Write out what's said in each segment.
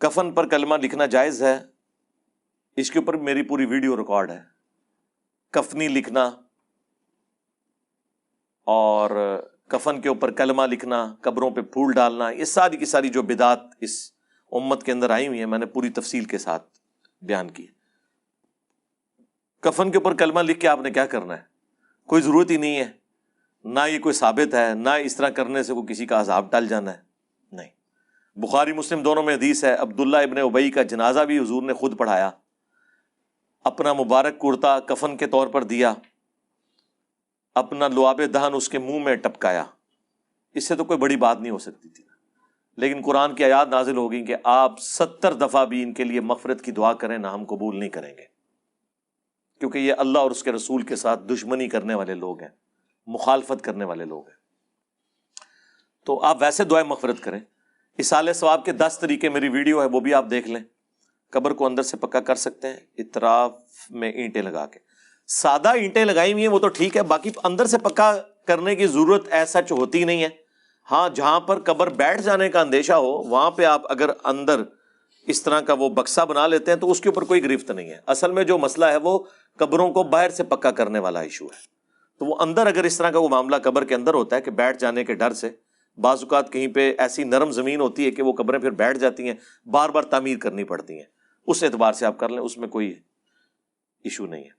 کفن پر کلمہ لکھنا جائز ہے؟ اس کے اوپر میری پوری ویڈیو ریکارڈ ہے. کفنی لکھنا اور کفن کے اوپر کلمہ لکھنا، قبروں پہ پھول ڈالنا، یہ ساری کی ساری جو بدعات اس امت کے اندر آئی ہوئی ہیں، میں نے پوری تفصیل کے ساتھ بیان کی. کفن کے اوپر کلمہ لکھ کے آپ نے کیا کرنا ہے؟ کوئی ضرورت ہی نہیں ہے، نہ یہ کوئی ثابت ہے، نہ اس طرح کرنے سے کوئی کسی کا عذاب ٹل جانا ہے. نہیں، بخاری مسلم دونوں میں حدیث ہے، عبداللہ ابن ابی کا جنازہ بھی حضور نے خود پڑھایا، اپنا مبارک کرتا کفن کے طور پر دیا، اپنا لعاب دہن اس کے منہ میں ٹپکایا. اس سے تو کوئی بڑی بات نہیں ہو سکتی تھی. لیکن قرآن کی آیات نازل ہو گئی کہ آپ 70 دفعہ بھی ان کے لیے مغفرت کی دعا کریں نہ، ہم قبول نہیں کریں گے، کیونکہ یہ اللہ اور اس کے رسول کے ساتھ دشمنی کرنے والے لوگ ہیں، مخالفت کرنے والے لوگ ہیں. تو آپ ویسے دعائیں مغفرت کریں. اصالہ ثواب کے 10 طریقے میری ویڈیو ہے، وہ بھی آپ دیکھ لیں. قبر کو اندر سے پکا کر سکتے ہیں اطراف میں اینٹیں لگا کے. سادہ اینٹیں لگائی ہوئی ہیں وہ تو ٹھیک ہے، باقی اندر سے پکا کرنے کی ضرورت ایسا ہوتی نہیں ہے. ہاں، جہاں پر قبر بیٹھ جانے کا اندیشہ ہو وہاں پہ آپ اگر اندر اس طرح کا وہ بکسا بنا لیتے ہیں تو اس کے اوپر کوئی گرفت نہیں ہے. اصل میں جو مسئلہ ہے وہ قبروں کو باہر سے پکا کرنے والا ایشو ہے. تو وہ اندر اگر اس طرح کا وہ معاملہ قبر کے اندر ہوتا ہے کہ بیٹھ جانے کے ڈر سے، بعض اوقات کہیں پہ ایسی نرم زمین ہوتی ہے کہ وہ قبریں پھر بیٹھ جاتی ہیں، بار بار تعمیر کرنی پڑتی ہیں، اس اعتبار سے آپ کر لیں، اس میں کوئی ایشو نہیں ہے.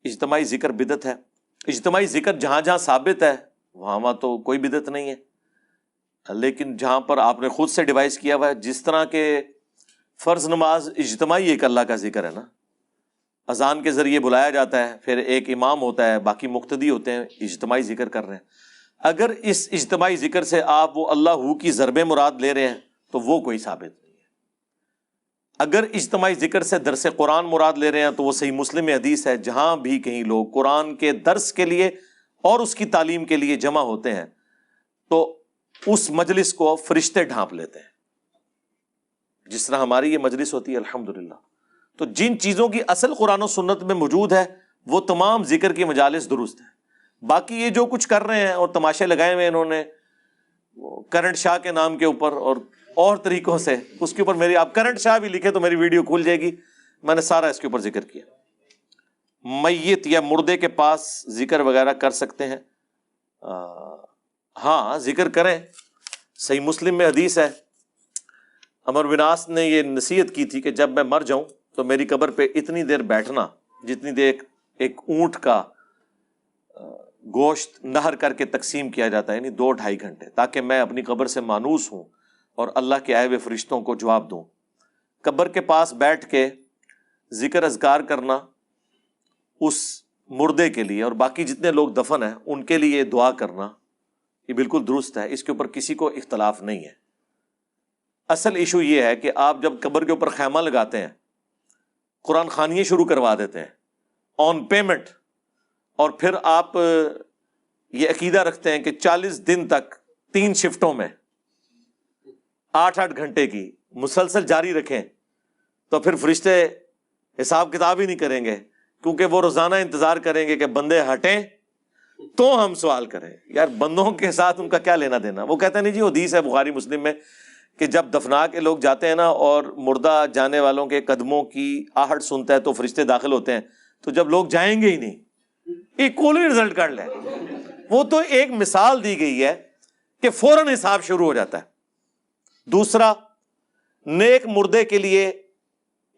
اجتماعی ذکر بدعت ہے. اجتماعی ذکر جہاں جہاں ثابت ہے وہاں تو کوئی بدعت نہیں ہے، لیکن جہاں پر آپ نے خود سے ڈیوائس کیا ہوا ہے، جس طرح کے فرض نماز اجتماعی ایک اللہ کا ذکر ہے نا، اذان کے ذریعے بلایا جاتا ہے، پھر ایک امام ہوتا ہے، باقی مقتدی ہوتے ہیں، اجتماعی ذکر کر رہے ہیں. اگر اس اجتماعی ذکر سے آپ وہ اللہ ہو کی ضرب مراد لے رہے ہیں تو وہ کوئی ثابت نہیں ہے. اگر اجتماعی ذکر سے درس قرآن مراد لے رہے ہیں تو وہ صحیح مسلم میں حدیث ہے، جہاں بھی کہیں لوگ قرآن کے درس کے لیے اور اس کی تعلیم کے لیے جمع ہوتے ہیں تو اس مجلس کو فرشتے ڈھانپ لیتے ہیں، جس طرح ہماری یہ مجلس ہوتی ہے الحمدللہ. تو جن چیزوں کی اصل قرآن و سنت میں موجود ہے وہ تمام ذکر کی مجالس درست ہیں. باقی یہ جو کچھ کر رہے ہیں اور تماشے لگائے ہوئے انہوں نے کرنٹ شاہ کے نام کے اوپر اور طریقوں سے، اس کے اوپر میری آپ کرنٹ شاہ بھی لکھے تو میری ویڈیو کھل جائے گی، میں نے سارا اس کے اوپر ذکر کیا. میت یا مردے کے پاس ذکر وغیرہ کر سکتے ہیں؟ ہاں، ذکر کریں. صحیح مسلم میں حدیث ہے، عمرو بن عاص نے یہ نصیحت کی تھی کہ جب میں مر جاؤں تو میری قبر پہ اتنی دیر بیٹھنا جتنی دیر ایک اونٹ کا گوشت نہر کر کے تقسیم کیا جاتا ہے، یعنی 2-2.5 گھنٹے، تاکہ میں اپنی قبر سے مانوس ہوں اور اللہ کے آئے ہوئے فرشتوں کو جواب دوں. قبر کے پاس بیٹھ کے ذکر اذکار کرنا اس مردے کے لیے اور باقی جتنے لوگ دفن ہیں ان کے لیے دعا کرنا، یہ بالکل درست ہے، اس کے اوپر کسی کو اختلاف نہیں ہے. اصل ایشو یہ ہے کہ آپ جب قبر کے اوپر خیمہ لگاتے ہیں، قرآن خوانیاں شروع کروا دیتے ہیں آن پیمنٹ، اور پھر آپ یہ عقیدہ رکھتے ہیں کہ 40 دن تک 3 شفٹوں میں 8-8 گھنٹے کی مسلسل جاری رکھیں، تو پھر فرشتے حساب کتاب ہی نہیں کریں گے، کیونکہ وہ روزانہ انتظار کریں گے کہ بندے ہٹیں تو ہم سوال کریں. یار بندوں کے ساتھ ان کا کیا لینا دینا؟ وہ کہتے ہیں نہیں جی، حدیث ہے بخاری مسلم میں کہ جب دفنا کے لوگ جاتے ہیں نا اور مردہ جانے والوں کے قدموں کی آہٹ سنتا ہے تو فرشتے داخل ہوتے ہیں. تو جب لوگ جائیں گے ہی نہیں، ایکولی رزلٹ کر لیں. وہ تو ایک مثال دی گئی ہے کہ فوراً حساب شروع ہو جاتا ہے. دوسرا، نیک مردے کے لیے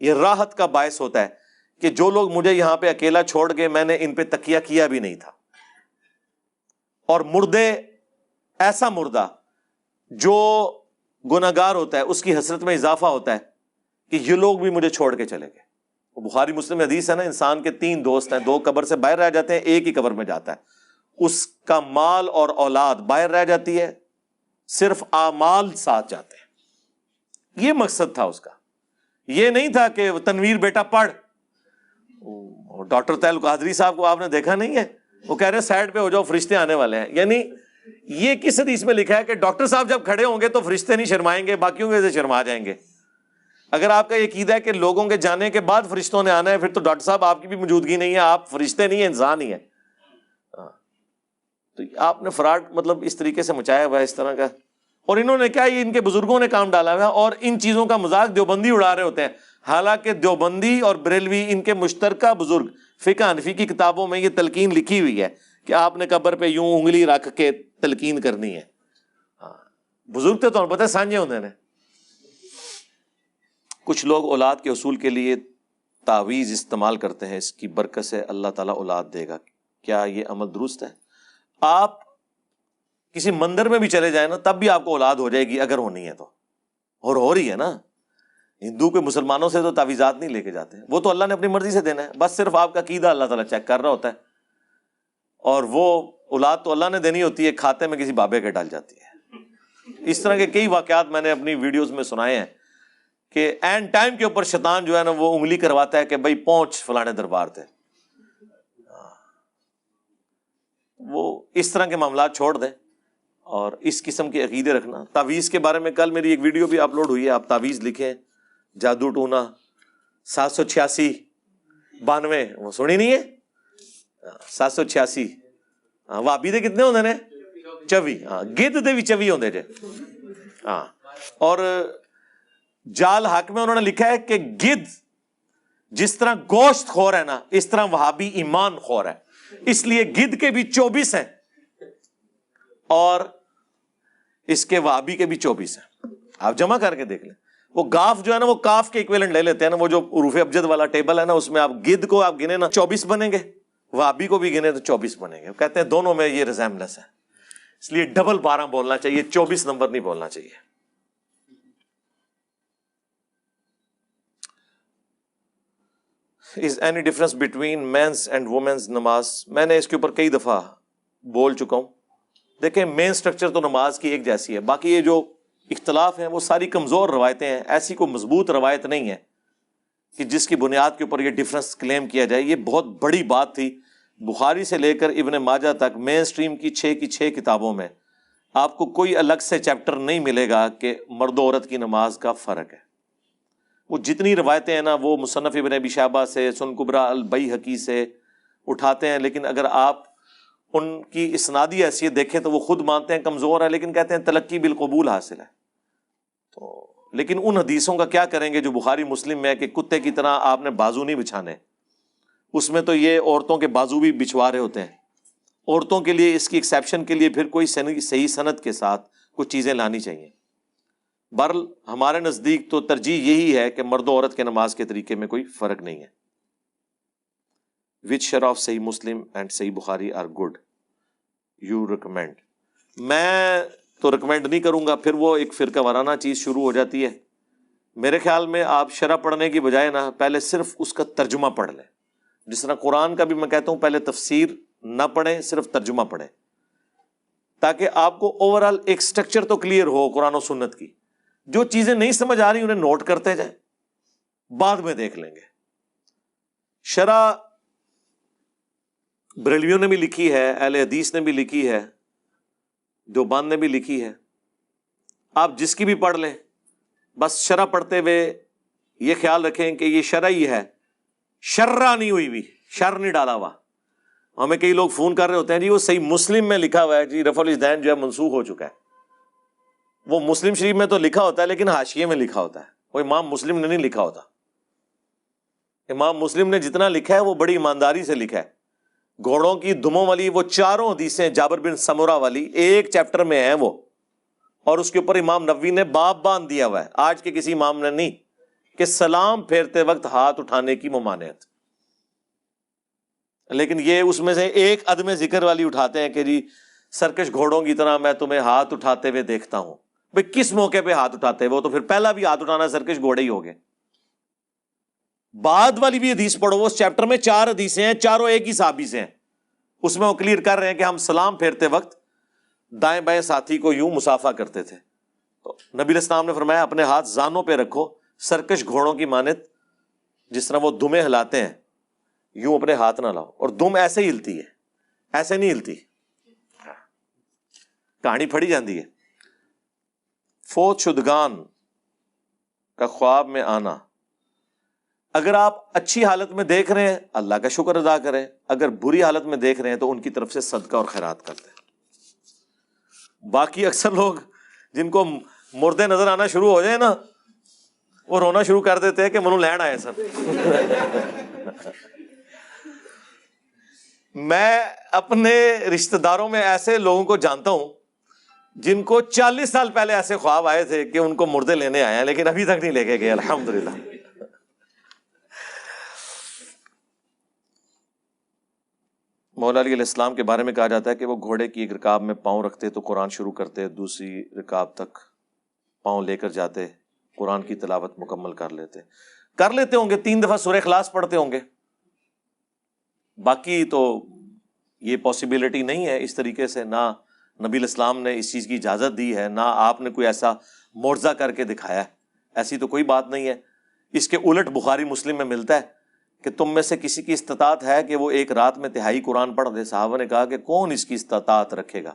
یہ راحت کا باعث ہوتا ہے کہ جو لوگ مجھے یہاں پہ اکیلا چھوڑ گئے، میں نے ان پہ تکیہ کیا بھی نہیں تھا. اور مردے، ایسا مردہ جو گناہگار ہوتا ہے اس کی حسرت میں اضافہ ہوتا ہے کہ یہ لوگ بھی مجھے چھوڑ کے چلے گئے. بخاری مسلم حدیث ہے نا، انسان کے 3 دوست ہیں، 2 قبر سے باہر رہ جاتے ہیں، ایک ہی قبر میں جاتا ہے. اس کا مال اور اولاد باہر رہ جاتی ہے، صرف اعمال ساتھ جاتے ہیں. یہ مقصد تھا اس کا. یہ نہیں تھا کہ تنویر بیٹا پڑھ. ڈاکٹر طیل قادری صاحب کو آپ نے دیکھا نہیں ہے، وہ کہہ رہے ہیں سائڈ پہ ہو جاؤ فرشتے آنے والے ہیں. یعنی یہ کس حدیث میں لکھا ہے کہ ڈاکٹر صاحب جب کھڑے ہوں گے تو فرشتے نہیں شرمائیں گے، باقیوں کے سے شرما جائیں گے. اگر آپ کا یہ عقیدہ ہے کہ لوگوں کے جانے کے بعد فرشتوں نے آنا ہے، پھر تو ڈاکٹر صاحب آپ کی بھی موجودگی نہیں ہے، آپ فرشتے نہیں ہیں، انسان ہی ہے. تو آپ نے فراڈ مطلب اس طریقے سے مچایا ہوا ہے اس طرح کا. اور انہوں نے کیا، یہ ان کے بزرگوں نے کام ڈالا ہوا ہے، اور ان چیزوں کا مذاق دیوبندی اڑا رہے ہوتے ہیں، حالانکہ دیوبندی اور بریلوی ان کے مشترکہ بزرگ فقہ حنفی کی کتابوں میں یہ تلقین لکھی ہوئی ہے کہ آپ نے قبر پہ یوں انگلی رکھ کے تلقین کرنی ہے. بزرگ تو تمہیں پتہ سانجے ہوتے ہیں. کچھ لوگ اولاد کے حصول کے لیے تعویذ استعمال کرتے ہیں، اس کی برکت سے اللہ تعالیٰ اولاد دے گا، کیا یہ عمل درست ہے؟ آپ کسی مندر میں بھی چلے جائیں نا، تب بھی آپ کو اولاد ہو جائے گی اگر ہونی ہے تو، اور ہو رہی ہے نا. ہندو کے مسلمانوں سے تو تعویذات نہیں لے کے جاتے، وہ تو اللہ نے اپنی مرضی سے دینا ہے، بس صرف آپ کا عقیدہ اللہ تعالیٰ چیک کر رہا ہوتا ہے. اور وہ اولاد تو اللہ نے دینی ہوتی ہے، کھاتے میں کسی بابے کے ڈال جاتی ہے. اس طرح کے کئی واقعات میں نے اپنی ویڈیوز میں سنائے ہیں کہ اینڈ ٹائم کے اوپر شیطان جو ہے نا وہ انگلی کرواتا ہے کہ بھائی پہنچ فلانے دربار تھے. وہ اس طرح کے معاملات چھوڑ دیں اور اس قسم کے عقیدے رکھنا. تعویذ کے بارے میں کل میری ایک ویڈیو بھی اپلوڈ ہوئی ہے، آپ تعویذ لکھیں، جادو ٹونا 786 92، وہ سنی نہیں ہے 786. وابی دے کتنے ہوندے نے 24. گدھ دے بھی 24 ہوندے جے. اور جال حق میں انہوں نے لکھا ہے کہ گدھ جس طرح گوشت خور ہے نا، اس طرح وہابی ایمان خور ہے، اس لیے گدھ کے بھی 24 ہیں اور اس کے وہابی کے بھی 24 ہیں. آپ جمع کر کے دیکھ لیں. وہ گاف جو ہے نا وہ کاف کے ایکویلنٹ لے لیتے ہیں نا، وہ جو حروف ابجد والا ٹیبل ہے نا، اس میں آپ گدھ کو آپ گنے نا 24 بنیں گے، وہابی کو بھی گنے تو 24 بنیں گے. کہتے ہیں دونوں میں یہ ریزیمبلنس ہے، اس لیے ڈبل 12 بولنا چاہیے، 24 نمبر نہیں بولنا چاہیے. Is any difference between men's and women's نماز؟ میں نے اس کے اوپر کئی دفعہ بول چکا ہوں. دیکھیں مین سٹرکچر تو نماز کی ایک جیسی ہے، باقی یہ جو اختلاف ہیں وہ ساری کمزور روایتیں ہیں، ایسی کوئی مضبوط روایت نہیں ہے کہ جس کی بنیاد کے اوپر یہ ڈفرنس کلیم کیا جائے. یہ بہت بڑی بات تھی. بخاری سے لے کر ابن ماجہ تک مین سٹریم کی 6 کتابوں میں آپ کو کوئی الگ سے چیپٹر نہیں ملے گا کہ مرد و عورت کی نماز کا فرق ہے. وہ جتنی روایتیں ہیں نا وہ مصنف ابن ابی شیبہ سے، سنن کبریٰ البیہقی سے اٹھاتے ہیں، لیکن اگر آپ ان کی اسنادی حیثیت دیکھیں تو وہ خود مانتے ہیں کمزور ہے، لیکن کہتے ہیں تلقی بالقبول حاصل ہے. تو لیکن ان حدیثوں کا کیا کریں گے جو بخاری مسلم میں ہے کہ کتے کی طرح آپ نے بازو نہیں بچھانے. اس میں تو یہ عورتوں کے بازو بھی بچھوا رہے ہوتے ہیں. عورتوں کے لیے اس کی ایکسیپشن کے لیے پھر کوئی صحیح سند کے ساتھ کچھ چیزیں لانی چاہیے. بہرحال ہمارے نزدیک تو ترجیح یہی ہے کہ مرد و عورت کے نماز کے طریقے میں کوئی فرق نہیں ہے. which share of صحیح مسلم اینڈ صحیح بخاری آر گڈ یو ریکمینڈ؟ میں تو ریکمینڈ نہیں کروں گا، پھر وہ ایک فرقہ وارانہ چیز شروع ہو جاتی ہے. میرے خیال میں آپ شرح پڑھنے کی بجائے نا پہلے صرف اس کا ترجمہ پڑھ لیں. جس طرح قرآن کا بھی میں کہتا ہوں پہلے تفسیر نہ پڑھیں، صرف ترجمہ پڑھیں، تاکہ آپ کو اوورآل ایک سٹرکچر تو کلیئر ہو قرآن و سنت کی. جو چیزیں نہیں سمجھ آ رہی انہیں نوٹ کرتے جائیں، بعد میں دیکھ لیں گے. شرح بریلویوں نے بھی لکھی ہے، اہل حدیث نے بھی لکھی ہے، دیوبند نے بھی لکھی ہے. آپ جس کی بھی پڑھ لیں، بس شرح پڑھتے ہوئے یہ خیال رکھیں کہ یہ شرح ہی ہے، شرح نہیں ہوئی بھی، شر نہیں ڈالا ہوا. ہمیں کئی لوگ فون کر رہے ہوتے ہیں جی وہ صحیح مسلم میں لکھا ہوا ہے جی رفع الاذین جو ہے منسوخ ہو چکا ہے. وہ مسلم شریف میں تو لکھا ہوتا ہے لیکن حاشیے میں لکھا ہوتا ہے، وہ امام مسلم نے نہیں لکھا ہوتا. امام مسلم نے جتنا لکھا ہے وہ بڑی ایمانداری سے لکھا ہے. گھوڑوں کی دموں والی وہ 4 حدیثیں جابر بن سمرہ والی ایک چیپٹر میں ہیں وہ، اور اس کے اوپر امام نووی نے باب باندھ دیا ہوا ہے، آج کے کسی امام نے نہیں، کہ سلام پھیرتے وقت ہاتھ اٹھانے کی ممانعت. لیکن یہ اس میں سے ایک عدم ذکر والی اٹھاتے ہیں کہ جی سرکش گھوڑوں کی طرح میں تمہیں ہاتھ اٹھاتے ہوئے دیکھتا ہوں. بھئی کس موقع پہ ہاتھ اٹھاتے ہیں؟ وہ تو پھر پہلا بھی ہاتھ اٹھانا سرکش گھوڑے ہی ہو گئے. بعد والی بھی حدیث پڑھو، اس چیپٹر میں 4 حدیثیں ہیں، چاروں ایک ہی صحابی سے ہیں. اس میں وہ کلیئر کر رہے ہیں کہ ہم سلام پھیرتے وقت دائیں بائیں ساتھی کو یوں مصافحہ کرتے تھے. تو نبی علیہ السلام نے فرمایا اپنے ہاتھ زانوں پہ رکھو، سرکش گھوڑوں کی مانت جس طرح وہ دمیں ہلاتے ہیں یوں اپنے ہاتھ نہ لاؤ. اور دم ایسے ہی ہلتی ہے، ایسے نہیں ہلتی، کہانی پڑھی جاتی ہے. فوت شدگان کا خواب میں آنا، اگر آپ اچھی حالت میں دیکھ رہے ہیں اللہ کا شکر ادا کریں، اگر بری حالت میں دیکھ رہے ہیں تو ان کی طرف سے صدقہ اور خیرات کرتے ہیں. باقی اکثر لوگ جن کو مردے نظر آنا شروع ہو جائے نا وہ رونا شروع کر دیتے ہیں کہ منو لین آئے سن. میں اپنے رشتہ داروں میں ایسے لوگوں کو جانتا ہوں جن کو 40 سال پہلے ایسے خواب آئے تھے کہ ان کو مردے لینے آئے ہیں, لیکن ابھی تک نہیں لے کے گئے الحمدللہ. مولا علی علیہ السلام کے بارے میں کہا جاتا ہے کہ وہ گھوڑے کی ایک رکاب میں پاؤں رکھتے تو قرآن شروع کرتے, دوسری رکاب تک پاؤں لے کر جاتے, قرآن کی تلاوت مکمل کر لیتے ہوں گے, 3 دفعہ سورہ اخلاص پڑھتے ہوں گے. باقی تو یہ پاسبلٹی نہیں ہے اس طریقے سے, نہ نبی الاسلام نے اس چیز کی اجازت دی ہے, نہ آپ نے کوئی ایسا معجزہ کر کے دکھایا ہے, ایسی تو کوئی بات نہیں ہے. اس کے الٹ بخاری مسلم میں ملتا ہے کہ تم میں سے کسی کی استطاعت ہے کہ وہ ایک رات میں تہائی قرآن پڑھ دے. صحابہ نے کہا کہ کون اس کی استطاعت رکھے گا؟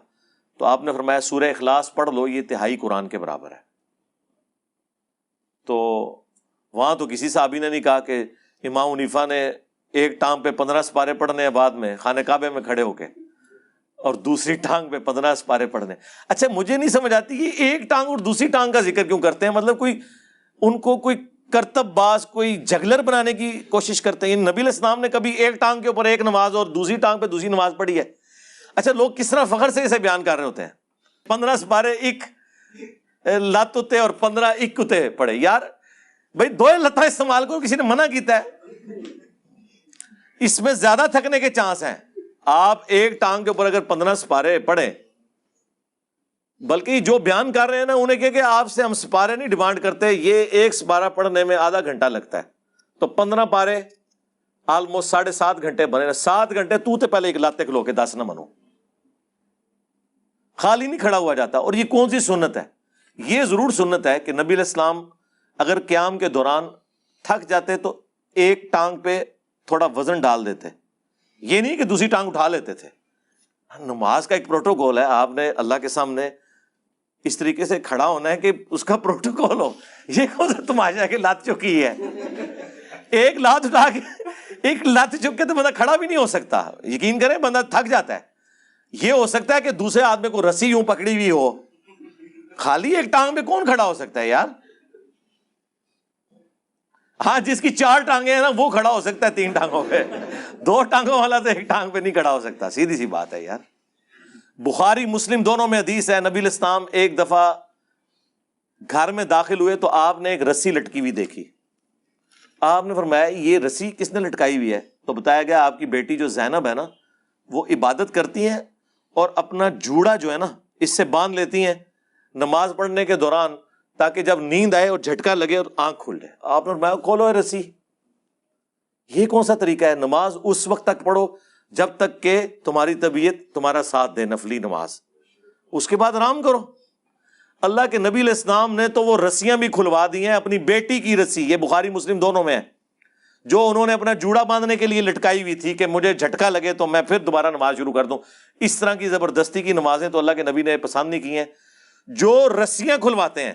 تو آپ نے فرمایا سورہ اخلاص پڑھ لو, یہ تہائی قرآن کے برابر ہے. تو وہاں تو کسی صحابی نے نہیں کہا کہ امام حنیفہ نے ایک ٹانگ پہ 15 سپارے پڑھنے ہیں بعد میں خانہ کعبے میں کھڑے ہو کے, اور دوسری ٹانگ پہ 15 سپارے پڑھنے. اچھا مجھے نہیں سمجھ آتی کہ ایک ٹانگ اور دوسری ٹانگ کا ذکر کیوں کرتے ہیں؟ مطلب کوئی ان کو کوئی کرتب باز, کوئی جگلر بنانے کی کوشش کرتے ہیں. نبی علیہ السلام نے کبھی ایک ٹانگ کے اوپر ایک نماز اور دوسری ٹانگ پہ دوسری نماز پڑھی ہے؟ اچھا لوگ کس طرح فخر سے اسے بیان کر رہے ہوتے ہیں, 15 سپارے ایک لت اتے اور 15 ایک اتے پڑھے. یار بھائی 2 لتاں استعمال کرو, کسی نے منع کیتا ہے؟ اس میں زیادہ تھکنے کے چانس ہیں. آپ ایک ٹانگ کے اوپر اگر 15 سپارے پڑھیں, بلکہ جو بیان کر رہے ہیں نا انہیں کہ آپ سے ہم سپارے نہیں ڈیمانڈ کرتے, یہ ایک سپارہ پڑھنے میں آدھا گھنٹہ لگتا ہے, تو 15 پارے آلموسٹ 7.5 گھنٹے بنے. 7 گھنٹے تو پہلے ایک لاتے کھلو کے 10 نہ منو, خالی نہیں کھڑا ہوا جاتا. اور یہ کون سی سنت ہے؟ یہ ضرور سنت ہے کہ نبی علیہ السلام اگر قیام کے دوران تھک جاتے تو ایک ٹانگ پہ تھوڑا وزن ڈال دیتے, یہ نہیں کہ دوسری ٹانگ اٹھا لیتے تھے. نماز کا ایک پروٹوکول ہے, آپ نے اللہ کے سامنے اس طریقے سے کھڑا ہونا ہے کہ اس کا پروٹوکول ہو. یہ کون سا تماشا ہے کہ لات چکی ہے؟ ایک لات اٹھا کے, ایک لات چک کے تو بندہ کھڑا بھی نہیں ہو سکتا. یقین کریں بندہ تھک جاتا ہے. یہ ہو سکتا ہے کہ دوسرے آدمی کو رسی یوں پکڑی ہوئی ہو, خالی ایک ٹانگ پہ کون کھڑا ہو سکتا ہے یار؟ ہاں جس کی 4 ٹانگیں ہیں نا وہ کھڑا ہو سکتا ہے 3 ٹانگوں پہ, 2 ٹانگوں والا تو ایک ٹانگ پہ نہیں کھڑا ہو سکتا. سیدھی سی بات ہے یار. بخاری مسلم دونوں میں حدیث ہے, نبی علیہ السلام ایک دفعہ گھر میں داخل ہوئے تو آپ نے ایک رسی لٹکی ہوئی دیکھی. آپ نے فرمایا یہ رسی کس نے لٹکائی ہوئی ہے؟ تو بتایا گیا آپ کی بیٹی جو زینب ہے نا وہ عبادت کرتی ہیں اور اپنا جوڑا جو ہے نا اس سے باندھ لیتی ہیں نماز پڑھنے کے دوران, تاکہ جب نیند آئے اور جھٹکا لگے اور آنکھ کھل جائے. آپ نے فرمایا کھولو رسی. یہ کون سا طریقہ ہے؟ نماز اس وقت تک پڑھو جب تک کہ تمہاری طبیعت تمہارا ساتھ دے, نفلی نماز, اس کے بعد آرام کرو. اللہ کے نبی علیہ السلام نے تو وہ رسیاں بھی کھلوا دی ہیں, اپنی بیٹی کی رسی, یہ بخاری مسلم دونوں میں ہے, جو انہوں نے اپنا جوڑا باندھنے کے لیے لٹکائی ہوئی تھی کہ مجھے جھٹکا لگے تو میں پھر دوبارہ نماز شروع کر دوں. اس طرح کی زبردستی کی نمازیں تو اللہ کے نبی نے پسند نہیں کی ہیں. جو رسیاں کھلواتے ہیں,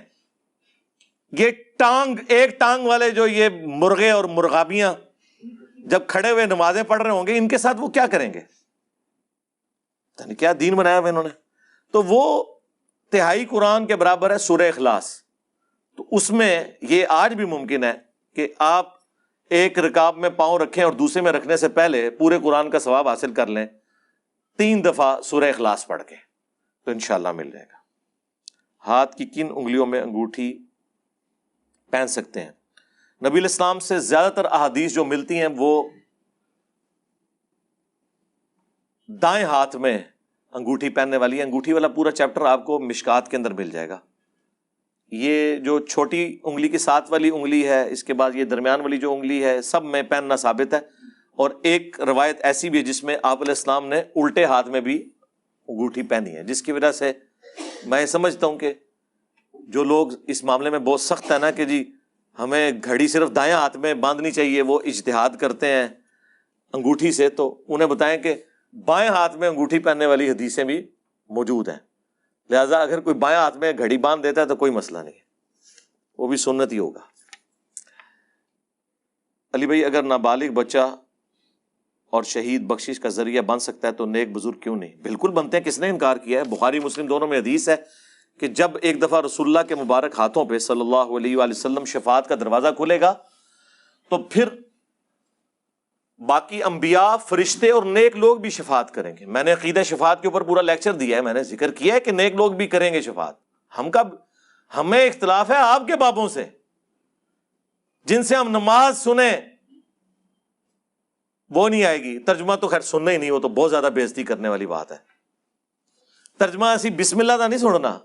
یہ ٹانگ, ایک ٹانگ والے جو یہ مرغے اور مرغابیاں جب کھڑے ہوئے نمازیں پڑھ رہے ہوں گے, ان کے ساتھ وہ کیا کریں گے؟ کیا دین بنایا ہوا انہوں نے. تو وہ تہائی قرآن کے برابر ہے سورہ اخلاص. تو اس میں یہ آج بھی ممکن ہے کہ آپ ایک رکاب میں پاؤں رکھیں اور دوسرے میں رکھنے سے پہلے پورے قرآن کا ثواب حاصل کر لیں 3 دفعہ سورہ اخلاص پڑھ کے, تو انشاءاللہ مل جائے گا. ہاتھ کی کن انگلیوں میں انگوٹھی پہن سکتے ہیں؟ نبی علیہ السلام سے زیادہ تر احادیث جو ملتی ہیں وہ دائیں ہاتھ میں انگوٹھی پہننے والی ہے. انگوٹھی والا پورا چیپٹر آپ کو مشکات کے اندر مل جائے گا. یہ جو چھوٹی انگلی کی ساتھ والی انگلی ہے, اس کے بعد یہ درمیان والی جو انگلی ہے, سب میں پہننا ثابت ہے. اور ایک روایت ایسی بھی ہے جس میں آپ علیہ السلام نے الٹے ہاتھ میں بھی انگوٹھی پہنی ہے, جس کی وجہ سے میں سمجھتا ہوں کہ جو لوگ اس معاملے میں بہت سخت ہے نا کہ جی ہمیں گھڑی صرف دائیں ہاتھ میں باندھنی چاہیے, وہ اجتہاد کرتے ہیں انگوٹھی سے, تو انہیں بتائیں کہ بائیں ہاتھ میں انگوٹھی پہننے والی حدیثیں بھی موجود ہیں. لہٰذا اگر کوئی بائیں ہاتھ میں گھڑی باندھ دیتا ہے تو کوئی مسئلہ نہیں, وہ بھی سنت ہی ہوگا. علی بھائی اگر نابالغ بچہ اور شہید بخشش کا ذریعہ بن سکتا ہے تو نیک بزرگ کیوں نہیں؟ بالکل بنتے ہیں, کس نے انکار کیا ہے؟ بخاری مسلم دونوں میں حدیث ہے کہ جب ایک دفعہ رسول اللہ کے مبارک ہاتھوں پہ صلی اللہ علیہ وآلہ وسلم شفاعت کا دروازہ کھلے گا تو پھر باقی انبیاء، فرشتے اور نیک لوگ بھی شفاعت کریں گے. میں نے عقیدہ شفاعت کے اوپر پورا لیکچر دیا ہے، میں نے ذکر کیا ہے کہ نیک لوگ بھی کریں گے شفاعت. ہمیں اختلاف ہے آپ کے بابوں سے جن سے ہم نماز سنیں وہ نہیں آئے گی. ترجمہ تو خیر سننا ہی نہیں، وہ تو بہت زیادہ بےعزتی کرنے والی بات ہے. ترجمہ اسی بسم اللہ دا نہیں سننا،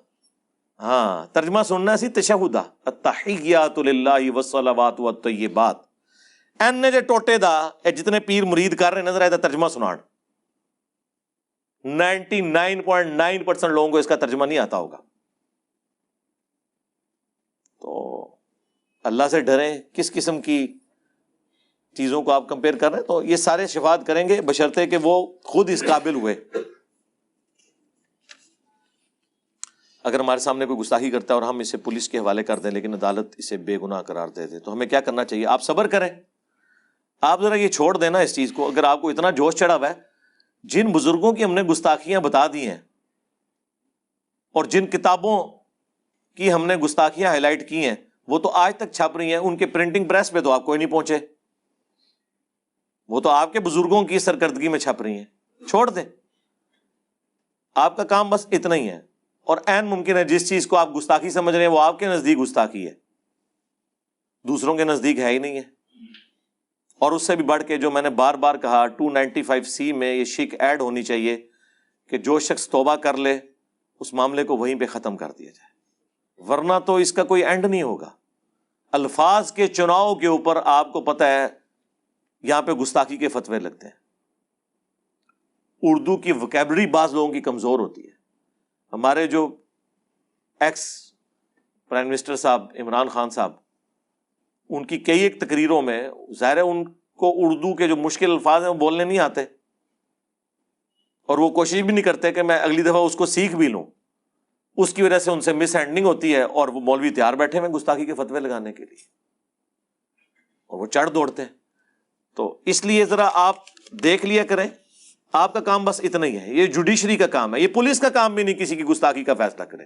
ہاں ترجمہ سننا اسی تشہدہ التحیات للہ والصلوات والطیبات. این نے جے ٹوٹے دا اے جتنے پیر مرید کر رہے نظر آئے ترجمہ سنان، 99.9% لوگوں کو اس کا ترجمہ نہیں آتا ہوگا. تو اللہ سے ڈریں. کس قسم کی چیزوں کو آپ کمپیئر کر رہے ہیں؟ تو یہ سارے شفاعت کریں گے بشرطے کہ وہ خود اس قابل ہوئے. اگر ہمارے سامنے کوئی گستاخی کرتا ہے اور ہم اسے پولیس کے حوالے کر دیں لیکن عدالت اسے بے گناہ قرار دے دے تو ہمیں کیا کرنا چاہیے؟ آپ صبر کریں، آپ ذرا یہ چھوڑ دینا اس چیز کو. اگر آپ کو اتنا جوش چڑھا ہوا ہے، جن بزرگوں کی ہم نے گستاخیاں بتا دی ہیں اور جن کتابوں کی ہم نے گستاخیاں ہائی لائٹ کی ہیں وہ تو آج تک چھپ رہی ہیں، ان کے پرنٹنگ پریس پہ تو آپ کوئی نہیں پہنچے، وہ تو آپ کے بزرگوں کی سرکردگی میں چھپ رہی ہیں. چھوڑ دیں، آپ کا کام بس اتنا ہی ہے. اور عین ممکن ہے جس چیز کو آپ گستاخی سمجھ رہے ہیں وہ آپ کے نزدیک گستاخی ہے، دوسروں کے نزدیک ہے ہی نہیں ہے. اور اس سے بھی بڑھ کے جو میں نے بار بار کہا 295C میں یہ شک ایڈ ہونی چاہیے کہ جو شخص توبہ کر لے اس معاملے کو وہیں پہ ختم کر دیا جائے، ورنہ تو اس کا کوئی اینڈ نہیں ہوگا. الفاظ کے چناؤ کے اوپر آپ کو پتہ ہے یہاں پہ گستاخی کے فتوے لگتے ہیں. اردو کی وکیبلری بعض لوگوں کی کمزور ہوتی ہے. ہمارے جو ایکس پرائم منسٹر صاحب عمران خان صاحب، ان کی کئی ایک تقریروں میں ظاہر ہے ان کو اردو کے جو مشکل الفاظ ہیں وہ بولنے نہیں آتے، اور وہ کوشش بھی نہیں کرتے کہ میں اگلی دفعہ اس کو سیکھ بھی لوں. اس کی وجہ سے ان سے مس ہینڈلنگ ہوتی ہے اور وہ مولوی تیار بیٹھے ہیں گستاخی کے فتوے لگانے کے لیے، اور وہ چڑھ دوڑتے ہیں. تو اس لیے ذرا آپ دیکھ لیا کریں، آپ کا کام بس اتنا ہی ہے. یہ جوڈیشری کا کام ہے، یہ پولیس کا کام بھی نہیں کسی کی گستاخی کا فیصلہ کرے،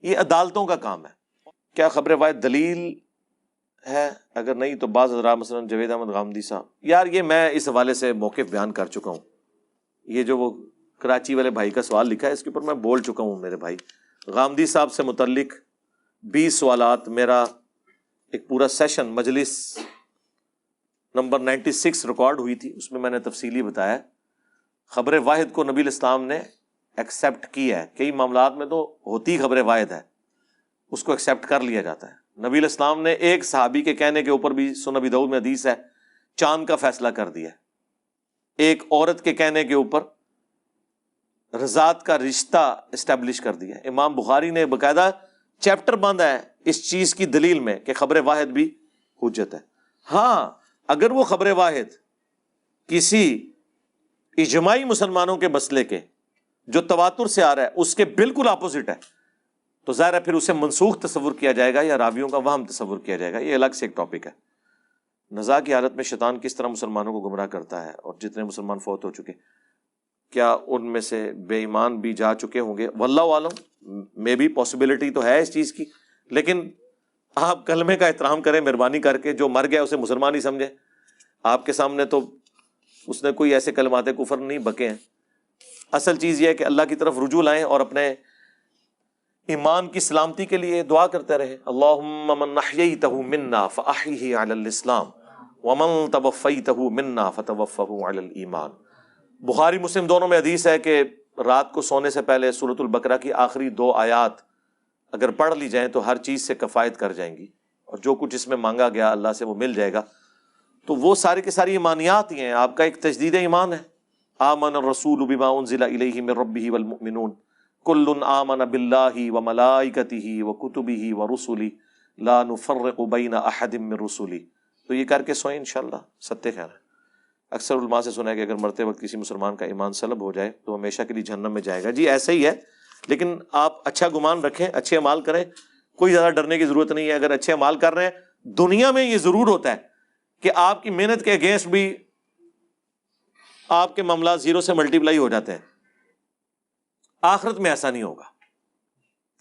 یہ عدالتوں کا کام ہے. کیا خبر واحد دلیل ہے؟ اگر نہیں تو بعض حضرات مثلا جاوید احمد غامدی صاحب، یار یہ میں اس حوالے سے موقف بیان کر چکا ہوں. یہ جو وہ کراچی والے بھائی کا سوال لکھا ہے اس کے اوپر میں بول چکا ہوں. میرے بھائی غامدی صاحب سے متعلق 20 سوالات، میرا ایک پورا سیشن مجلس نمبر 96 ریکارڈ ہوئی تھی، اس میں میں نے تفصیلی بتایا. خبر واحد کو نبی الاسلام نے ایکسیپٹ کیا ہے. کئی معاملات میں تو ہوتی خبر واحد ہے، اس کو ایکسیپٹ کر لیا جاتا ہے. نبی الاسلام نے ایک صحابی کے کہنے کے اوپر بھی سنن ابی داؤد میں حدیث ہے چاند کا فیصلہ کر دیا. ایک عورت کے کہنے کے اوپر رضاعت کا رشتہ اسٹیبلش کر دیا. امام بخاری نے باقاعدہ چیپٹر باندھا ہے اس چیز کی دلیل میں کہ خبر واحد بھی حجت ہے. ہاں اگر وہ خبر واحد کسی اجماعی مسلمانوں کے مسئلے کے جو تواتر سے آ رہا ہے اس کے بالکل اپوزٹ ہے تو ظاہر ہے پھر اسے منسوخ تصور کیا جائے گا یا راویوں کا وہم تصور کیا جائے گا. یہ الگ سے ایک ٹاپک ہے. نزاع کی حالت میں شیطان کس طرح مسلمانوں کو گمراہ کرتا ہے، اور جتنے مسلمان فوت ہو چکے کیا ان میں سے بے ایمان بھی جا چکے ہوں گے؟ واللہ عالم، میں بھی پاسبلٹی تو ہے اس چیز کی، لیکن آپ کلمے کا احترام کریں مہربانی کر کے. جو مر گیا اسے مسلمان ہی سمجھے. آپ کے سامنے تو اس نے کوئی ایسے کلمات کفر نہیں بکے ہیں. اصل چیز یہ ہے کہ اللہ کی طرف رجوع لائیں اور اپنے ایمان کی سلامتی کے لیے دعا کرتے رہے. اللہم من احییتہ منا فاحیہ علی الاسلام ومن توفیتہ منا فتوفہ علی الایمان. بخاری مسلم دونوں میں حدیث ہے کہ رات کو سونے سے پہلے سورۃ البقرہ کی آخری 2 آیات اگر پڑھ لی جائیں تو ہر چیز سے کفایت کر جائیں گی، اور جو کچھ اس میں مانگا گیا اللہ سے وہ مل جائے گا. تو وہ ساری کی ساری ایمانیات ہی ہیں. آپ کا ایک تجدید ایمان ہے. آمن الرسول بما انزل الیہ من ربہ والمؤمنون کل آمن باللہ وملائکتہ وکتبہ ورسلہ لا نفرق بین احد من رسلہ. تو یہ کر کے سوئیں انشاءاللہ ستے خیر ہے. اکثر علماء سے سنا ہے کہ اگر مرتے وقت کسی مسلمان کا ایمان سلب ہو جائے تو ہمیشہ کے لیے جہنم میں جائے گا. جی ایسا ہی ہے، لیکن آپ اچھا گمان رکھیں، اچھے اعمال کریں، کوئی زیادہ ڈرنے کی ضرورت نہیں ہے. اگر اچھے اعمال کر رہے ہیں دنیا میں یہ ضرور ہوتا ہے کہ آپ کی محنت کے اگینسٹ بھی آپ کے معاملات 0 سے ملٹیپلائی ہو جاتے ہیں. آخرت میں ایسا نہیں ہوگا.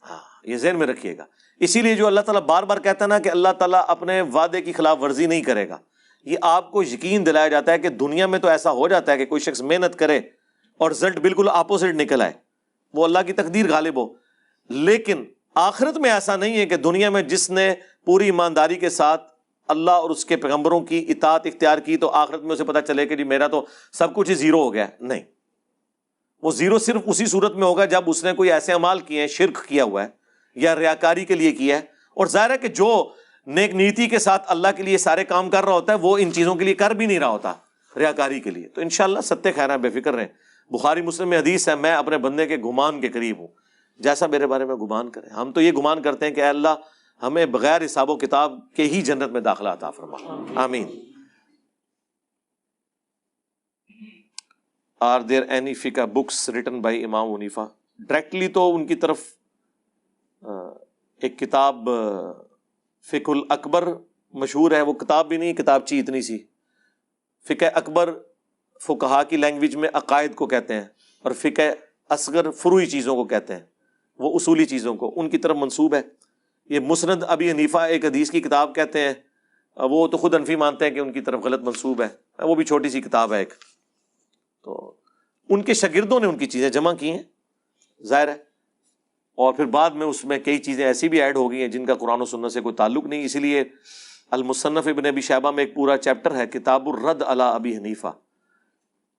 ہاں یہ ذہن میں رکھیے گا. اسی لیے جو اللہ تعالیٰ بار بار کہتا ہے نا کہ اللہ تعالیٰ اپنے وعدے کی خلاف ورزی نہیں کرے گا, یہ آپ کو یقین دلایا جاتا ہے کہ دنیا میں تو ایسا ہو جاتا ہے کہ کوئی شخص محنت کرے اور رزلٹ بالکل اپوزٹ نکل آئے, وہ اللہ کی تقدیر غالب ہو. لیکن آخرت میں ایسا نہیں ہے کہ دنیا میں جس نے پوری ایمانداری کے ساتھ اللہ اور اس کے پیغمبروں کی اطاعت اختیار کی تو آخرت میں اسے پتہ چلے کہ جی میرا تو سب کچھ ہی زیرو ہو گیا. نہیں, وہ زیرو صرف اسی صورت میں ہوگا جب اس نے کوئی ایسے اعمال کیے ہیں, شرک کیا ہوا ہے یا ریاکاری کے لیے کیا ہے. اور ظاہر ہے کہ جو نیک نیتی کے ساتھ اللہ کے لیے سارے کام کر رہا ہوتا ہے وہ ان چیزوں کے لیے کر بھی نہیں رہا ہوتا, ریاکاری کے لیے. تو انشاءاللہ ستہ خیر ہیں, بے فکر رہیں. بخاری مسلم میں حدیث ہے, میں اپنے بندے کے گمان کے قریب ہوں, جیسا میرے بارے میں گمان کرے. ہم تو یہ گمان کرتے ہیں کہ اے اللہ ہمیں بغیر حساب و کتاب کے ہی جنت میں داخلہ عطا فرما, آمین. Are there any fiqh books written by امام حنیفہ؟ ڈائریکٹلی تو ان کی طرف ایک کتاب فقہ الاکبر مشہور ہے, وہ کتاب بھی نہیں, کتاب چی اتنی سی. فقہ اکبر فقہا کی لینگویج میں عقائد کو کہتے ہیں, اور فقہ اصغر فروعی چیزوں کو کہتے ہیں, وہ اصولی چیزوں کو ان کی طرف منسوب ہے. یہ مسند ابی حنیفہ ایک حدیث کی کتاب کہتے ہیں, وہ تو خود حنفی مانتے ہیں کہ ان کی طرف غلط منسوب ہے, وہ بھی چھوٹی سی کتاب ہے ایک. تو ان کے شاگردوں نے ان کی چیزیں جمع کی ہیں ظاہر ہے, اور پھر بعد میں اس میں کئی چیزیں ایسی بھی ایڈ ہو گئی ہیں جن کا قرآن و سنت سے کوئی تعلق نہیں. اسی لیے المصنف ابن ابی شیبہ میں ایک پورا چیپٹر ہے کتاب الرد علی ابی حنیفہ,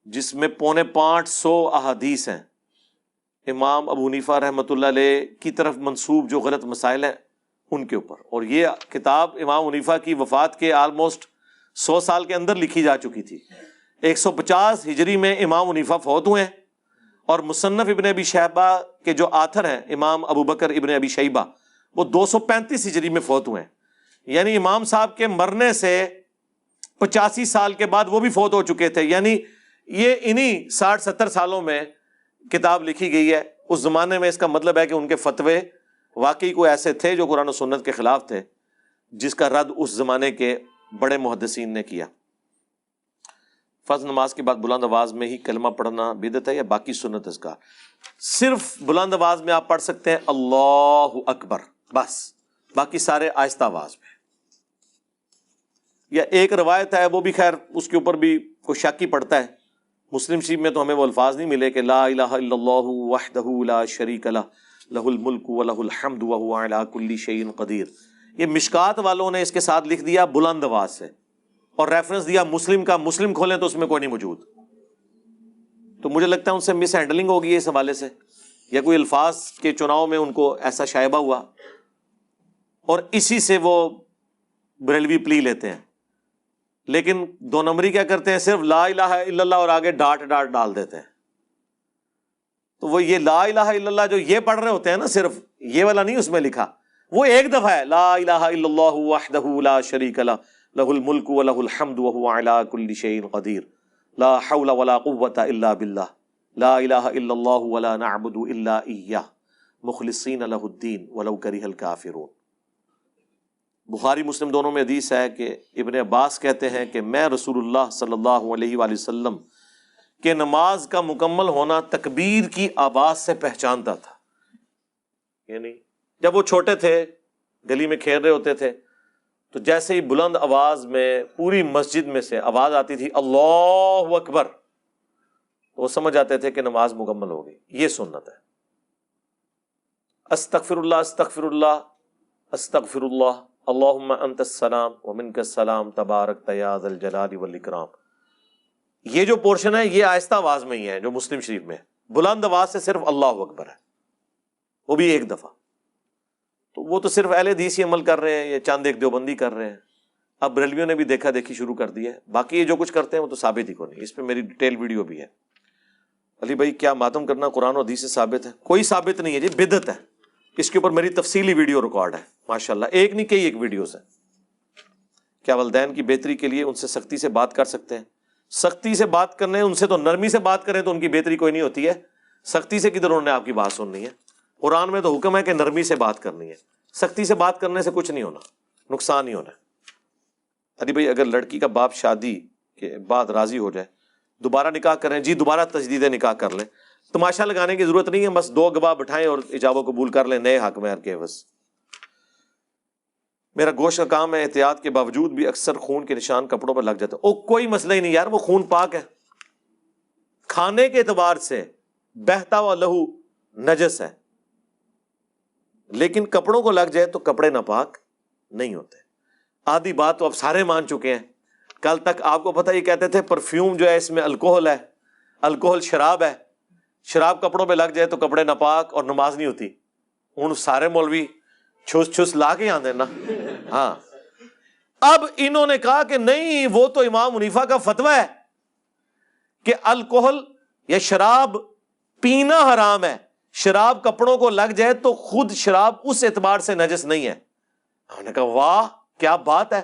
جس میں 550 احادیث ہیں امام ابو حنیفہ رحمۃ اللہ علیہ کی طرف منسوب جو غلط مسائل ہیں ان کے اوپر. اور یہ کتاب امام حنیفہ کی وفات کے آلموسٹ 100 سال کے اندر لکھی جا چکی تھی. 150 ہجری میں امام حنیفہ فوت ہوئے ہیں, اور مصنف ابن ابی شیبہ کے جو آتھر ہیں امام ابو بکر ابن ابی شیبہ, وہ 235 ہجری میں فوت ہوئے ہیں. یعنی امام صاحب کے مرنے سے 85 سال کے بعد وہ بھی فوت ہو چکے تھے. یعنی یہ انہی 60-70 سالوں میں کتاب لکھی گئی ہے. اس زمانے میں اس کا مطلب ہے کہ ان کے فتوے واقعی کوئی ایسے تھے جو قرآن و سنت کے خلاف تھے, جس کا رد اس زمانے کے بڑے محدثین نے کیا. فرض نماز کے بعد بلند آواز میں ہی کلمہ پڑھنا بدعت ہے یا باقی سنت اس کا؟ صرف بلند آواز میں آپ پڑھ سکتے ہیں اللہ اکبر بس, باقی سارے آہستہ آواز میں. یا ایک روایت ہے, وہ بھی خیر اس کے اوپر بھی کوئی شک ہی پڑتا ہے. مسلم شریف میں تو ہمیں وہ الفاظ نہیں ملے کہ لا الہ الا اللہ وحدہ لا شریک لہ لہ الملک ولہ الحمد وہو علی کل شیء قدیر. یہ مشکات والوں نے اس کے ساتھ لکھ دیا بلند آواز سے, اور ریفرنس دیا مسلم کا. مسلم کھولیں تو اس میں کوئی نہیں موجود. تو مجھے لگتا ہے ان سے مس ہینڈلنگ ہوگی ہے اس حوالے سے, یا کوئی الفاظ کے چناؤ میں ان کو ایسا شائبہ ہوا, اور اسی سے وہ بریلوی پلی لیتے ہیں. لیکن 2 نمبری کیا کرتے ہیں, صرف لا الہ الا اللہ اور آگے ڈاٹ ڈال دیتے ہیں. تو وہ یہ لا الہ الا اللہ جو یہ پڑھ رہے ہوتے ہیں نا, صرف یہ والا نہیں اس میں لکھا, وہ ایک دفعہ ہے لا الہ الا اللہ وحدہ لا شریک لہ لہ الملک ولہ الحمد وہو علی کل شیء قدیر لا حول ولا قوة الا باللہ لا الہ الا اللہ ولا نعبد الا ایہ مخلصین لہ الدین ولو کرہ الکافرون. بخاری مسلم دونوں میں حدیث ہے کہ ابن عباس کہتے ہیں کہ میں رسول اللہ صلی اللہ علیہ وآلہ وسلم کہ نماز کا مکمل ہونا تکبیر کی آواز سے پہچانتا تھا. یعنی جب وہ چھوٹے تھے, گلی میں کھیل رہے ہوتے تھے, تو جیسے ہی بلند آواز میں پوری مسجد میں سے آواز آتی تھی اللہ اکبر, تو وہ سمجھ آتے تھے کہ نماز مکمل ہو گئی. یہ سنت ہے. استغفر اللہ استغفر اللہ استغفر اللہ اللہم انت السلام ومنک السلام تبارک یا ذا الجلال والاکرام. یہ جو پورشن ہے یہ آہستہ آواز میں ہی ہے جو مسلم شریف میں ہے. بلند آواز سے صرف اللہ اکبر ہے, وہ بھی ایک دفعہ. تو وہ تو صرف اہل حدیث ہی عمل کر رہے ہیں, یا چاند ایک دیوبندی کر رہے ہیں. اب بریلویوں نے بھی دیکھا دیکھی شروع کر دی ہے. باقی یہ جو کچھ کرتے ہیں وہ تو ثابت ہی کو نہیں. اس پہ میری ڈیٹیل ویڈیو بھی ہے. علی بھائی کیا ماتم کرنا قرآن و حدیث سے ثابت ہے؟ کوئی ثابت نہیں ہے جی, بدعت ہے. اس کے اوپر میری تفصیلی ویڈیو ریکارڈ ہے ماشاءاللہ, ایک نہیں کئی ایک ویڈیوز ہیں. کیا والدین کی بہتری کے لیے ان سے سختی سے بات کر سکتے ہیں؟ سختی سے بات کرنے, ان سے تو نرمی سے بات کریں تو ان کی بہتری کوئی نہیں ہوتی ہے. سختی سے کدھر انہوں نے آپ کی بات سننی ہے؟ قرآن میں تو حکم ہے کہ نرمی سے بات کرنی ہے. سختی سے بات کرنے سے کچھ نہیں ہونا, نقصان ہی ہونا ہے. علی بھائی اگر لڑکی کا باپ شادی کے بعد راضی ہو جائے دوبارہ نکاح کریں؟ جی دوبارہ تجدید نکاح کر لیں. تماشا لگانے کی ضرورت نہیں ہے، بس 2 گواہ بٹھائیں اور ایجاب و قبول کر لیں نئے حاکم کے عوض۔ میرا گوشت کا کام ہے، احتیاط کے باوجود بھی اکثر خون کے نشان کپڑوں پر لگ جاتے ہیں۔ کوئی مسئلہ ہی نہیں یار، وہ خون پاک ہے، کھانے کے اعتبار سے بہتا ہوا لہو نجس ہے، لیکن کپڑوں کو لگ جائے تو کپڑے ناپاک نہیں ہوتے۔ آدھی بات تو اب سارے مان چکے ہیں۔ کل تک آپ کو پتہ، یہ کہتے تھے پرفیوم جو ہے اس میں الکوہل ہے، الکوہل شراب ہے، شراب کپڑوں پہ لگ جائے تو کپڑے ناپاک اور نماز نہیں ہوتی۔ ان سارے مولوی چھس لا کے آندے نا۔ ہاں، اب انہوں نے کہا کہ نہیں، وہ تو امام حنیفہ کا فتویٰ ہے کہ الکوہل یا شراب پینا حرام ہے، شراب کپڑوں کو لگ جائے تو خود شراب اس اعتبار سے نجس نہیں ہے۔ ہم نے کہا واہ کیا بات ہے،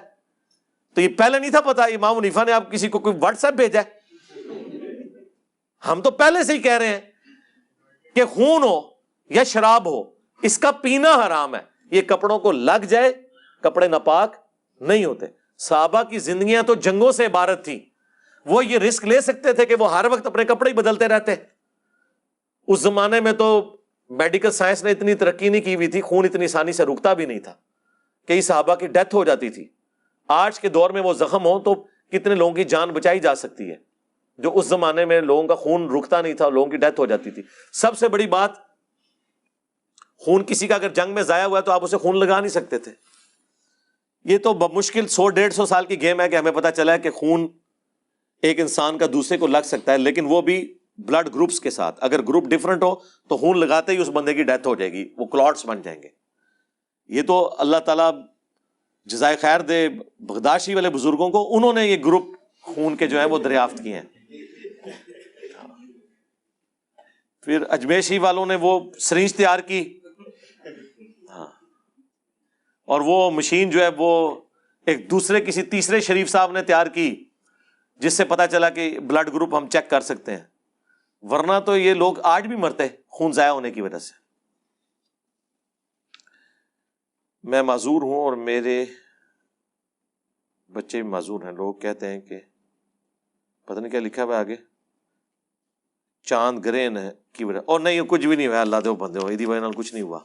تو یہ پہلے نہیں تھا پتا؟ امام حنیفہ نے آپ کسی کو کوئی واٹس ایپ بھیجا ہے؟ ہم تو پہلے سے ہی کہہ رہے ہیں کہ خون ہو یا شراب ہو، اس کا پینا حرام ہے، یہ کپڑوں کو لگ جائے کپڑے ناپاک نہیں ہوتے۔ صحابہ کی زندگیاں تو جنگوں سے عبارت تھی، وہ یہ رسک لے سکتے تھے کہ وہ ہر وقت اپنے کپڑے ہی بدلتے رہتے۔ اس زمانے میں تو میڈیکل سائنس نے اتنی ترقی نہیں کی ہوئی تھی، خون اتنی آسانی سے رکتا بھی نہیں تھا، کئی صحابہ کی ڈیتھ ہو جاتی تھی۔ آج کے دور میں وہ زخم ہو تو کتنے لوگوں کی جان بچائی جا سکتی ہے، جو اس زمانے میں لوگوں کا خون رکتا نہیں تھا، لوگوں کی ڈیتھ ہو جاتی تھی۔ سب سے بڑی بات، خون کسی کا اگر جنگ میں ضائع ہوا ہے تو آپ اسے خون لگا نہیں سکتے تھے۔ یہ تو بمشکل 100-150 سال کی گیم ہے کہ ہمیں پتہ چلا ہے کہ خون ایک انسان کا دوسرے کو لگ سکتا ہے، لیکن وہ بھی بلڈ گروپس کے ساتھ۔ اگر گروپ ڈیفرنٹ ہو تو خون لگاتے ہی اس بندے کی ڈیتھ ہو جائے گی، وہ کلاٹس بن جائیں گے۔ یہ تو اللہ تعالیٰ جزائے خیر دے بغداشی والے بزرگوں کو، انہوں نے یہ گروپ خون کے جو ہیں وہ دریافت کیے ہیں۔ پھر اجمیشی والوں نے وہ سرنج تیار کی، ہاں، اور وہ مشین جو ہے وہ ایک دوسرے کسی تیسرے شریف صاحب نے تیار کی، جس سے پتا چلا کہ بلڈ گروپ ہم چیک کر سکتے ہیں، ورنہ تو یہ لوگ آج بھی مرتے خون ضائع ہونے کی وجہ سے۔ میں معذور ہوں اور میرے بچے بھی معذور ہیں۔ لوگ کہتے ہیں کہ پتہ نہیں کیا لکھا ہوا ہے آگے، چاند گرین ہے کی وجہ، اور نہیں کچھ بھی نہیں ہوا، اللہ دے وہ بندے ہو، ایدی وجہ نال کچھ نہیں ہوا۔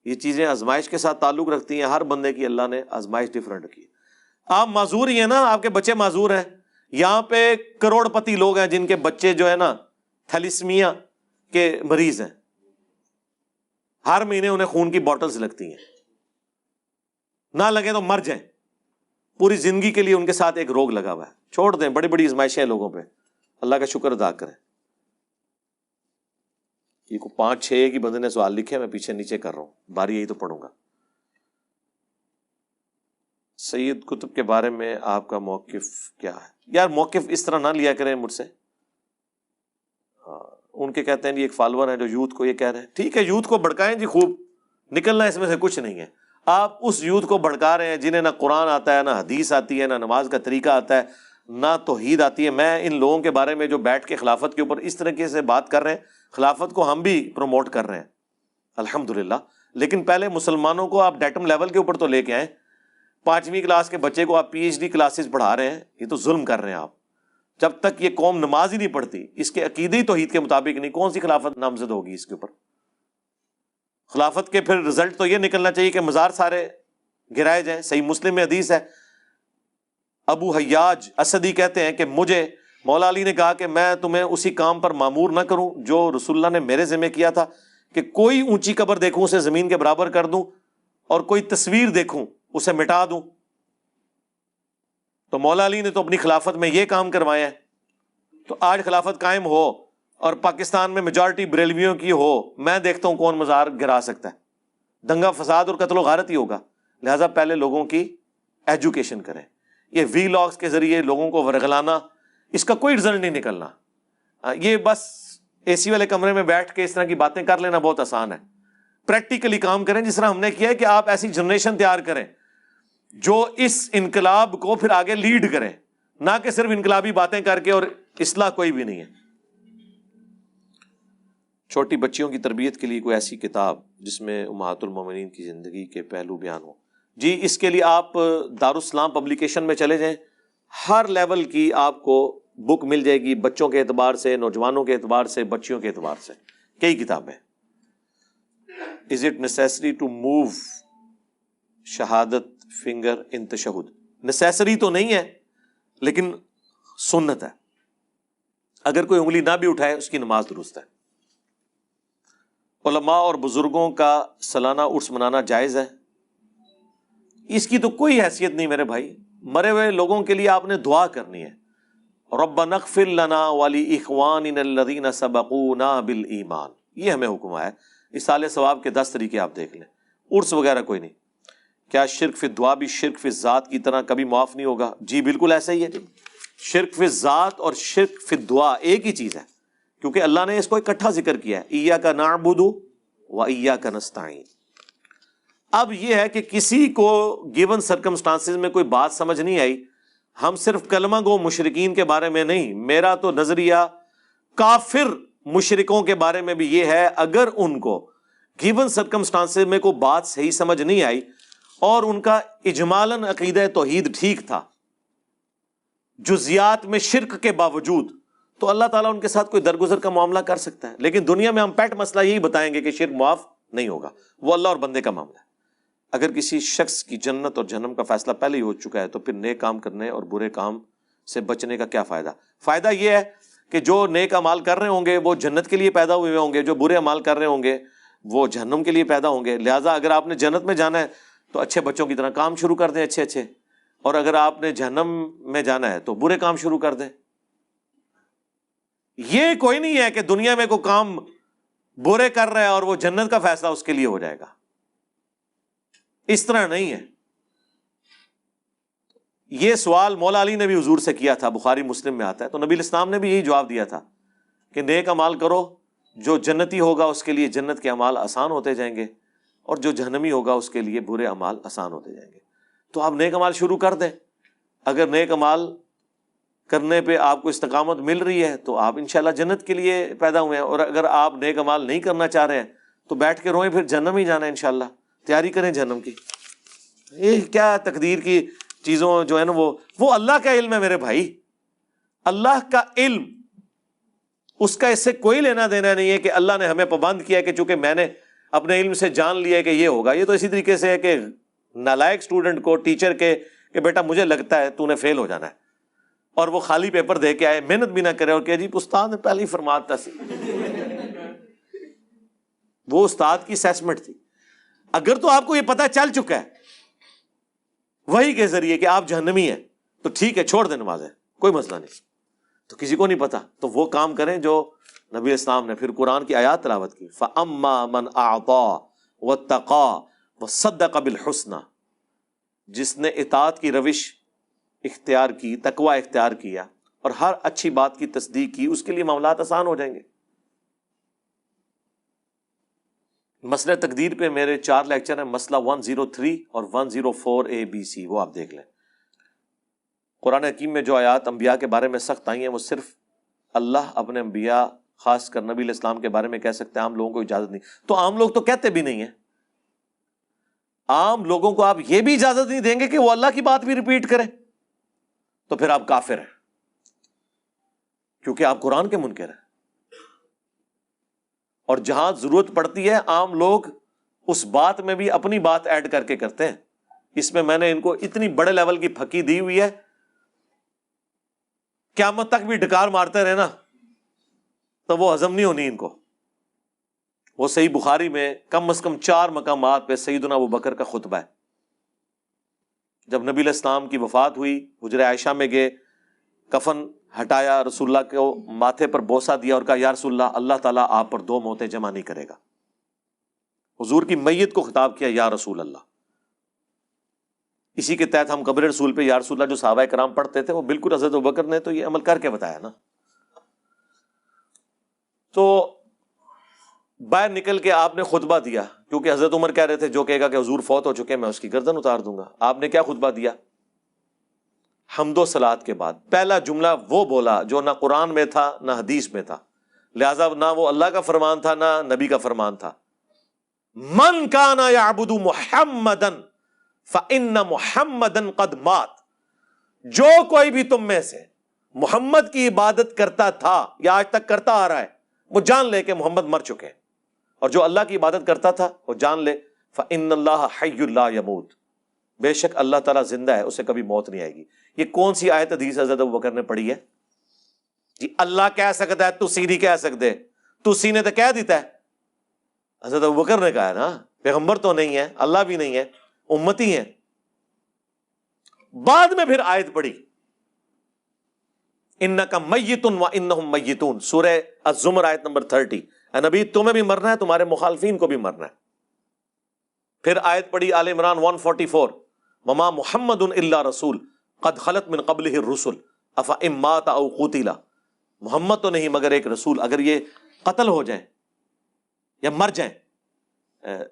یہ چیزیں آزمائش کے ساتھ تعلق رکھتی ہیں، ہر بندے کی اللہ نے آزمائش ڈفرینٹ کی۔ آپ معذور ہی ہیں نا، آپ کے بچے معذور ہیں۔ یہاں پہ کروڑ پتی لوگ ہیں جن کے بچے جو ہے نا تھیلیسیمیا کے مریض ہیں، ہر مہینے انہیں خون کی بوٹلز لگتی ہیں، نہ لگے تو مر جائیں، پوری زندگی کے لیے ان کے ساتھ ایک روگ لگا ہوا ہے۔ چھوڑ دیں، بڑی بڑی آزمائشیں ہیں لوگوں پہ، اللہ کا شکر ادا کریں۔ یہ کو 5-6 ایک ہی بندے نے سوال لکھے، میں پیچھے نیچے کر رہا ہوں، باری یہی تو پڑھوں گا۔ سید قطب کے بارے میں آپ کا موقف کیا ہے؟ یار موقف اس طرح نہ لیا کریں مجھ سے، ان کے کہتے ہیں ایک فالوور ہیں جو یوتھ کو یہ کہہ رہے ہیں، ٹھیک ہے یوتھ کو بھڑکائیں جی، خوب نکلنا اس میں سے کچھ نہیں ہے۔ آپ اس یوتھ کو بھڑکا رہے ہیں جنہیں نہ قرآن آتا ہے، نہ حدیث آتی ہے، نہ نماز کا طریقہ آتا ہے، نہ توحید آتی ہے۔ میں ان لوگوں کے بارے میں جو بیٹھ کے خلافت کے اوپر اس طریقے سے بات کر رہے ہیں، خلافت کو ہم بھی پروموٹ کر رہے ہیں الحمدللہ، لیکن پہلے مسلمانوں کو آپ ڈیٹم لیول کے اوپر تو لے کے آئیں۔ 5ویں کلاس کے بچے کو آپ PhD کلاسز پڑھا رہے ہیں، یہ تو ظلم کر رہے ہیں آپ۔ جب تک یہ قوم نماز ہی نہیں پڑھتی، اس کے عقیدی توحید کے مطابق نہیں، کون سی خلافت نامزد ہوگی اس کے اوپر؟ خلافت کے پھر رزلٹ تو یہ نکلنا چاہیے کہ مزار سارے گرائے جائیں۔ صحیح مسلم میں حدیث ہے، ابو حیاج اسدی کہتے ہیں کہ مجھے مولا علی نے کہا کہ میں تمہیں اسی کام پر مامور نہ کروں جو رسول اللہ نے میرے ذمہ کیا تھا، کہ کوئی اونچی قبر دیکھوں اسے زمین کے برابر کر دوں، اور کوئی تصویر دیکھوں اسے مٹا دوں۔ تو مولا علی نے تو اپنی خلافت میں یہ کام کروایا ہے۔ تو آج خلافت قائم ہو اور پاکستان میں میجورٹی بریلویوں کی ہو، میں دیکھتا ہوں کون مزار گرا سکتا ہے۔ دنگا فساد اور قتل و غارت ہی ہوگا۔ لہٰذا پہلے لوگوں کی ایجوکیشن کریں۔ یہ وی لاگس کے ذریعے لوگوں کو ورگلانا، اس کا کوئی رزلٹ نہیں نکلنا۔ یہ بس اے سی والے کمرے میں بیٹھ کے اس طرح کی باتیں کر لینا بہت آسان ہے۔ پریکٹیکلی کام کریں جس طرح ہم نے کیا ہے، کہ آپ ایسی جنریشن تیار کریں جو اس انقلاب کو پھر آگے لیڈ کریں، نہ کہ صرف انقلابی باتیں کر کے اور اصلاح کوئی بھی نہیں ہے۔ چھوٹی بچیوں کی تربیت کے لیے کوئی ایسی کتاب جس میں امہات المومنین کی زندگی کے پہلو بیان ہو؟ جی اس کے لیے آپ دارالسلام پبلیکیشن میں چلے جائیں، ہر لیول کی آپ کو بک مل جائے گی بچوں کے اعتبار سے، نوجوانوں کے اعتبار سے، بچیوں کے اعتبار سے، کئی کتابیں. Is it necessary to move شہادت فنگر ان تشہد؟ نیسیسری تو نہیں ہے لیکن سنت ہے. اگر کوئی انگلی نہ بھی اٹھائے اس کی نماز درست ہے. علماء اور بزرگوں کا سالانہ عرس منانا جائز ہے؟ اس کی تو کوئی حیثیت نہیں میرے بھائی. مرے ہوئے لوگوں کے لیے آپ نے دعا کرنی ہے، ربنا اغفر لنا ولاخواننا الذین سبقونا بالایمان. یہ ہمیں حکم آیا ہے. اصالہ ثواب کے 10 طریقے آپ دیکھ لیں. عرس وغیرہ کوئی نہیں. کیا شرک فی الدعا بھی شرک فی الذات کی طرح کبھی معاف نہیں ہوگا؟ جی بالکل ایسا ہی ہے. شرک فی الذات اور شرک فی الدعا ایک ہی چیز ہے، کیونکہ اللہ نے اس کو اکٹھا ذکر کیا ہے، ایاک نعبد و ایاک نستعین. اب یہ ہے کہ کسی کو گیون سرکمسٹانسز میں کوئی بات سمجھ نہیں آئی، ہم صرف کلمہ گو مشرکین کے بارے میں نہیں، میرا تو نظریہ کافر مشرکوں کے بارے میں بھی یہ ہے. اگر ان کو گیون سرکمسٹانسز میں کوئی بات صحیح سمجھ نہیں آئی اور ان کا اجمالاً عقیدہ توحید ٹھیک تھا جزیات میں شرک کے باوجود، تو اللہ تعالیٰ ان کے ساتھ کوئی درگزر کا معاملہ کر سکتا ہے. لیکن دنیا میں ہم پیٹ مسئلہ یہی بتائیں گے کہ شرک معاف نہیں ہوگا، وہ اللہ اور بندے کا معاملہ ہے. اگر کسی شخص کی جنت اور جہنم کا فیصلہ پہلے ہی ہو چکا ہے تو پھر نیک کام کرنے اور برے کام سے بچنے کا کیا فائدہ؟ فائدہ یہ ہے کہ جو نیک اعمال کر رہے ہوں گے وہ جنت کے لیے پیدا ہوئے ہوں گے، جو برے اعمال کر رہے ہوں گے وہ جہنم کے لیے پیدا ہوں گے. لہٰذا اگر آپ نے جنت میں جانا ہے تو اچھے بچوں کی طرح کام شروع کر دیں اچھے، اور اگر آپ نے جہنم میں جانا ہے تو برے کام شروع کر دیں. یہ کوئی نہیں ہے کہ دنیا میں کوئی کام برے کر رہا ہے اور وہ جنت کا فیصلہ اس کے لیے ہو جائے گا. اس طرح نہیں ہے. یہ سوال مولا علی نے بھی حضور سے کیا تھا، بخاری مسلم میں آتا ہے. تو نبی الاسلام نے بھی یہی جواب دیا تھا کہ نیک اعمال کرو، جو جنتی ہوگا اس کے لیے جنت کے اعمال آسان ہوتے جائیں گے، اور جو جہنمی ہوگا اس کے لیے برے اعمال آسان ہوتے جائیں گے. تو آپ نیک اعمال شروع کر دیں. اگر نیک اعمال کرنے پہ آپ کو استقامت مل رہی ہے تو آپ انشاءاللہ جنت کے لیے پیدا ہوئے ہیں، اور اگر آپ نیک اعمال نہیں کرنا چاہ رہے ہیں تو بیٹھ کے روئیں، پھر جہنم ہی جانا ہے انشاءاللہ. تیاری کریں جہنم کی. یہ کیا تقدیر کی چیزوں جو ہے نا وہ اللہ کا علم ہے میرے بھائی. اللہ کا علم، اس کا اس سے کوئی لینا دینا نہیں ہے کہ اللہ نے ہمیں پابند کیا کہ چونکہ میں نے اپنے علم سے جان لیا کہ یہ ہوگا. یہ تو اسی طریقے سے ہے کہ نالائق اسٹوڈنٹ کو ٹیچر کے کہ بیٹا مجھے لگتا ہے تو نے فیل ہو جانا ہے، اور وہ خالی پیپر دے کے آئے، محنت بھی نہ کرے اور کہ جی استاد نے پہلے ہی فرماتا سی. وہ استاد کی اسیسمنٹ تھی. اگر تو آپ کو یہ پتہ چل چکا ہے وہی کے ذریعے کہ آپ جہنمی ہیں تو ٹھیک ہے، چھوڑ دیں نمازیں، کوئی مسئلہ نہیں. تو کسی کو نہیں پتا تو وہ کام کریں جو نبی اسلام نے پھر قرآن کی آیات تلاوت کی. فَأَمَّا مَنْ أَعْطَى وَاتَّقَى وَصَدَّقَ بِالْحُسْنَى. جس نے اطاعت کی روش اختیار کی، تقوی اختیار کیا اور ہر اچھی بات کی تصدیق کی، اس کے لیے معاملات آسان ہو جائیں گے. مسئلہ تقدیر پہ میرے 4 لیکچر ہیں، مسئلہ 103 اور 104 ABC، وہ آپ دیکھ لیں. قرآن حکیم میں جو آیات انبیاء کے بارے میں سخت آئی ہیں وہ صرف اللہ اپنے انبیاء، خاص کر نبی علیہ السلام کے بارے میں کہہ سکتے ہیں، عام لوگوں کو اجازت نہیں. تو عام لوگ تو کہتے بھی نہیں ہیں. عام لوگوں کو آپ یہ بھی اجازت نہیں دیں گے کہ وہ اللہ کی بات بھی ریپیٹ کریں، تو پھر آپ کافر ہیں، کیونکہ آپ قرآن کے منکر ہیں. اور جہاں ضرورت پڑتی ہے عام لوگ اس بات میں بھی اپنی بات ایڈ کر کے کرتے ہیں. اس میں میں نے ان کو اتنی بڑے لیول کی پھکی دی ہوئی ہے، قیامت تک بھی ڈکار مارتے رہے نا تو وہ ہضم نہیں ہونی ان کو. وہ صحیح بخاری میں کم از کم 4 مقامات پہ سیدنا ابوبکر کا خطبہ ہے. جب نبی علیہ السلام کی وفات ہوئی، حجرہ عائشہ میں گئے، کفن ہٹایا، رسول اللہ کو ماتھے پر بوسہ دیا اور کہا یا رسول اللہ، اللہ تعالیٰ آپ پر 2 موتیں جمع نہیں کرے گا. حضور کی میت کو خطاب کیا یا رسول اللہ. اسی کے تحت ہم قبر رسول پہ یا رسول اللہ جو صحابہ کرام پڑھتے تھے وہ بالکل حضرت ابوبکر نے تو یہ عمل کر کے بتایا نا. تو باہر نکل کے آپ نے خطبہ دیا، کیونکہ حضرت عمر کہہ رہے تھے جو کہے گا کہ حضور فوت ہو چکے میں اس کی گردن اتار دوں گا. آپ نے کیا خطبہ دیا؟ حمد و صلات کے بعد پہلا جملہ وہ بولا جو نہ قرآن میں تھا نہ حدیث میں تھا، لہذا نہ وہ اللہ کا فرمان تھا نہ نبی کا فرمان تھا. من کان یعبد محمدا فإن محمدا قد مات. جو کوئی بھی تم میں سے محمد کی عبادت کرتا تھا یا آج تک کرتا آ رہا ہے، وہ جان لے کہ محمد مر چکے ہیں، اور جو اللہ کی عبادت کرتا تھا وہ جان لے فَإِنَّ اللَّهَ حَيٌّ لَا يَمُوتُ، بے شک اللہ تعالیٰ زندہ ہے، اسے کبھی موت نہیں آئے گی۔ یہ کون سی آیت حدیث حضرت ابوبکر نے پڑھی ہے؟ جی اللہ کہہ سکتا ہے، تسی نہیں کہہ سکتے، تسی نے تو کہہ دیتا ہے، حضرت ابوبکر نے کہا ہے نا، پیغمبر تو نہیں ہے، اللہ بھی نہیں ہے، امتی ہیں۔ بعد میں پھر آیت پڑھی اِنَّکَ مَيِّتٌ وَإِنَّهُمْ مَيِّتُونَ، سورہ الزمر آیت نمبر 30، اے نبی تمہیں بھی مرنا ہے، تمہارے مخالفین کو بھی مرنا ہے۔ پھر آیت پڑھی آل عمران 144، وَمَا مُحَمَّدٌ إِلَّا رَسُولٌ قَدْ خَلَتْ مِن قَبْلِهِ الرُّسُلُ أَفَإِن مَّاتَ أَوْ قُتِلَ، محمد تو نہیں مگر ایک رسول، اگر یہ قتل ہو جائیں یا مر جائیں،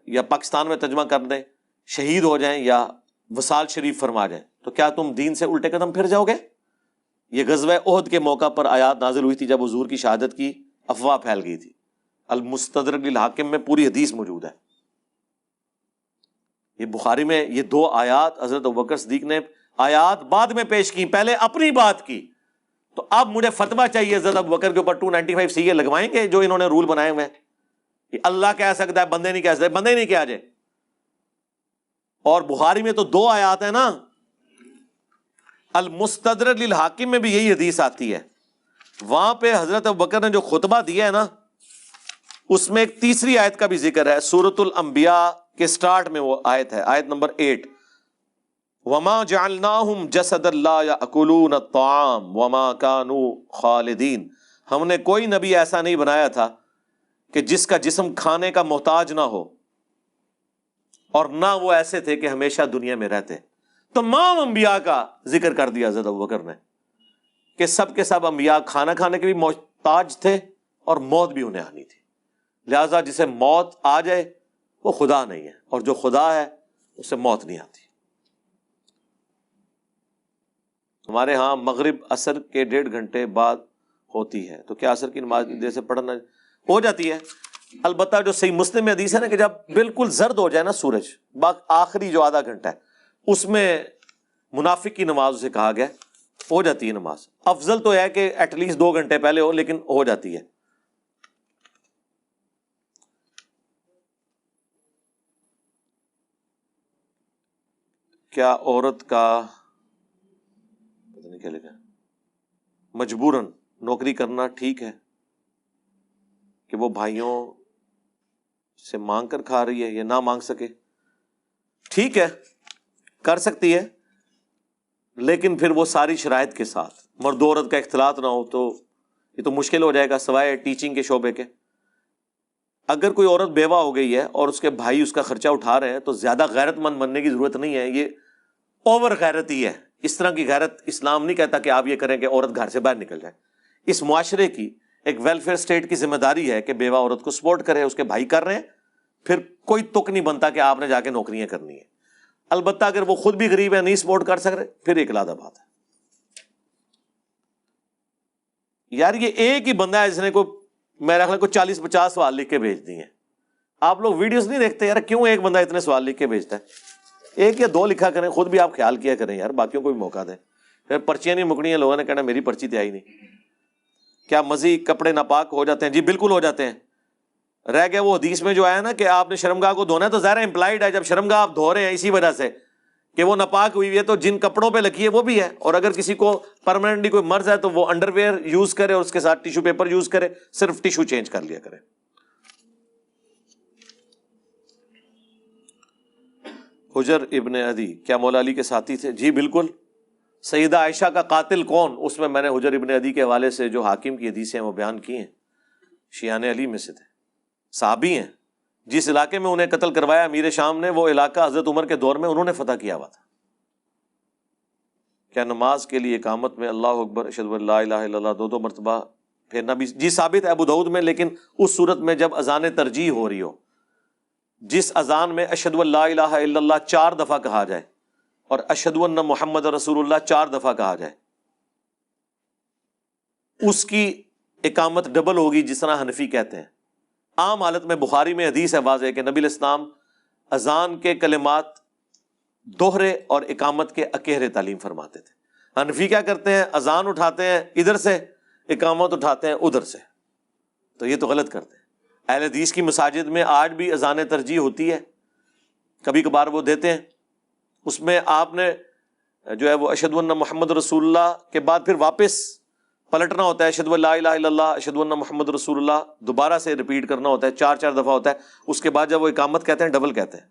یا پاکستان میں ترجمہ کر دیں شہید ہو جائیں یا وصال شریف فرما جائیں، تو کیا تم دین سے الٹے قدم پھر جاؤ گے؟ یہ غزوہ احد کے موقع پر آیات نازل ہوئی تھی جب حضور کی شہادت کی افواہ پھیل گئی تھی۔ المستدرک للحاکم میں پوری حدیث موجود ہے۔ یہ بخاری میں یہ دو آیات حضرت ابوبکر صدیق نے آیات بعد میں پیش کی، پہلے اپنی بات کی۔ تو اب مجھے فتویٰ چاہیے حضرت ابوبکر کے اوپر 295 CA لگوائیں گے جو انہوں نے رول بنائے ہوئے ہیں، کہ اللہ کہہ سکتا ہے بندے نہیں کہہ سکتے، بندے نہیں کہا جائے۔ اور بخاری میں تو دو آیات ہیں نا، المستدرک للحاکم میں بھی یہی حدیث آتی ہے، وہاں پہ حضرت ابوبکر نے جو خطبہ دیا ہے نا، اس میں ایک تیسری آیت کا بھی ذکر ہے، سورۃ الانبیاء کے سٹارٹ میں وہ آیت ہے، آیت نمبر 8، وَمَا جَعَلْنَاهُمْ جَسَدًا لَا يَأْكُلُونَ الطَّعَامَ وَمَا كَانُوا خَالِدِينَ، ہم نے کوئی نبی ایسا نہیں بنایا تھا کہ جس کا جسم کھانے کا محتاج نہ ہو، اور نہ وہ ایسے تھے کہ ہمیشہ دنیا میں رہتے۔ تمام انبیاء کا ذکر کر دیا حضرت ابوبکر نے کہ سب کے سب انبیاء کھانا کھانے کے بھی محتاج تھے اور موت بھی انہیں آنی تھی، لہٰذا جسے موت آ جائے وہ خدا نہیں ہے، اور جو خدا ہے اسے موت نہیں آتی۔ ہمارے ہاں مغرب عصر کے 1.5 گھنٹے بعد ہوتی ہے، تو کیا عصر کی نماز دیر سے پڑھنا ہو جاتی ہے؟ البتہ جو صحیح مسلم میں حدیث ہے نا کہ جب بالکل زرد ہو جائے نا سورج، آخری جو آدھا گھنٹہ ہے اس میں منافق کی نماز اسے کہا گیا، ہو جاتی ہے نماز۔ افضل تو ہے کہ ایٹ لیسٹ 2 گھنٹے پہلے ہو، لیکن ہو جاتی ہے۔ کیا عورت کا پتہ نہیں کیا لکھا مجبوراً نوکری کرنا ٹھیک ہے کہ وہ بھائیوں سے مانگ کر کھا رہی ہے یا نہ مانگ سکے؟ ٹھیک ہے، کر سکتی ہے، لیکن پھر وہ ساری شرائط کے ساتھ، مرد و عورت کا اختلاط نہ ہو، تو یہ تو مشکل ہو جائے گا سوائے ٹیچنگ کے شعبے کے۔ اگر کوئی عورت بیوہ ہو گئی ہے اور اس کے بھائی اس کا خرچہ اٹھا رہے ہیں تو زیادہ غیرت مند بننے کی ضرورت نہیں ہے، یہ اوور غیرت ہی ہے۔ اس طرح کی غیرت اسلام نہیں کہتا کہ آپ یہ کریں کہ عورت گھر سے باہر نکل جائے۔ اس معاشرے کی ایک ویلفیئر اسٹیٹ کی ذمہ داری ہے کہ بیوہ عورت کو سپورٹ کرے، اس کے بھائی کر رہے ہیں، پھر کوئی تک نہیں بنتا کہ آپ نے جا کے نوکریاں کرنی ہیں۔ البتہ اگر وہ خود بھی غریب ہے، نہیں سپورٹ کر سک رہے، پھر ایک علیحدہ بات ہے۔ یار یہ ایک ہی بندہ ہے جس نے میرا خیال 40-50 سوال لکھ کے بھیج دیے ہیں۔ آپ لوگ ویڈیوز نہیں دیکھتے یار، کیوں ایک بندہ اتنے سوال لکھ کے بھیجتا ہے؟ 1 یا 2 لکھا کریں، خود بھی آپ خیال کیا کریں یار، باقیوں کو بھی موقع دیں۔ پھر پرچیاں نہیں مکڑی ہیں، لوگوں نے کہنا میری پرچی تو آئی نہیں۔ کیا مزید کپڑے ناپاک ہو جاتے ہیں؟ جی بالکل ہو جاتے ہیں۔ رہ گیا وہ حدیث میں جو آیا نا کہ آپ نے شرمگاہ کو دھونا ہے، تو ظاہر امپلائڈ ہے جب شرمگاہ آپ دھو رہے ہیں اسی وجہ سے کہ وہ ناپاک ہوئی ہے، تو جن کپڑوں پہ لگی ہے وہ بھی ہے۔ اور اگر کسی کو پرماننٹلی کوئی مرض ہے تو وہ انڈر ویئر یوز کرے اور اس کے ساتھ ٹیشو پیپر یوز کرے، صرف ٹیشو چینج کر لیا کرے۔ حجر ابن عدی کیا مولا علی کے ساتھی تھے؟ جی بالکل۔ سیدہ عائشہ کا قاتل کون، اس میں نے حجر ابن عدی کے حوالے سے جو حاکم کی حدیثیں ہیں وہ بیان کی ہیں، شیعان علی میں سے تھے، صحابی ہیں۔ جس علاقے میں انہیں قتل کروایا امیر شام نے، وہ علاقہ حضرت عمر کے دور میں انہوں نے فتح کیا ہوا تھا۔ کیا نماز کے لیے اقامت میں اللہ اکبر اشہد ان لا الہ الا اللہ 2 مرتبہ پھیرنا بھی؟ جی ثابت ہے ابو داؤد میں، لیکن اس صورت میں جب اذان ترجیح ہو رہی ہو، جس اذان میں اشہد ان لا الہ الا اللہ 4 دفعہ کہا جائے اور اشہد ان محمد رسول اللہ 4 دفعہ کہا جائے، اس کی اقامت ڈبل ہوگی، جس طرح حنفی کہتے ہیں۔ عام حالت میں بخاری میں حدیث ہے واضح کہ نبی علیہ السلام اذان کے کلمات دوہرے اور اقامت کے اکہرے تعلیم فرماتے تھے۔ حنفی کیا کرتے ہیں؟ اذان اٹھاتے ہیں ادھر سے، اقامت اٹھاتے ہیں ادھر سے، تو یہ تو غلط کرتے ہیں۔ اہل حدیث کی مساجد میں آج بھی اذان ترجیح ہوتی ہے، کبھی کبھار وہ دیتے ہیں، اس میں آپ نے جو ہے وہ اشہد ان محمد رسول اللہ کے بعد پھر واپس پلٹنا ہوتا ہے، اشہد ان لا الہ الا اللہ اشہد ان محمد رسول اللہ دوبارہ سے ریپیٹ کرنا ہوتا ہے، 4 دفعہ ہوتا ہے۔ اس کے بعد جب وہ اقامت کہتے ہیں ڈبل کہتے ہیں۔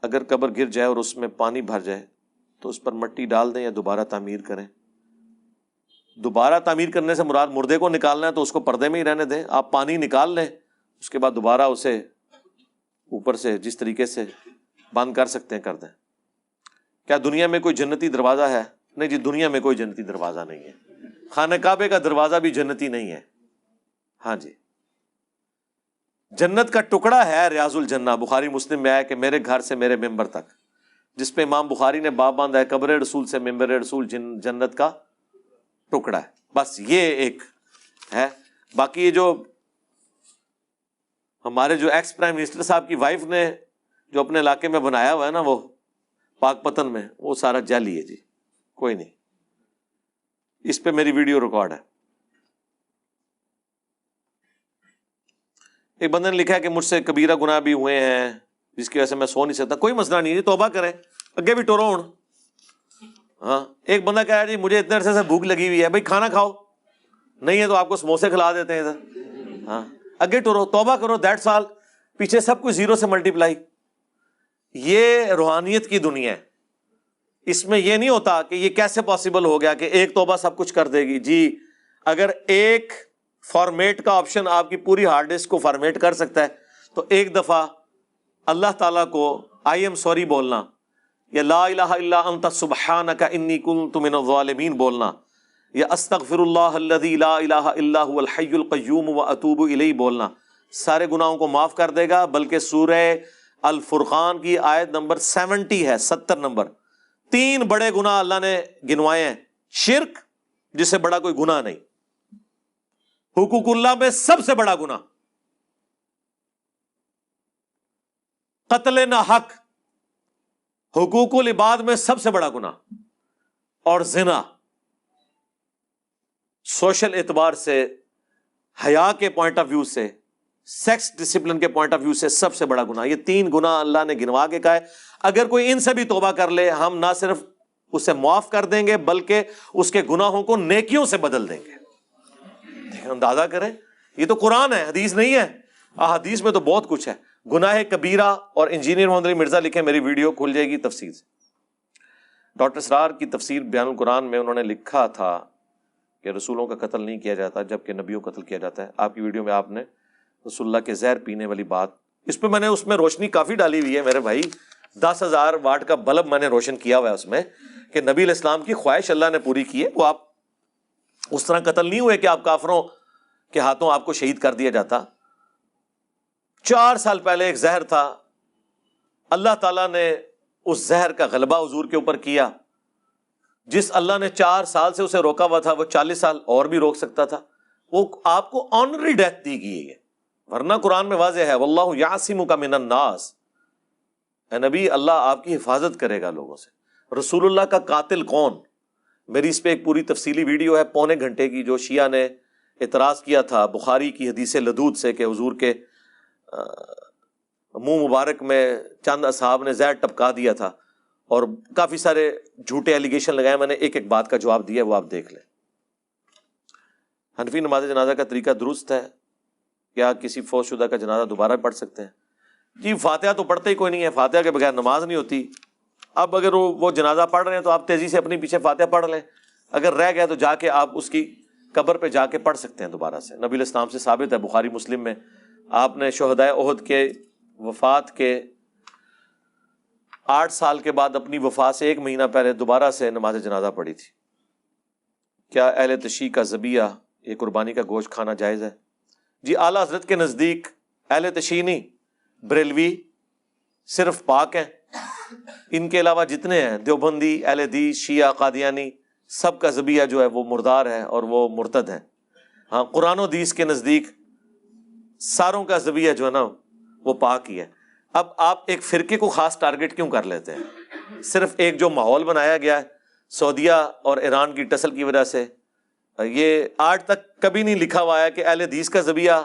اگر قبر گر جائے اور اس میں پانی بھر جائے تو اس پر مٹی ڈال دیں یا دوبارہ تعمیر کریں۔ دوبارہ تعمیر کرنے سے مراد مردے کو نکالنا ہے تو اس کو پردے میں ہی رہنے دیں، آپ پانی نکال لیں، اس کے بعد دوبارہ اسے اوپر سے جس طریقے سے بند کر سکتے ہیں کر دیں۔ کیا دنیا میں کوئی جنتی دروازہ ہے؟ نہیں جی، دنیا میں کوئی جنتی دروازہ نہیں ہے، خانہ کعبے کا دروازہ بھی جنتی نہیں ہے۔ ہاں جی، جنت کا ٹکڑا ہے ریاض الجنہ، بخاری مسلم میں ہے کہ میرے گھر سے میرے ممبر تک، جس پہ امام بخاری نے باب باندھا ہے قبر رسول سے ممبر رسول جنت کا ٹکڑا ہے۔ بس یہ ایک ہے۔ باقی یہ جو ہمارے جو ایکس پرائم منسٹر صاحب کی وائف نے جو اپنے علاقے میں بنایا ہوا ہے نا، وہ پاک پتن میں، وہ سارا جعلی ہے جی، کوئی نہیں۔ اس پہ میری ویڈیو ریکارڈ ہے۔ ایک بندے نے لکھا ہے کہ مجھ سے کبیرہ گناہ بھی ہوئے ہیں جس کی وجہ سے میں سو نہیں سکتا۔ کوئی مسئلہ نہیں ہے، توبہ کریں، اگے بھی ٹورو ہوں۔ ہاں، ایک بندہ کہا ہے جی مجھے اتنے عرصے سے بھوک لگی ہوئی ہے، بھائی کھانا کھاؤ، نہیں ہے تو آپ کو سموسے کھلا دیتے ہیں ادھر۔ ہاں، اگے ٹورو، توبہ کرو، دیٹس آل، پیچھے سب کچھ زیرو سے ملٹیپلائی۔ یہ روحانیت کی دنیا ہے، اس میں یہ نہیں ہوتا کہ یہ کیسے پاسبل ہو گیا کہ ایک توبہ سب کچھ کر دے گی۔ جی، اگر ایک فارمیٹ کا آپشن آپ کی پوری ہارڈ ڈسک کو فارمیٹ کر سکتا ہے تو ایک دفعہ اللہ تعالیٰ کو آئی ایم سوری بولنا یا لا الہ الا انت سبحانک انی کنت من الظالمین بولنا یا استغفر اللہ الذی لا الہ الا هو الحی القیوم واتوب الیہ بولنا سارے گناہوں کو معاف کر دے گا۔ بلکہ سورہ الفرقان کی آیت نمبر 70 ہے، 70 نمبر، 3 بڑے گناہ اللہ نے گنوائے ہیں۔ شرک، جس سے بڑا کوئی گناہ نہیں، حقوق اللہ میں سب سے بڑا گناہ، قتل نہ حق حقوق العباد میں سب سے بڑا گناہ، اور زنا سوشل اعتبار سے، حیا کے پوائنٹ آف ویو سے، سیکس ڈسپلن کے پوائنٹ آف ویو سے سب سے بڑا گناہ۔ یہ 3 گناہ اللہ نے گنوا کے کہا ہے اگر کوئی ان سے بھی توبہ کر لے ہم نہ صرف اسے معاف کر دیں گے بلکہ اس کے گناہوں کو نیکیوں سے بدل دیں گے۔ اندازہ کریں، یہ تو قرآن ہے، حدیث نہیں ہے۔ حدیث میں تو بہت کچھ ہے۔ گناہ کبیرہ، اور انجینئر محمد علی مرزا لکھیں، میری ویڈیو کھل جائے گی تفسیر سے۔ ڈاکٹر اسرار کی تفسیر بیان القرآن میں انہوں نے لکھا تھا کہ رسولوں کا قتل نہیں کیا جاتا جبکہ نبیوں کا قتل کیا جاتا ہے۔ آپ کی ویڈیو میں آپ نے رسول اللہ کے زہر پینے والی بات، اس پہ میں نے اس میں روشنی کافی ڈالی ہوئی ہے میرے بھائی، 10,000 واٹ کا بلب میں نے روشن کیا ہوا ہے اس میں، کہ نبی علیہ السلام کی خواہش اللہ نے پوری کی ہے۔ وہ آپ اس طرح قتل نہیں ہوئے کہ آپ کافروں کے ہاتھوں آپ کو شہید کر دیا جاتا۔ 4 سال پہلے ایک زہر تھا، اللہ تعالیٰ نے اس زہر کا غلبہ حضور کے اوپر کیا۔ جس اللہ نے 4 سال سے اسے روکا ہوا تھا وہ 40 سال اور بھی روک سکتا تھا۔ وہ آپ کو آنری ڈیتھ دی گئی ہے، ورنہ قرآن میں واضح ہے واللہ یعصمک من الناس، اے نبی اللہ آپ کی حفاظت کرے گا لوگوں سے۔ رسول اللہ کا قاتل کون؟ میری اس پہ ایک پوری تفصیلی ویڈیو ہے 1.25 گھنٹے کی، جو شیعہ نے اعتراض کیا تھا بخاری کی حدیث لدود سے کہ حضور کے منہ مبارک میں چند اصحاب نے زہر ٹپکا دیا تھا، اور کافی سارے جھوٹے ایلیگیشن لگائے۔ میں نے ایک ایک بات کا جواب دیا، وہ آپ دیکھ لیں۔ حنفی نماز جنازہ کا طریقہ درست ہے؟ کیا کسی فوت شدہ کا جنازہ دوبارہ پڑھ سکتے ہیں؟ جی، فاتحہ تو پڑھتے ہی کوئی نہیں ہے، فاتحہ کے بغیر نماز نہیں ہوتی۔ اب اگر وہ جنازہ پڑھ رہے ہیں تو آپ تیزی سے اپنی پیچھے فاتحہ پڑھ لیں، اگر رہ گیا تو جا کے آپ اس کی قبر پہ جا کے پڑھ سکتے ہیں دوبارہ سے۔ نبی علیہ السلام سے ثابت ہے بخاری مسلم میں، آپ نے شہدائے احد کے وفات کے 8 سال کے بعد اپنی وفات سے 1 مہینہ پہلے دوبارہ سے نماز جنازہ پڑھی تھی۔ کیا اہل تشیع کا ذبیحہ، یہ قربانی کا گوشت کھانا جائز ہے؟ جی، اعلیٰ حضرت کے نزدیک اہل تشیع نہیں، بریلوی صرف پاک ہیں، ان کے علاوہ جتنے ہیں دیوبندی، اہل حدیث، شیعہ، قادیانی، سب کا ذبیحہ جو ہے وہ مردار ہے اور وہ مرتد ہے۔ ہاں، قرآن و حدیث کے نزدیک ساروں کا ذبیحہ جو ہے نا وہ پاک ہی ہے۔ اب آپ ایک فرقے کو خاص ٹارگٹ کیوں کر لیتے ہیں؟ صرف ایک جو ماحول بنایا گیا ہے، سعودیہ اور ایران کی ٹسل کی وجہ سے یہ آج تک کبھی نہیں لکھا ہوا ہے کہ اہل حدیث کا ذبیحہ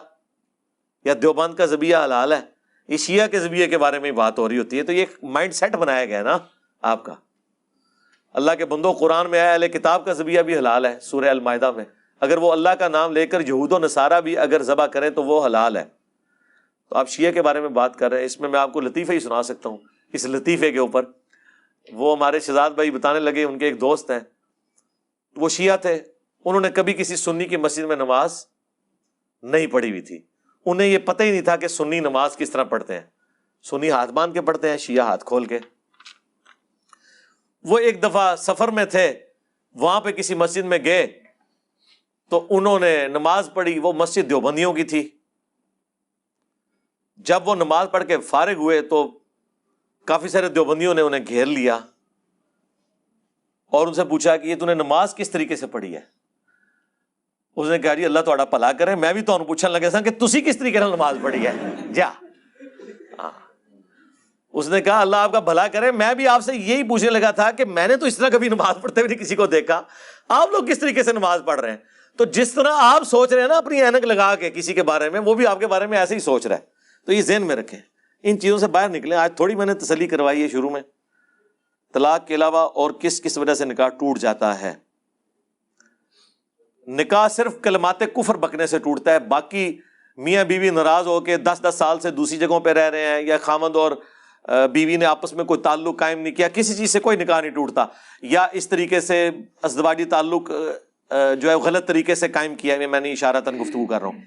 یا دیوبند کا ذبیحہ حلال ہے. یہ شیعہ کے ذبیحے کے بارے میں بات ہو رہی ہوتی ہے. تو یہ ایک مائنڈ سیٹ بنایا گیا ہے نا آپ کا. اللہ کے بندوں، قرآن میں ہے اہل کتاب کا ذبیحہ بھی حلال ہے سورہ المائدہ میں. اگر وہ اللہ کا نام لے کر یہود و نصارہ بھی اگر ذبح کریں تو وہ حلال ہے. تو آپ شیعہ کے بارے میں بات کر رہے ہیں. اس میں آپ کو لطیفہ ہی سنا سکتا ہوں. اس لطیفے کے اوپر وہ ہمارے شہزاد بھائی بتانے لگے، ان کے ایک دوست ہیں وہ شیعہ تھے، انہوں نے کبھی کسی سنی کی مسجد میں نماز نہیں پڑھی ہوئی تھی. انہیں یہ پتہ ہی نہیں تھا کہ سنی نماز کس طرح پڑھتے ہیں. سنی ہاتھ باندھ کے پڑھتے ہیں، شیعہ ہاتھ کھول کے. وہ ایک دفعہ سفر میں تھے، وہاں پہ کسی مسجد میں گئے تو انہوں نے نماز پڑھی. وہ مسجد دیوبندیوں کی تھی. جب وہ نماز پڑھ کے فارغ ہوئے تو کافی سارے دیوبندیوں نے انہیں گھیر لیا اور ان سے پوچھا کہ یہ تو نے نماز کس طریقے سے پڑھی ہے. اس نے کہا جی اللہ تہاڈا بھلا کرے، میں بھی تو پوچھنے لگے سا کہ تسی کس طریقے سے نماز پڑھی ہے. جا اس نے کہا اللہ آپ کا بھلا کرے، میں بھی آپ سے یہی پوچھنے لگا تھا کہ میں نے تو اس طرح کبھی نماز پڑھتے ہوئے کسی کو دیکھا، آپ لوگ کس طریقے سے نماز پڑھ رہے ہیں. تو جس طرح آپ سوچ رہے ہیں نا اپنی اینک لگا کے کسی کے بارے میں، وہ بھی آپ کے بارے میں ایسے ہی سوچ رہا ہے. تو یہ ذہن میں رکھیں، ان چیزوں سے باہر نکلیں. آج تھوڑی میں نے تسلی کروائی ہے شروع میں. طلاق کے علاوہ اور کس وجہ سے نکاح ٹوٹ جاتا ہے؟ نکاح صرف کلمات کفر بکنے سے ٹوٹتا ہے. باقی میاں بیوی ناراض ہو کے 10 سال سے دوسری جگہوں پہ رہ رہے ہیں، یا خامند اور بیوی نے آپس میں کوئی تعلق قائم نہیں کیا، کسی چیز سے کوئی نکاح نہیں ٹوٹتا. یا اس طریقے سے ازدواجی تعلق جو ہے غلط طریقے سے قائم کیا ہے، میں نے اشارتاً گفتگو کر رہا ہوں،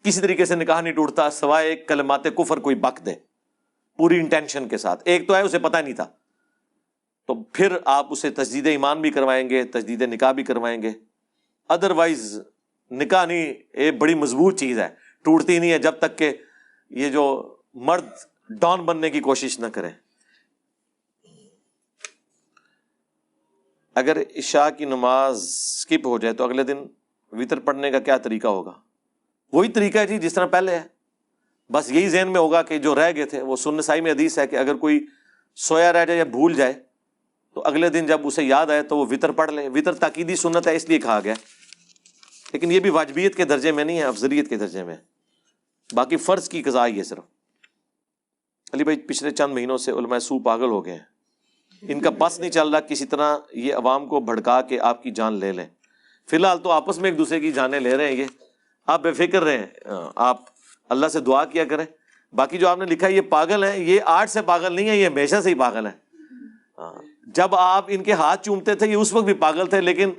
کسی طریقے سے نکاح نہیں ٹوٹتا سوائے ایک کلمات کفر کوئی بک دے پوری انٹینشن کے ساتھ. ایک تو ہے اسے پتہ نہیں تھا، تو پھر آپ اسے تجدید ایمان بھی کروائیں گے، تجدید نکاح بھی کروائیں گے. ادروائز نکاح نہیں، یہ بڑی مضبوط چیز ہے، ٹوٹتی نہیں ہے جب تک کہ یہ جو مرد ڈان بننے کی کوشش نہ کریں. اگر عشاء کی نماز سکپ ہو جائے تو اگلے دن وتر پڑھنے کا کیا طریقہ ہوگا؟ وہی طریقہ ہے جی جس طرح پہلے ہے، بس یہی ذہن میں ہوگا کہ جو رہ گئے تھے وہ سنن نسائی میں حدیث ہے کہ اگر کوئی سویا رہ جائے یا بھول جائے تو اگلے دن جب اسے یاد آئے تو وہ وتر پڑھ لے. وتر تاکیدی سنت ہے اس لیے کہا گیا، لیکن یہ بھی واجبیت کے درجے میں نہیں ہے، افضلیت کے درجے میں. باقی فرض کی قضا ہی ہے صرف. علی بھائی پچھلے چند مہینوں سے علماء سو پاگل ہو گئے ہیں، ان کا بس نہیں چل رہا، کسی طرح یہ عوام کو بھڑکا کے آپ کی جان لے لیں. فی الحال تو آپس میں ایک دوسرے کی جانیں لے رہے ہیں، یہ آپ بے فکر رہیں، آپ اللہ سے دعا کیا کریں. باقی جو آپ نے لکھا ہے یہ پاگل ہیں، یہ آج سے پاگل نہیں ہے، یہ ہمیشہ سے ہی پاگل ہیں. جب آپ ان کے ہاتھ چومتے تھے یہ اس وقت بھی پاگل تھے، لیکن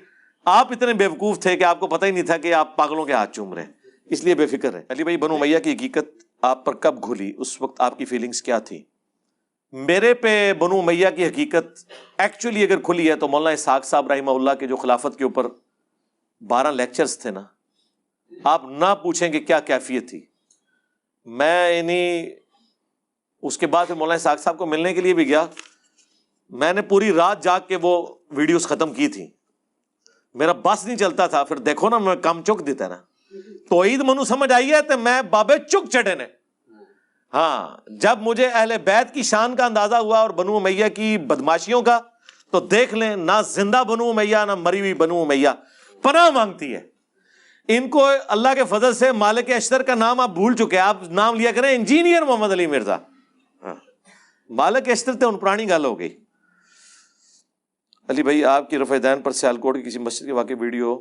آپ اتنے بیوقوف تھے کہ آپ کو پتہ ہی نہیں تھا کہ آپ پاگلوں کے ہاتھ چوم رہے ہیں، اس لیے بے فکر ہیں. علی بھائی بنو امیہ کی حقیقت آپ پر کب کھلی؟ اس وقت آپ کی فیلنگز کیا تھی؟ میرے پہ بنو امیہ کی حقیقت ایکچولی اگر کھلی ہے تو مولانا اسحاق صاحب رحمہ اللہ کے جو خلافت کے اوپر 12 لیکچرز تھے نا، آپ نہ پوچھیں کہ کیا کیفیت تھی. میں اس کے بعد پھر مولانا اسحاق صاحب کو ملنے کے لیے بھی گیا، میں نے پوری رات جاگ کے وہ ویڈیوز ختم کی تھی، میرا بس نہیں چلتا تھا. پھر دیکھو نا میں کم چک دیتا نا، توحید منو سمجھ آئی ہے تو میں بابے چک چڑے نے. ہاں جب مجھے اہل بیت کی شان کا اندازہ ہوا اور بنو امیہ کی بدماشیوں کا، تو دیکھ لیں نہ زندہ بنو امیہ نہ مری ہوئی بنو امیہ پناہ مانگتی ہے. ان کو اللہ کے فضل سے مالک اشتر کا نام آپ بھول چکے، آپ نام لیا کریں انجینئر محمد علی مرزا. مالک اشتر تو ان پرانی گل ہو گئی. علی بھائی آپ کی رفع دین پر سیالکوٹ کی کسی مسجد کے واقع ویڈیو،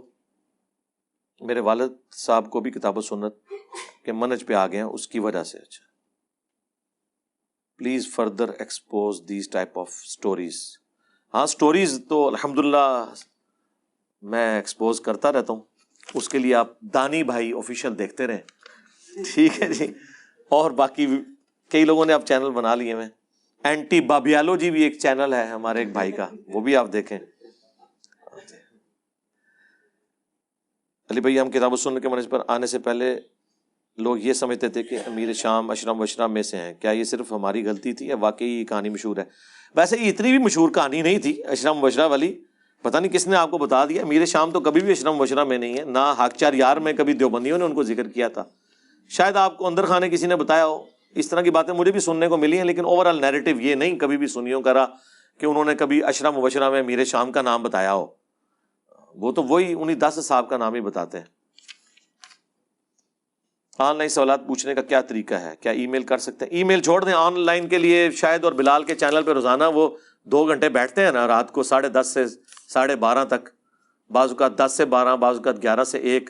میرے والد صاحب کو بھی کتاب و سنت کے منہج پہ آ گئے ہیں اس کی وجہ سے. اچھا please further expose these type of stories. ہاں سٹوریز تو الحمدللہ میں ایکسپوز کرتا رہتا ہوں، اس کے لیے آپ دانی بھائی آفیشیل دیکھتے رہیں، ٹھیک ہے جی. اور باقی کئی لوگوں نے اب چینل بنا لیے ہیں. اینٹی بابیالوجی بھی ایک چینل ہے ہمارے ایک بھائی کا، وہ بھی آپ دیکھیں. علی بھائی ہم کتاب و سنت کے منہج پر آنے سے پہلے لوگ یہ سمجھتے تھے کہ امیر شام اشرم وشرم میں سے ہیں، کیا یہ صرف ہماری غلطی تھی یا واقعی یہ کہانی مشہور ہے؟ ویسے یہ اتنی بھی مشہور کہانی نہیں تھی اشرم وشرہ والی، پتہ نہیں کس نے آپ کو بتا دیا. امیر شام تو کبھی بھی اشرم وشرہ میں نہیں ہے، نہ حاکچار یار میں کبھی دیوبندیوں نے ان کو ذکر کیا تھا. شاید آپ کو اندر خانے کسی نے بتایا ہو. اس طرح کی باتیں مجھے بھی سننے کو ملی ہیں، لیکن اوور آل نیریٹو یہ نہیں کبھی بھی سنیوں کا رہا کہ انہوں نے کبھی عشرہ مبشرہ میں امیر شام کا نام بتایا ہو، وہ تو وہی انہی 10 صاحب کا نام ہی بتاتے ہیں۔ آن لائن سوالات پوچھنے کا کیا طریقہ ہے؟ کیا ای میل کر سکتے ہیں؟ ای میل چھوڑ دیں، آن لائن کے لیے شاید اور بلال کے چینل پہ روزانہ وہ 2 گھنٹے بیٹھتے ہیں نا، رات کو 10:30 سے 12:30 تک، بعض اوقات 10 سے 12، بعض اوقات 11 سے 1،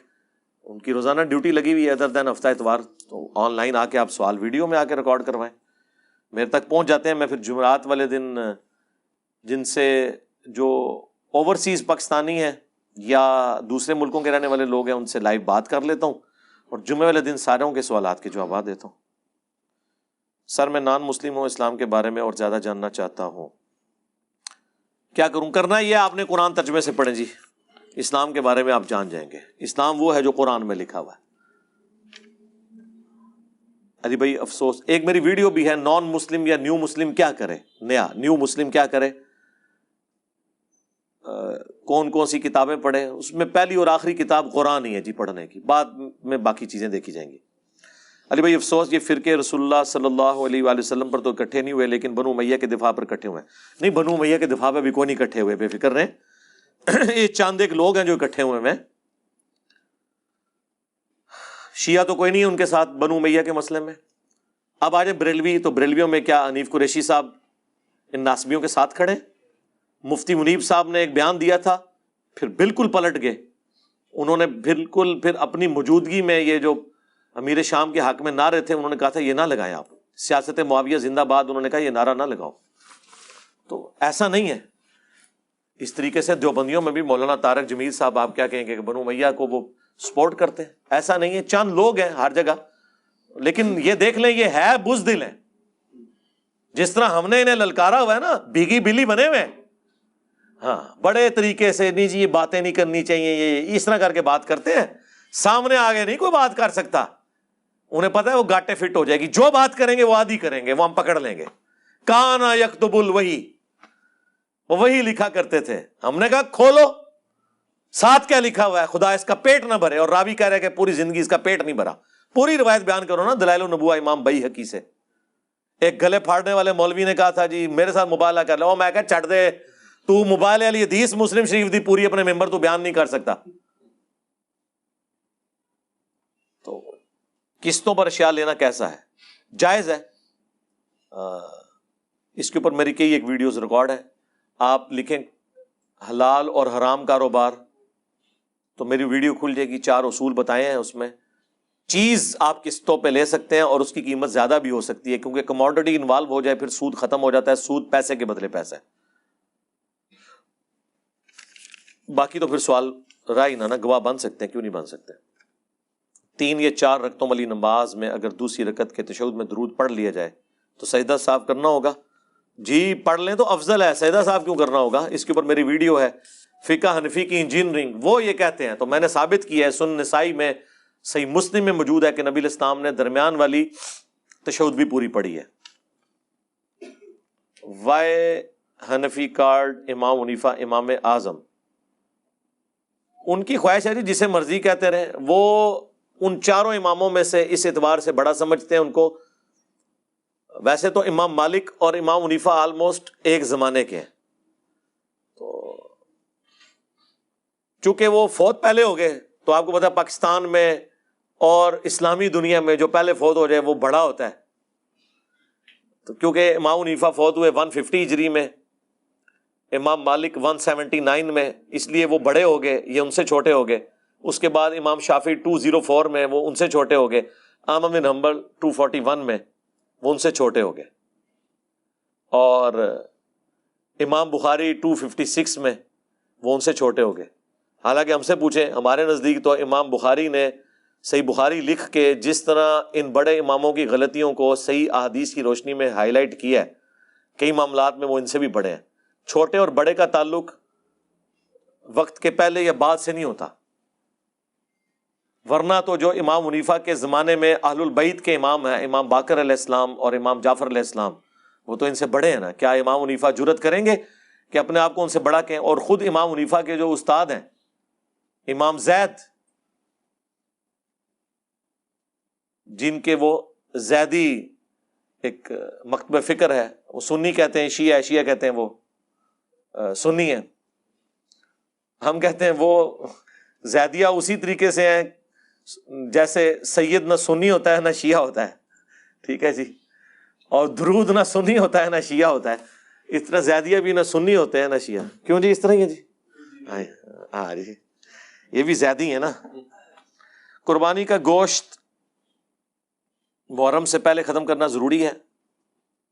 ان کی روزانہ ڈیوٹی لگی ہوئی ہے ادر دین ہفتہ اتوار، تو آن لائن آ کے آپ سوال ویڈیو میں آ کے ریکارڈ کروائیں، میرے تک پہنچ جاتے ہیں۔ میں پھر جمعرات والے دن جن سے جو اوورسیز پاکستانی ہیں یا دوسرے ملکوں کے رہنے والے لوگ ہیں ان سے لائیو بات کر لیتا ہوں، اور جمعے والے دن ساروں کے سوالات کے جوابات دیتا ہوں۔ سر میں نان مسلم ہوں، اسلام کے بارے میں اور زیادہ جاننا چاہتا ہوں، کیا کروں؟ کرنا یہ آپ نے قرآن ترجمے سے پڑھیں جی، اسلام کے بارے میں آپ جان جائیں گے۔ اسلام وہ ہے جو قرآن میں لکھا ہوا ہے۔ علی بھائی افسوس، ایک میری ویڈیو بھی ہے، نان مسلم یا نیو مسلم کیا کرے، نیو مسلم کیا کرے، کون کون سی کتابیں پڑھیں، اس میں پہلی اور آخری کتاب قرآن ہی ہے جی پڑھنے کی، بعد میں باقی چیزیں دیکھی جائیں گی۔ علی بھائی افسوس، یہ فرقے رسول اللہ صلی اللہ علیہ وآلہ وسلم پر تو اکٹھے نہیں ہوئے، لیکن بنو امیہ کے دفاع پر اکٹھے ہوئے ہیں۔ نہیں، بنو امیہ کے دفاع پہ بھی کوئی نہیں اکٹھے ہوئے، بے فکر رہیں، یہ چاند ایک لوگ ہیں جو اکٹھے ہوئے ہیں۔ شیعہ تو کوئی نہیں ہے ان کے ساتھ بنو امیہ کے مسئلے میں۔ اب آ جائے بریلوی، تو بریلویوں میں کیا حنیف قریشی صاحب ان ناسبیوں کے ساتھ کھڑے؟ مفتی منیب صاحب نے ایک بیان دیا تھا، پھر بالکل پلٹ گئے، انہوں نے بالکل پھر اپنی موجودگی میں یہ جو امیر شام کے حق میں نعرے تھے انہوں نے کہا تھا یہ نہ لگائیں آپ، سیاست معاویہ زندہ باد، انہوں نے کہا یہ نعرہ نہ لگاؤ۔ تو ایسا نہیں ہے۔ اس طریقے سے دیوبندیوں میں بھی مولانا طارق جمیل صاحب آپ کیا کہیں گے کہ بنو امیہ کو وہ سپورٹ کرتے ہیں، ایسا نہیں ہے، چند لوگ ہیں ہر جگہ، لیکن یہ دیکھ لیں یہ ہے بزدل ہیں، جس طرح ہم نے انہیں للکارا ہوا ہے نا، بھیگی بلی بنے ہوئے ہیں، ہاں بڑے طریقے سے، نہیں جی یہ باتیں نہیں کرنی چاہیے، یہ اس طرح کر کے بات کرتے ہیں، سامنے آگے نہیں کوئی بات کر سکتا، انہیں پتا ہے وہ گاٹے فٹ ہو جائے گی، جو بات کریں گے وہ آدھی کریں گے، وہ ہم پکڑ لیں گے۔ کانا یکتب الوحی، وہ وہی لکھا کرتے تھے، ہم نے کہا کھولو، ساتھ کیا لکھا ہوا ہے، خدا اس کا پیٹ نہ بھرے، اور راوی کہہ رہے کہ پوری زندگی اس کا پیٹ نہیں بھرا، پوری روایت بیان کرو نا دلائل النبوہ امام بیہقی سے۔ ایک گلے پھاڑنے والے مولوی نے کہا تھا جی میرے ساتھ مبالغہ کر لو، میں کہا چھڑ دے، تو مبالغہ علی حدیث مسلم شریف دی پوری اپنے ممبر تو بیان نہیں کر سکتا۔ تو قسطوں پر اشیاء لینا کیسا ہے؟ جائز ہے، اس کے اوپر میری کئی ایک ویڈیوز ریکارڈ ہے، آپ لکھیں حلال اور حرام کاروبار تو میری ویڈیو کھل جائے گی، 4 اصول بتائے ہیں اس میں۔ چیز آپ قسطوں پہ لے سکتے ہیں اور اس کی قیمت زیادہ بھی ہو سکتی ہے، کیونکہ کموڈٹی انوالو ہو جائے پھر سود ختم ہو جاتا ہے، سود پیسے کے بدلے پیسے۔ باقی تو پھر سوال رائے نہ گواہ بن سکتے ہیں، کیوں نہیں بن سکتے؟ 3 یا 4 رکعتوں والی نماز میں اگر دوسری رکعت کے تشہد میں درود پڑھ لیا جائے تو سجدہ صاحب کرنا ہوگا؟ جی پڑھ لیں تو افضل ہے، سجدہ صاحب کیوں کرنا ہوگا؟ اس کے اوپر میری ویڈیو ہے، فقہ حنفی کی انجینئرنگ، وہ یہ کہتے ہیں، تو میں نے ثابت کیا ہے، سنن نسائی میں صحیح مسلم میں موجود ہے کہ نبی علیہ السلام نے درمیان والی تشہد بھی پوری پڑھی ہے۔ وائے حنفی کارڈ امام حنیفہ امام اعظم، ان کی خواہش ہے جی جسے مرضی کہتے رہے، وہ ان 4 اماموں میں سے اس اعتبار سے بڑا سمجھتے ہیں ان کو۔ ویسے تو امام مالک اور امام حنیفہ آلموسٹ ایک زمانے کے ہیں، تو چونکہ وہ فوت پہلے ہو گئے تو آپ کو پتا پاکستان میں اور اسلامی دنیا میں جو پہلے فوت ہو جائے وہ بڑا ہوتا ہے، تو کیونکہ امام حنیفہ فوت ہوئے 150 ہجری میں، امام مالک 179 میں، اس لیے وہ بڑے ہو گئے، یہ ان سے چھوٹے ہو گئے۔ اس کے بعد امام شافعی 204 میں، وہ ان سے چھوٹے ہو گئے۔ احمد بن حنبل 241 میں، وہ ان سے چھوٹے ہو گئے، اور امام بخاری 256 میں، وہ ان سے چھوٹے ہو گئے۔ حالانکہ ہم سے پوچھیں، ہمارے نزدیک تو امام بخاری نے صحیح بخاری لکھ کے جس طرح ان بڑے اماموں کی غلطیوں کو صحیح احادیث کی روشنی میں ہائی لائٹ کیا ہے، کئی معاملات میں وہ ان سے بھی بڑے ہیں۔ چھوٹے اور بڑے کا تعلق وقت کے پہلے یا بعد سے نہیں ہوتا، ورنہ تو جو امام حنیفہ کے زمانے میں اہل البیت کے امام ہیں، امام باقر علیہ السلام اور امام جعفر علیہ السلام، وہ تو ان سے بڑے ہیں نا۔ کیا امام حنیفہ جرأت کریں گے کہ اپنے آپ کو ان سے بڑا کہیں؟ اور خود امام حنیفہ کے جو استاد ہیں، امام زید، جن کے وہ زیدی ایک مکتب فکر ہے، وہ سنی کہتے ہیں، شیعہ کہتے ہیں، وہ سنی ہیں. ہم کہتے ہیں وہ زیدیہ اسی طریقے سے ہیں جیسے سید نہ سنی ہوتا ہے نہ شیعہ ہوتا ہے, ٹھیک ہے جی, اور درود نہ سنی ہوتا ہے نہ شیعہ ہوتا ہے, اس طرح زیدیہ بھی نہ سنی ہوتے ہیں نہ شیعہ. کیوں جی اس طرح ہی ہے جی؟ ہاں جی, یہ بھی زیادی ہے نا. قربانی کا گوشت محرم سے پہلے ختم کرنا ضروری ہے؟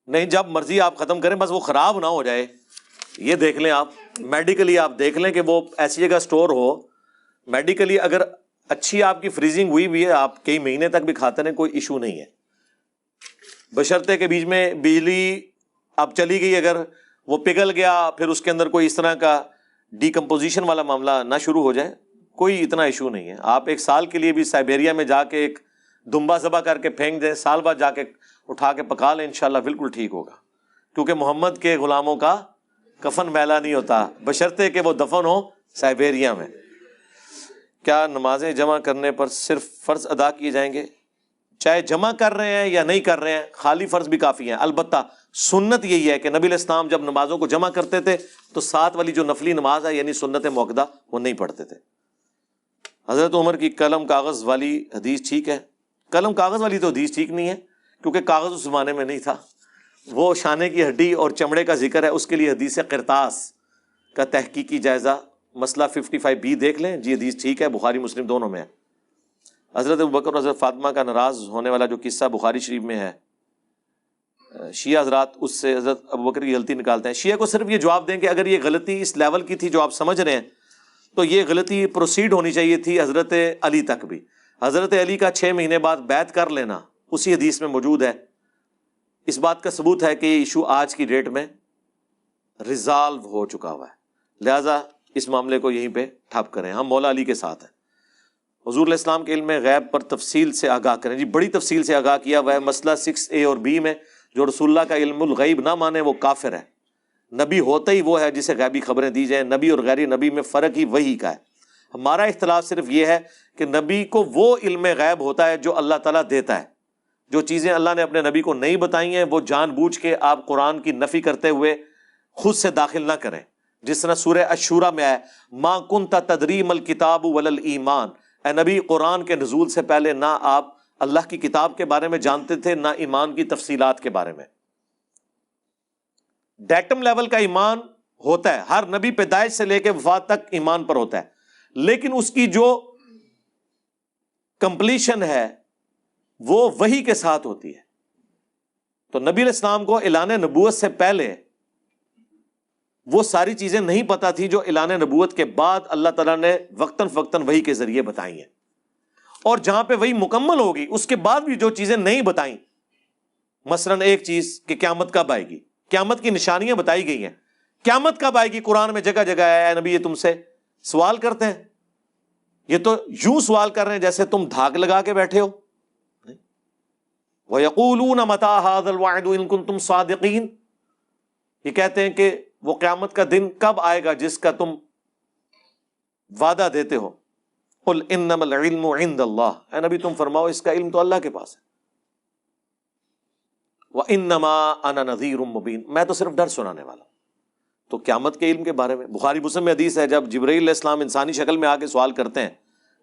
نہیں, جب مرضی آپ ختم کریں, بس وہ خراب نہ ہو جائے یہ دیکھ لیں. آپ میڈیکلی آپ دیکھ لیں کہ وہ ایسی جگہ سٹور ہو, میڈیکلی اگر اچھی آپ کی فریزنگ ہوئی بھی ہے, آپ کئی مہینے تک بھی کھاتے رہیں, کوئی ایشو نہیں ہے, بشرطے کہ بیچ میں بجلی اب چلی گئی, اگر وہ پگھل گیا پھر اس کے اندر کوئی اس طرح کا ڈیکمپوزیشن والا معاملہ نہ شروع ہو جائے, کوئی اتنا ایشو نہیں ہے. آپ ایک سال کے لیے بھی سائبیریا میں جا کے ایک دمبا ذبح کر کے پھینک دیں, سال بعد جا کے اٹھا کے پکا لیں, انشاءاللہ بالکل ٹھیک ہوگا. کیونکہ محمد کے غلاموں کا کفن میلا نہیں ہوتا, بشرطے کہ وہ دفن ہو سائبیریا میں. کیا نمازیں جمع کرنے پر صرف فرض ادا کیے جائیں گے؟ چاہے جمع کر رہے ہیں یا نہیں کر رہے ہیں, خالی فرض بھی کافی ہیں. البتہ سنت یہی ہے کہ نبی علیہ السلام جب نمازوں کو جمع کرتے تھے تو ساتھ والی جو نفلی نماز ہے یعنی سنت موقدہ وہ نہیں پڑھتے تھے. حضرت عمر کی قلم کاغذ والی حدیث ٹھیک ہے؟ قلم کاغذ والی تو حدیث ٹھیک نہیں ہے, کیونکہ کاغذ اس زمانے میں نہیں تھا, وہ شانے کی ہڈی اور چمڑے کا ذکر ہے. اس کے لیے حدیث قرطاس کا تحقیقی جائزہ مسئلہ 55B دیکھ لیں جی, حدیث ٹھیک ہے, بخاری مسلم دونوں میں ہے. حضرت ابوبکر اور حضرت فاطمہ کا ناراض ہونے والا جو قصہ بخاری شریف میں ہے, شیعہ حضرات اس سے حضرت ابوبکر کی غلطی نکالتے ہیں. شیعہ کو صرف یہ جواب دیں کہ اگر یہ غلطی اس لیول کی تھی جو آپ سمجھ رہے ہیں تو یہ غلطی پروسیڈ ہونی چاہیے تھی حضرت علی تک بھی. حضرت علی کا 6 مہینے بعد بیعت کر لینا اسی حدیث میں موجود ہے. اس بات کا ثبوت ہے کہ یہ ایشو آج کی ڈیٹ میں ریزالو ہو چکا ہوا ہے, لہٰذا اس معاملے کو یہیں پہ ٹھپ کریں. ہم مولا علی کے ساتھ ہیں. حضور علیہ السلام کے علم میں غیب پر تفصیل سے آگاہ کریں. جی بڑی تفصیل سے آگاہ کیا ہوا ہے. مسئلہ 6A اور B میں جو رسول اللہ کا علم الغیب نہ مانے وہ کافر ہے. نبی ہوتا ہی وہ ہے جسے غیبی خبریں دی جائیں. نبی اور غیر نبی میں فرق ہی وہی کا ہے. ہمارا اختلاف صرف یہ ہے کہ نبی کو وہ علم غیب ہوتا ہے جو اللہ تعالیٰ دیتا ہے. جو چیزیں اللہ نے اپنے نبی کو نہیں بتائی ہیں وہ جان بوجھ کے آپ قرآن کی نفی کرتے ہوئے خود سے داخل نہ کریں. جس طرح سورہ الشورى میں ہے ما کنت تدری ما الکتاب ولا الایمان, اے نبی قرآن کے نزول سے پہلے نہ آپ اللہ کی کتاب کے بارے میں جانتے تھے نہ ایمان کی تفصیلات کے بارے میں. ڈیٹم لیول کا ایمان ہوتا ہے, ہر نبی پیدائش سے لے کے وفات تک ایمان پر ہوتا ہے, لیکن اس کی جو کمپلیشن ہے وہ وحی کے ساتھ ہوتی ہے. تو نبی علیہ السلام کو اعلان نبوت سے پہلے وہ ساری چیزیں نہیں پتا تھی جو اعلان نبوت کے بعد اللہ تعالیٰ نے وقتاً فوقتاً وحی کے ذریعے بتائی ہیں. اور جہاں پہ وحی مکمل ہوگی اس کے بعد بھی جو چیزیں نہیں بتائیں, مثلاً ایک چیز کہ قیامت کب آئے گی, قیامت کی نشانیاں بتائی گئی ہیں, قیامت کب آئے گی قرآن میں جگہ جگہ ہے. نبی یہ تم سے سوال کرتے ہیں, یہ تو یوں سوال کر رہے ہیں جیسے تم دھاگ لگا کے بیٹھے ہو. وَيَقُولُونَ مَتَىٰ هَٰذَا الْوَعْدُ إِن كُنتُمْ صَادِقِينَ, یہ کہتے ہیں کہ وہ قیامت کا دن کب آئے گا جس کا تم وعدہ دیتے ہو. قُلْ إِنَّمَا الْعِلْمُ عِندَ اللَّهِ, اے نبی تم فرماؤ اس کا علم تو اللہ کے پاس ہے. وَإِنَّمَا أَنَا نَذِيرٌ مُّبِينٌ, میں تو صرف ڈر سنانے والا ہوں. تو قیامت کے علم کے بارے میں بخاری مسلم میں حدیث ہے, جب جبرائیل علیہ السلام انسانی شکل میں آ کے سوال کرتے ہیں.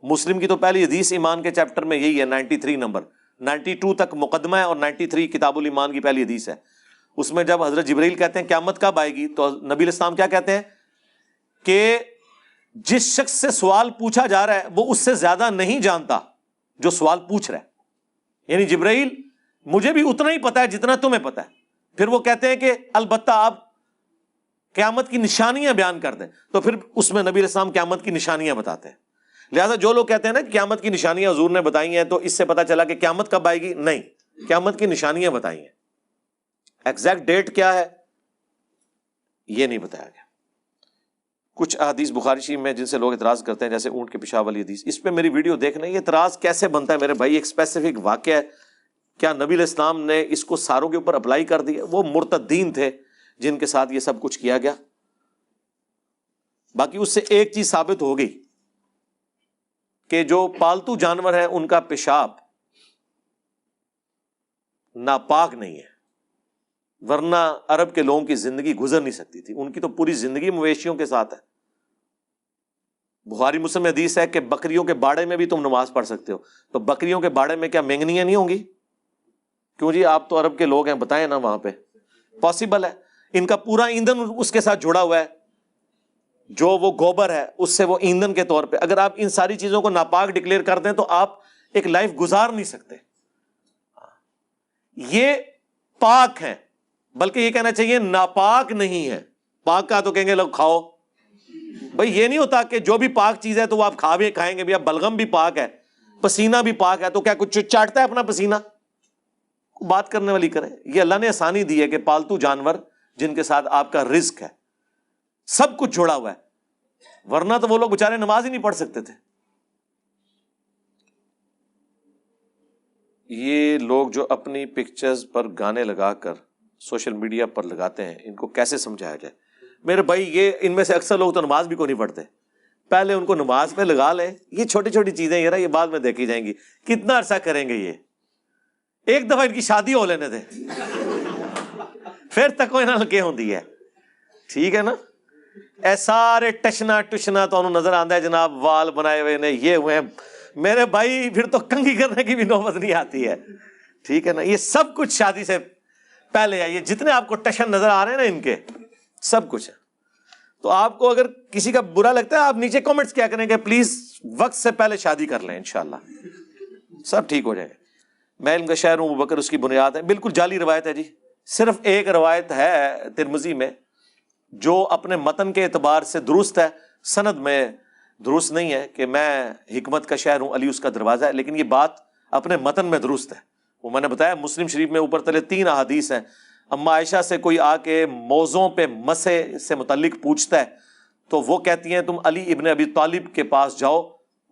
مسلم کی تو پہلی حدیث ایمان کے چیپٹر میں یہی ہے, 93 نمبر, 92 تک مقدمہ ہے اور 93 کتاب الایمان کی پہلی حدیث ہے. اس میں جب حضرت جبرائیل کہتے ہیں قیامت کب آئے گی تو نبی علیہ السلام کیا کہتے ہیں کہ جس شخص سے سوال پوچھا جا رہا ہے وہ اس سے زیادہ نہیں جانتا جو سوال پوچھ رہا ہے. یعنی جبرائیل مجھے بھی اتنا ہی پتا ہے جتنا تمہیں پتا ہے. پھر وہ کہتے ہیں کہ البتہ آپ قیامت کی نشانیاں بیان کر دیں, تو پھر اس میں نبی علیہ السلام قیامت کی نشانیاں بتاتے ہیں. لہٰذا جو لوگ کہتے ہیں نا قیامت کی نشانیاں حضور نے بتائی ہیں تو اس سے پتا چلا کہ قیامت کب آئے گی, نہیں, قیامت کی نشانیاں بتائی ہیں. ایگزیکٹ ڈیٹ کیا ہے یہ نہیں بتایا گیا. کچھ احادیث بخاری شریف میں جن سے لوگ اعتراض کرتے ہیں جیسے اونٹ کے پیشاب والی حدیث, اس پہ میری ویڈیو دیکھنا. یہ اعتراض کیسے بنتا ہے میرے بھائی, ایک اسپیسیفک واقعہ ہے, کیا نبی علیہ السلام نے اس کو ساروں کے اوپر اپلائی کر دیا؟ وہ مرتدین تھے جن کے ساتھ یہ سب کچھ کیا گیا. باقی اس سے ایک چیز ثابت ہو گئی کہ جو پالتو جانور ہیں ان کا پیشاب ناپاک نہیں ہے, ورنہ عرب کے لوگوں کی زندگی گزر نہیں سکتی تھی، ان کی تو پوری زندگی مویشیوں کے ساتھ ہے۔ بخاری مسلم میں حدیث ہے کہ بکریوں کے باڑے میں بھی تم نماز پڑھ سکتے ہو، تو بکریوں کے باڑے میں کیا مینگنیاں نہیں ہوں گی؟ کیوں جی، آپ تو عرب کے لوگ ہیں، بتائیں نا، وہاں پہ پاسبل ہے۔ ان کا پورا ایندھن اس کے ساتھ جڑا ہوا ہے، جو وہ گوبر ہے اس سے وہ ایندھن کے طور پہ، اگر آپ ان ساری چیزوں کو ناپاک ڈکلیئر کر دیں تو آپ ایک لائف گزار نہیں سکتے۔ یہ پاک ہیں، بلکہ یہ کہنا چاہیے ناپاک نہیں ہے۔ پاک کا تو کہیں گے لوگ کھاؤ، بھئی یہ نہیں ہوتا کہ جو بھی پاک چیز ہے تو وہ آپ کھائیں گے بھی، اب بلغم بھی پاک ہے، پسینہ بھی پاک ہے، تو کیا کچھ چاٹتا ہے اپنا پسینہ؟ بات کرنے والی کرے۔ یہ اللہ نے آسانی دی ہے کہ پالتو جانور جن کے ساتھ آپ کا رزق ہے، سب کچھ جوڑا ہوا ہے، ورنہ تو وہ لوگ بیچارے نماز ہی نہیں پڑھ سکتے تھے۔ یہ لوگ جو اپنی پکچرز پر گانے لگا کر سوشل میڈیا پر لگاتے ہیں، ان کو کیسے سمجھایا جائے؟ میرے بھائی، یہ ان میں سے اکثر لوگ تو نماز بھی کو نہیں پڑھتے، پہلے ان کو نماز پہ لگا لیں۔ یہ چھوٹی چھوٹی چیزیں یہ بعد میں دیکھی جائیں گی، کتنا عرصہ کریں گے یہ، ایک دفعہ ان کی شادی ہو لینے دیں پھر تک انہوں نے کیا ہوندی ہے، ٹھیک ہے نا؟ اے سارے ٹشنا ٹشنا تو نظر آتا ہے جناب، وال بنائے ہوئے نے، یہ ہوئے ہیں، میرے بھائی پھر تو کنگھی کرنے کی بھی نوبت نہیں آتی ہے، ٹھیک ہے نا؟ یہ سب کچھ شادی سے پہلے ہے، یہ جتنے آپ کو ٹشن نظر آ رہے ہیں نا ان کے سب کچھ ہے۔ تو آپ کو اگر کسی کا برا لگتا ہے، آپ نیچے کامنٹس کیا کریں گے، پلیز وقت سے پہلے شادی کر لیں، انشاءاللہ سب ٹھیک ہو جائے گا۔ میں علم کا شہر ہوں، ابوبکر اس کی بنیاد ہے، بالکل جعلی روایت ہے جی۔ صرف ایک روایت ہے ترمذی میں جو اپنے متن کے اعتبار سے درست ہے، سند میں درست نہیں ہے، کہ میں حکمت کا شہر ہوں، علی اس کا دروازہ ہے، لیکن یہ بات اپنے متن میں درست ہے۔ وہ میں نے بتایا مسلم شریف میں اوپر تلے 3 احادیث ہیں۔ اما عائشہ سے کوئی آ کے موضوع پہ مسح سے متعلق پوچھتا ہے تو وہ کہتی ہیں تم علی ابن ابی طالب کے پاس جاؤ،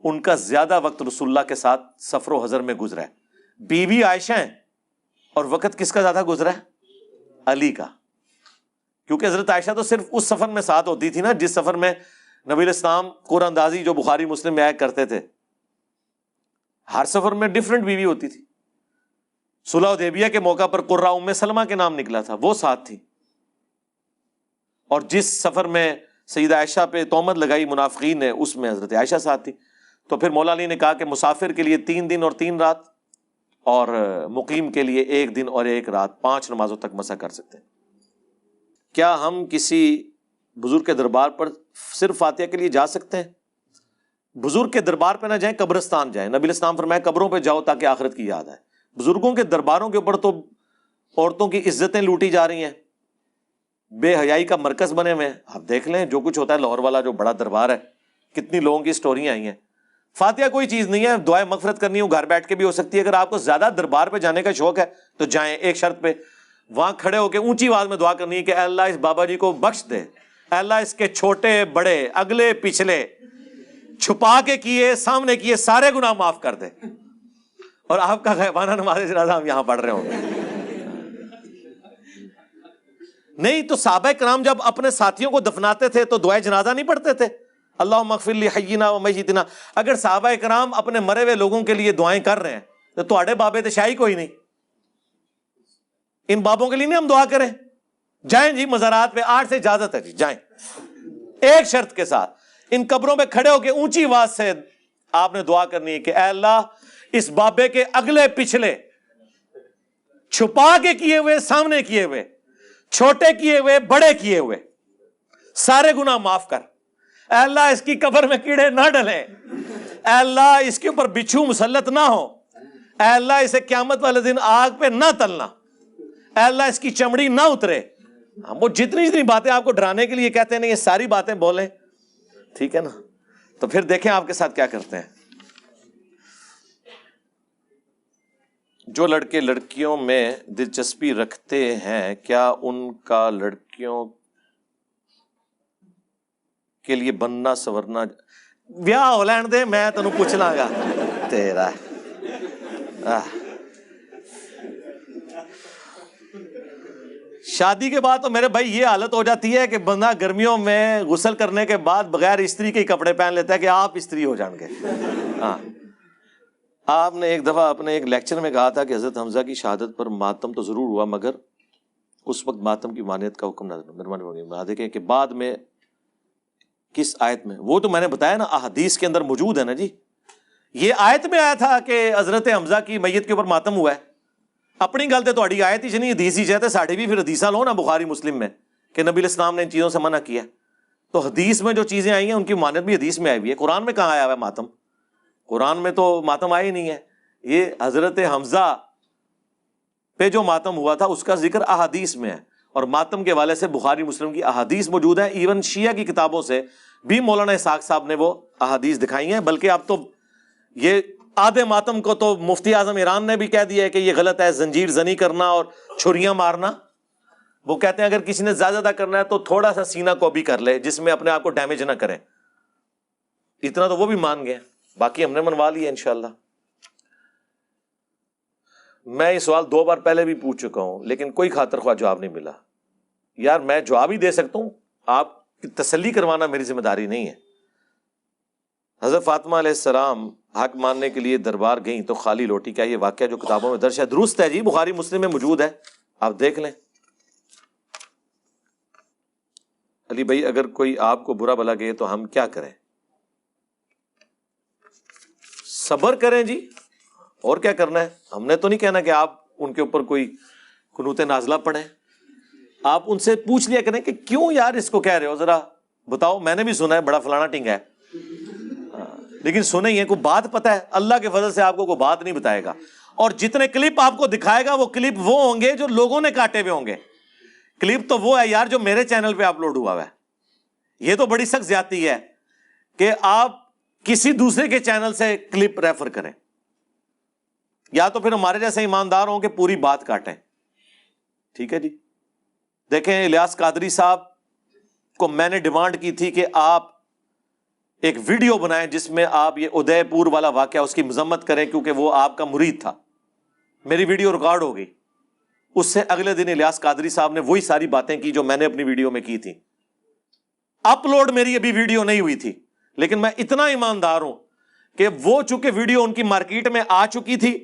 ان کا زیادہ وقت رسول اللہ کے ساتھ سفر و حضر میں گزرا ہے۔ بیوی عائشہ ہیں اور وقت کس کا زیادہ گزرا ہے؟ علی کا، کیونکہ حضرت عائشہ تو صرف اس سفر میں ساتھ ہوتی تھی نا جس سفر میں نبی الاسلام قرآن اندازی جو بخاری مسلم میں آیا کرتے تھے، ہر سفر میں ڈیفرنٹ بیوی ہوتی تھی۔ صلح حدیبیہ کے موقع پر قرہ ام سلمہ کے نام نکلا تھا، وہ ساتھ تھی، اور جس سفر میں سیدہ عائشہ پہ تہمت لگائی منافقین نے، اس میں حضرت عائشہ ساتھ تھی۔ تو پھر مولا علی نے کہا کہ مسافر کے لیے 3 دن اور 3 رات، اور مقیم کے لیے 1 دن اور 1 رات، 5 نمازوں تک مسح کر سکتے ہیں۔ کیا ہم کسی بزرگ کے دربار پر صرف فاتحہ کے لیے جا سکتے ہیں؟ بزرگ کے دربار پہ نہ جائیں، قبرستان جائیں۔ نبی الاسلام فرمایا قبروں پہ جاؤ تاکہ آخرت کی یاد آئے۔ بزرگوں کے درباروں کے اوپر تو عورتوں کی عزتیں لوٹی جا رہی ہیں، بے حیائی کا مرکز بنے ہوئے ہیں۔ آپ دیکھ لیں جو کچھ ہوتا ہے، لاہور والا جو بڑا دربار ہے، کتنی لوگوں کی سٹوریاں آئی ہیں۔ فاتحہ کوئی چیز نہیں ہے، دعائیں مغفرت کرنی ہو گھر بیٹھ کے بھی ہو سکتی ہے۔ اگر آپ کو زیادہ دربار پہ جانے کا شوق ہے تو جائیں، ایک شرط پہ، وہاں کھڑے ہو کے اونچی آواز میں دعا کرنی ہے کہ اے اللہ اس بابا جی کو بخش دے، اے اللہ اس کے چھوٹے بڑے اگلے پچھلے چھپا کے کیے سامنے کیے سارے گناہ معاف کر دے، اور آپ کا غیبانہ نماز جنازہ ہم یہاں پڑھ رہے ہوں گے۔ نہیں تو صحابہ کرام جب اپنے ساتھیوں کو دفناتے تھے تو دعائے جنازہ نہیں پڑھتے تھے؟ اللہم اغفر لی حینا و میتنا۔ اگر صحابہ کرام اپنے مرے ہوئے لوگوں کے لیے دعائیں کر رہے ہیں تو تواڈے بابے تے شاہی کوئی نہیں، ان بابوں کے لیے نہیں ہم دعا کریں؟ جائیں جی مزارات پہ، 8 سے اجازت ہے جی، جائیں، ایک شرط کے ساتھ، ان قبروں پہ کھڑے ہو کے اونچی آواز سے آپ نے دعا کرنی ہے کہ اے اللہ اس بابے کے اگلے پچھلے چھپا کے کیے ہوئے سامنے کیے ہوئے چھوٹے کیے ہوئے بڑے کیے ہوئے سارے گناہ معاف کر۔ اے اللہ اس کی قبر میں کیڑے نہ ڈلیں، اے اللہ اس کے اوپر بچھو مسلط نہ ہو، اے اللہ اسے قیامت والے دن آگ پہ نہ تلنا، اے اللہ اس کی چمڑی نہ اترے۔ وہ جتنی باتیں آپ کو ڈرانے کے لیے کہتے ہیں یہ ساری باتیں بولیں، ٹھیک ہے نا؟ تو پھر دیکھیں آپ کے ساتھ کیا کرتے ہیں۔ جو لڑکے لڑکیوں میں دلچسپی رکھتے ہیں کیا ان کا لڑکیوں کے لیے بننا سورنا بیاہ ہو لین دے، میں تینوں پوچھ لاں گا تیرا۔ شادی کے بعد تو میرے بھائی یہ حالت ہو جاتی ہے کہ بندہ گرمیوں میں غسل کرنے کے بعد بغیر استری کے ہی کپڑے پہن لیتا ہے کہ آپ استری ہو جان گے۔ ہاں، آپ نے ایک دفعہ اپنے ایک لیکچر میں کہا تھا کہ حضرت حمزہ کی شہادت پر ماتم تو ضرور ہوا مگر اس وقت ماتم کی مانعت کا حکم نازل مہربانی ہوگی. دیکھیں کہ بعد میں کس آیت میں, وہ تو میں نے بتایا نا احادیث کے اندر موجود ہے نا جی. یہ آیت میں آیا تھا کہ حضرت حمزہ کی میت کے اوپر ماتم ہوا ہے. اپنی گل تے تہاڈی آیت ہی نہیں, حدیث ہی چاہتے ساڈی بھی پھر حدیثاں لو نا بخاری مسلم میں کہ نبی الاسلام نے ان چیزوں سے منع کیا. تو حدیث میں جو چیزیں آئی ہیں ان کی مانت بھی حدیث میں آئی ہوئی ہے. قرآن میں کہاں آیا ہوا ہے ماتم؟ قرآن میں تو ماتم آیا ہی نہیں ہے. یہ حضرت حمزہ پہ جو ماتم ہوا تھا اس کا ذکر احادیث میں ہے, اور ماتم کے والے سے بخاری مسلم کی احادیث موجود ہے. ایون شیعہ کی کتابوں سے بھی مولانا اسحاق صاحب نے وہ احادیث دکھائی ہیں. بلکہ اب تو یہ آدھے ماتم کو تو مفتی اعظم ایران نے بھی کہہ دیا ہے کہ یہ غلط ہے, زنجیر زنی کرنا اور چھریاں مارنا. وہ کہتے ہیں اگر کسی نے زیادہ کرنا ہے تو تھوڑا سا سینہ کو بھی کر لے جس میں اپنے آپ کو ڈیمیج نہ کرے. اتنا تو وہ بھی مان گئے, باقی ہم نے منوا لیا انشاءاللہ. میں یہ سوال 2 بار پہلے بھی پوچھ چکا ہوں لیکن کوئی خاطر خواہ جواب نہیں ملا. یار میں جواب ہی دے سکتا ہوں, آپ کی تسلی کروانا میری ذمہ داری نہیں ہے. حضرت فاطمہ علیہ السلام حق ماننے کے لیے دربار گئیں تو خالی لوٹی, کیا یہ واقعہ جو کتابوں میں درج ہے درست ہے؟ جی بخاری مسلم میں موجود ہے, آپ دیکھ لیں. علی بھائی اگر کوئی آپ کو برا بھلا کہے تو ہم کیا کریں؟ صبر کریں جی, اور کیا کرنا ہے. ہم نے تو نہیں کہنا کہ آپ ان کے اوپر کوئی قنوت نازلہ پڑھیں. آپ ان سے پوچھ لیا کریں کہ کیوں یار اس کو کہہ رہے ہو, ذرا بتاؤ. میں نے بھی سنا ہے بڑا فلانا ٹنگا ہے, لیکن سنے ہی ہے, کوئی بات پتا ہے. اللہ کے فضل سے آپ کو کوئی بات نہیں بتائے گا. اور جتنے کلپ آپ کو دکھائے گا وہ کلپ وہ ہوں گے جو لوگوں نے کاٹے ہوئے ہوں گے. کلپ تو وہ ہے یار جو میرے چینل پہ اپلوڈ ہوا ہے. یہ تو بڑی سخت زیادتی ہے کہ آپ کسی دوسرے کے چینل سے کلپ ریفر کریں, یا تو پھر ہمارے جیسے ایماندار ہوں کہ پوری بات کاٹیں. ٹھیک ہے جی. دیکھیں الیاس قادری صاحب کو میں نے ڈیمانڈ کی تھی کہ آپ ایک ویڈیو بنائیں جس میں آپ یہ ادے پور والا واقعہ اس کی مذمت کریں, کیونکہ وہ آپ کا مرید تھا. میری ویڈیو ریکارڈ ہو گئی. اس سے اگلے دن الیاس قادری صاحب نے وہی ساری باتیں کی جو میں نے اپنی ویڈیو میں کی تھی. اپلوڈ میری ابھی ویڈیو نہیں ہوئی تھی, لیکن میں اتنا ایماندار ہوں کہ وہ چونکہ ویڈیو ان کی مارکیٹ میں آ چکی تھی,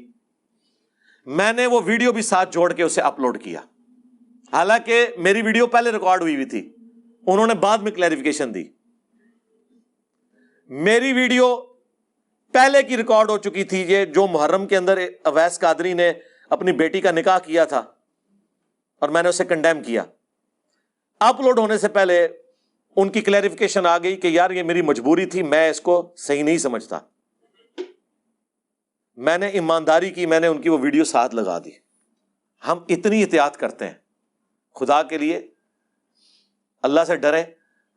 میں نے وہ ویڈیو بھی ساتھ جوڑ کے اسے اپلوڈ کیا. حالانکہ میری ویڈیو پہلے ریکارڈ ہوئی تھی, انہوں نے بعد میں کلیریفیکیشن دی. میری ویڈیو پہلے کی ریکارڈ ہو چکی تھی. یہ جو محرم کے اندر اویس قادری نے اپنی بیٹی کا نکاح کیا تھا اور میں نے اسے کنڈیم کیا, اپلوڈ ہونے سے پہلے ان کی کلیریفیکیشن آ گئی کہ یار یہ میری مجبوری تھی, میں اس کو صحیح نہیں سمجھتا. میں نے ایمانداری کی, میں نے ان کی وہ ویڈیو ساتھ لگا دی. ہم اتنی احتیاط کرتے ہیں, خدا کے لیے اللہ سے ڈریں.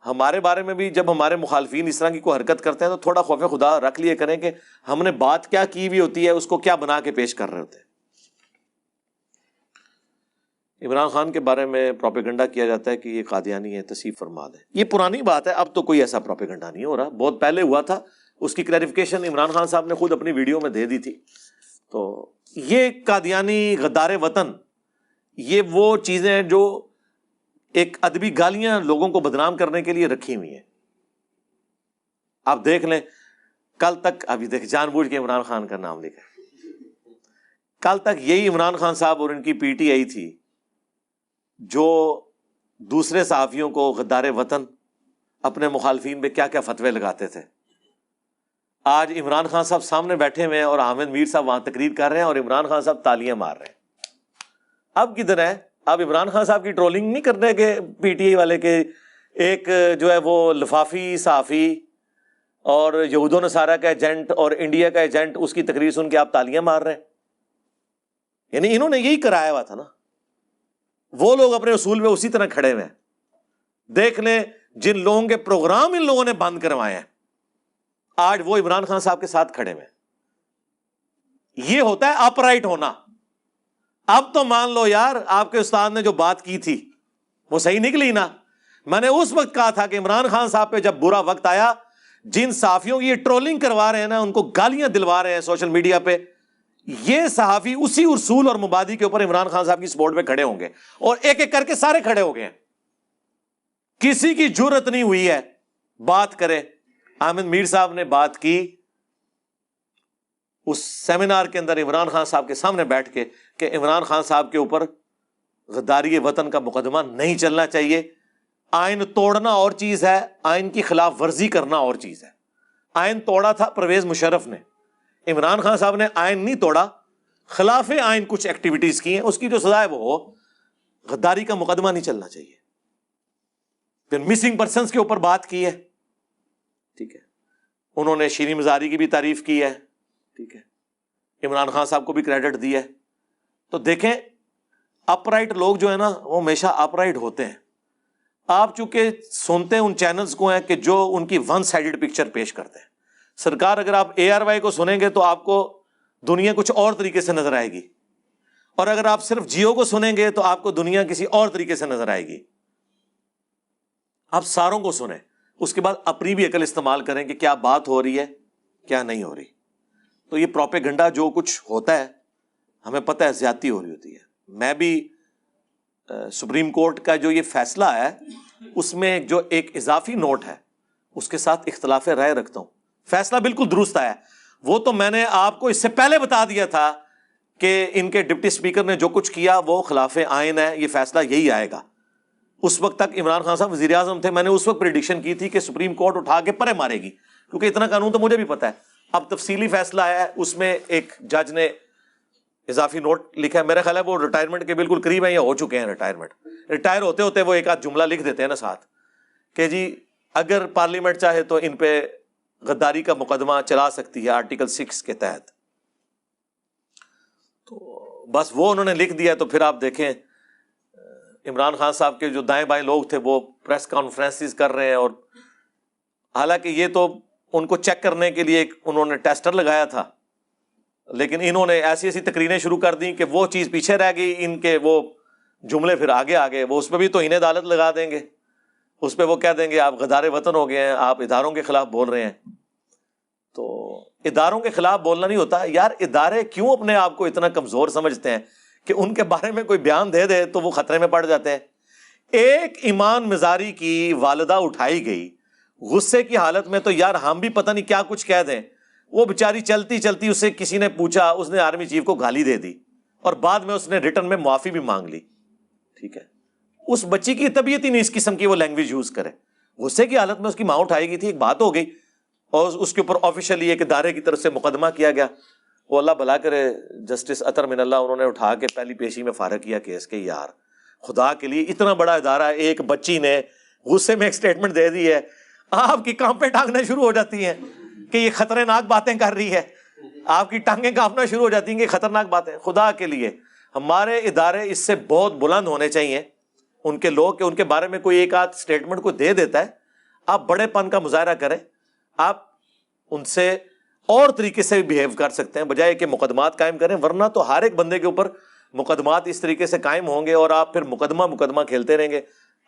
ہمارے بارے میں بھی جب ہمارے مخالفین اس طرح کی کوئی حرکت کرتے ہیں تو تھوڑا خوف خدا رکھ لیے کریں کہ ہم نے بات کیا کی ہوئی ہوتی ہے, اس کو کیا بنا کے پیش کر رہے ہوتے ہیں. عمران خان کے بارے میں پروپیگنڈا کیا جاتا ہے کہ یہ قادیانی ہے, تصحیح فرما دیں. یہ پرانی بات ہے, اب تو کوئی ایسا پروپیگنڈا نہیں ہو رہا, بہت پہلے ہوا تھا. اس کی کلیریفیکیشن عمران خان صاحب نے خود اپنی ویڈیو میں دے دی تھی. تو یہ قادیانی, غدار وطن, یہ وہ چیزیں ہیں جو ایک ادبی گالیاں لوگوں کو بدنام کرنے کے لیے رکھی ہوئی ہیں. آپ دیکھ لیں, کل تک, ابھی دیکھ جان بوجھ کے عمران خان کا نام لکھا, کل تک یہی عمران خان صاحب اور ان کی پی ٹی آئی تھی جو دوسرے صحافیوں کو غدار وطن, اپنے مخالفین پہ کیا کیا فتوے لگاتے تھے. آج عمران خان صاحب سامنے بیٹھے ہوئے ہیں اور حامد میر صاحب وہاں تقریر کر رہے ہیں اور عمران خان صاحب تالیاں مار رہے ہیں. اب کدھر ہے؟ اب عمران خان صاحب کی ٹرولنگ نہیں کر رہے کہ پی ٹی آئی والے کے ایک جو ہے وہ لفافی صحافی اور یہود و نصارہ کا ایجنٹ اور انڈیا کا ایجنٹ, اس کی تقریر سن کے آپ تالیاں مار رہے ہیں. یعنی انہوں نے یہی کرایا ہوا تھا نا. وہ لوگ اپنے اصول پہ اسی طرح کھڑے ہوئے ہیں. دیکھ لیں جن لوگوں کے پروگرام ان لوگوں نے بند کروائے ہیں, آج وہ عمران خان صاحب کے ساتھ کھڑے ہوئے ہیں. یہ ہوتا ہے اپ رائٹ ہونا. اب تو مان لو یار, آپ کے استاد نے جو بات کی تھی وہ صحیح نکلی نا. میں نے اس وقت کہا تھا کہ عمران خان صاحب پہ جب برا وقت آیا, جن صحافیوں کی یہ ٹرولنگ کروا رہے ہیں نا, ان کو گالیاں دلوا رہے ہیں سوشل میڈیا پہ, یہ صحافی اسی اصول اور مبادی کے اوپر عمران خان صاحب کی سپورٹ پہ کھڑے ہوں گے, اور ایک ایک کر کے سارے کھڑے ہو گئے ہیں. کسی کی جرت نہیں ہوئی ہے بات کرے. حامد میر صاحب نے بات کی اس سیمینار کے اندر عمران خان صاحب کے سامنے بیٹھ کے کہ عمران خان صاحب کے اوپر غداری وطن کا مقدمہ نہیں چلنا چاہیے. آئین توڑنا اور چیز ہے, آئین کی خلاف ورزی کرنا اور چیز ہے. آئین توڑا تھا پرویز مشرف نے, عمران خان صاحب نے آئین نہیں توڑا, خلاف آئین کچھ ایکٹیویٹیز کی ہیں, اس کی جو سزا ہے وہ ہو. غداری کا مقدمہ نہیں چلنا چاہیے. پھر مسنگ پرسنس کے اوپر بات کی ہے, ٹھیک ہے, انہوں نے شیریں مزاری کی بھی تعریف کی ہے, ٹھیک ہے, عمران خان صاحب کو بھی کریڈٹ دیا ہے. تو دیکھیں اپ رائٹ لوگ جو ہے نا وہ ہمیشہ اپ رائٹ ہوتے ہیں. آپ چونکہ سنتے ہیں ان چینلز کو ہیں کہ جو ان کی ون سائیڈڈ پکچر پیش کرتے ہیں. سرکار اگر آپ ARY کو سنیں گے تو آپ کو دنیا کچھ اور طریقے سے نظر آئے گی, اور اگر آپ صرف جیو کو سنیں گے تو آپ کو دنیا کسی اور طریقے سے نظر آئے گی. آپ ساروں کو سنیں, اس کے بعد اپنی بھی عقل استعمال کریں کہ کیا بات ہو رہی ہے کیا نہیں ہو رہی. تو یہ پروپیگنڈا جو کچھ ہوتا ہے ہمیں پتہ ہے زیادتی ہو رہی ہوتی ہے. میں بھی سپریم کورٹ کا جو یہ فیصلہ ہے اس میں جو ایک اضافی نوٹ ہے اس کے ساتھ اختلاف رائے رکھتا ہوں. فیصلہ بالکل درست آیا, وہ تو میں نے آپ کو اس سے پہلے بتا دیا تھا کہ ان کے ڈپٹی اسپیکر نے جو کچھ کیا وہ خلاف آئین ہے, یہ فیصلہ یہی آئے گا. اس وقت تک عمران خان صاحب وزیر اعظم تھے, میں نے اس وقت پریڈکشن کی تھی کہ سپریم کورٹ اٹھا کے پرے مارے گی, کیونکہ اتنا قانون تو مجھے بھی پتا ہے. اب تفصیلی فیصلہ آیا ہے, اس میں ایک جج نے اضافی نوٹ لکھا ہے, میرا خیال ہے وہ ریٹائرمنٹ کے بالکل قریب ہیں یا ہو چکے ہیں ریٹائرمنٹ. ریٹائر ہوتے ہوتے وہ ایک آدھ جملہ لکھ دیتے ہیں نا ساتھ کہ جی اگر پارلیمنٹ چاہے تو ان پہ غداری کا مقدمہ چلا سکتی ہے آرٹیکل 6 کے تحت. تو بس وہ انہوں نے لکھ دیا. تو پھر آپ دیکھیں عمران خان صاحب کے جو دائیں بائیں لوگ تھے وہ پریس کانفرنسز کر رہے ہیں, اور حالانکہ یہ تو ان کو چیک کرنے کے لیے انہوں نے ٹیسٹر لگایا تھا, لیکن انہوں نے ایسی ایسی تقریریں شروع کر دی کہ وہ چیز پیچھے رہ گئی, ان کے وہ جملے پھر آگے آگے, وہ اس پہ بھی توہین عدالت لگا دیں گے, اس پہ وہ کہہ دیں گے آپ غدار وطن ہو گئے ہیں, آپ اداروں کے خلاف بول رہے ہیں. تو اداروں کے خلاف بولنا نہیں ہوتا یار. ادارے کیوں اپنے آپ کو اتنا کمزور سمجھتے ہیں کہ ان کے بارے میں کوئی بیان دے دے تو وہ خطرے میں پڑ جاتے ہیں. ایک ایمان مزاری کی والدہ اٹھائی گئی غصے کی حالت میں, تو یار ہم بھی پتہ نہیں کیا کچھ کہہ دیں. وہ بیچاری چلتی چلتی اسے کسی نے پوچھا, اس نے آرمی چیف کو گالی دے دی, اور بعد میں اس نے ریٹن میں معافی بھی مانگ لی. ٹھیک ہے, اس بچی کی طبیعت ہی نہیں اس قسم کی وہ لینگویج یوز کرے. غصے کی حالت میں اس کی ماں اٹھائی گئی تھی, ایک بات ہو گئی, اور اس کے اوپر آفیشلی ایک ادارے کی طرف سے مقدمہ کیا گیا. وہ اللہ بھلا کرے جسٹس عطر من اللہ, انہوں نے اٹھا کے پہلی پیشی میں فارغ کیا کیس کے. یار خدا کے لیے اتنا بڑا ادارہ, ایک بچی نے غصے میں ایک سٹیٹمنٹ دے دی ہے, آپ کی ٹانگیں ٹانگنا شروع ہو جاتی ہیں کہ یہ خطرناک باتیں کر رہی ہے. آپ کی ٹانگیں کانپنا شروع ہو جاتی ہیں کہ خطرناک باتیں. خدا کے لیے ہمارے ادارے اس سے بہت بلند ہونے چاہیے, ان کے لوگ, کہ ان کے بارے میں کوئی ایک آدھ سٹیٹمنٹ کو دے دیتا ہے, آپ بڑے پن کا مظاہرہ کریں, آپ ان سے اور طریقے سے بیہیو کر سکتے ہیں بجائے کہ مقدمات قائم کریں. ورنہ تو ہر ایک بندے کے اوپر مقدمات اس طریقے سے قائم ہوں گے, اور آپ پھر مقدمہ کھیلتے رہیں گے,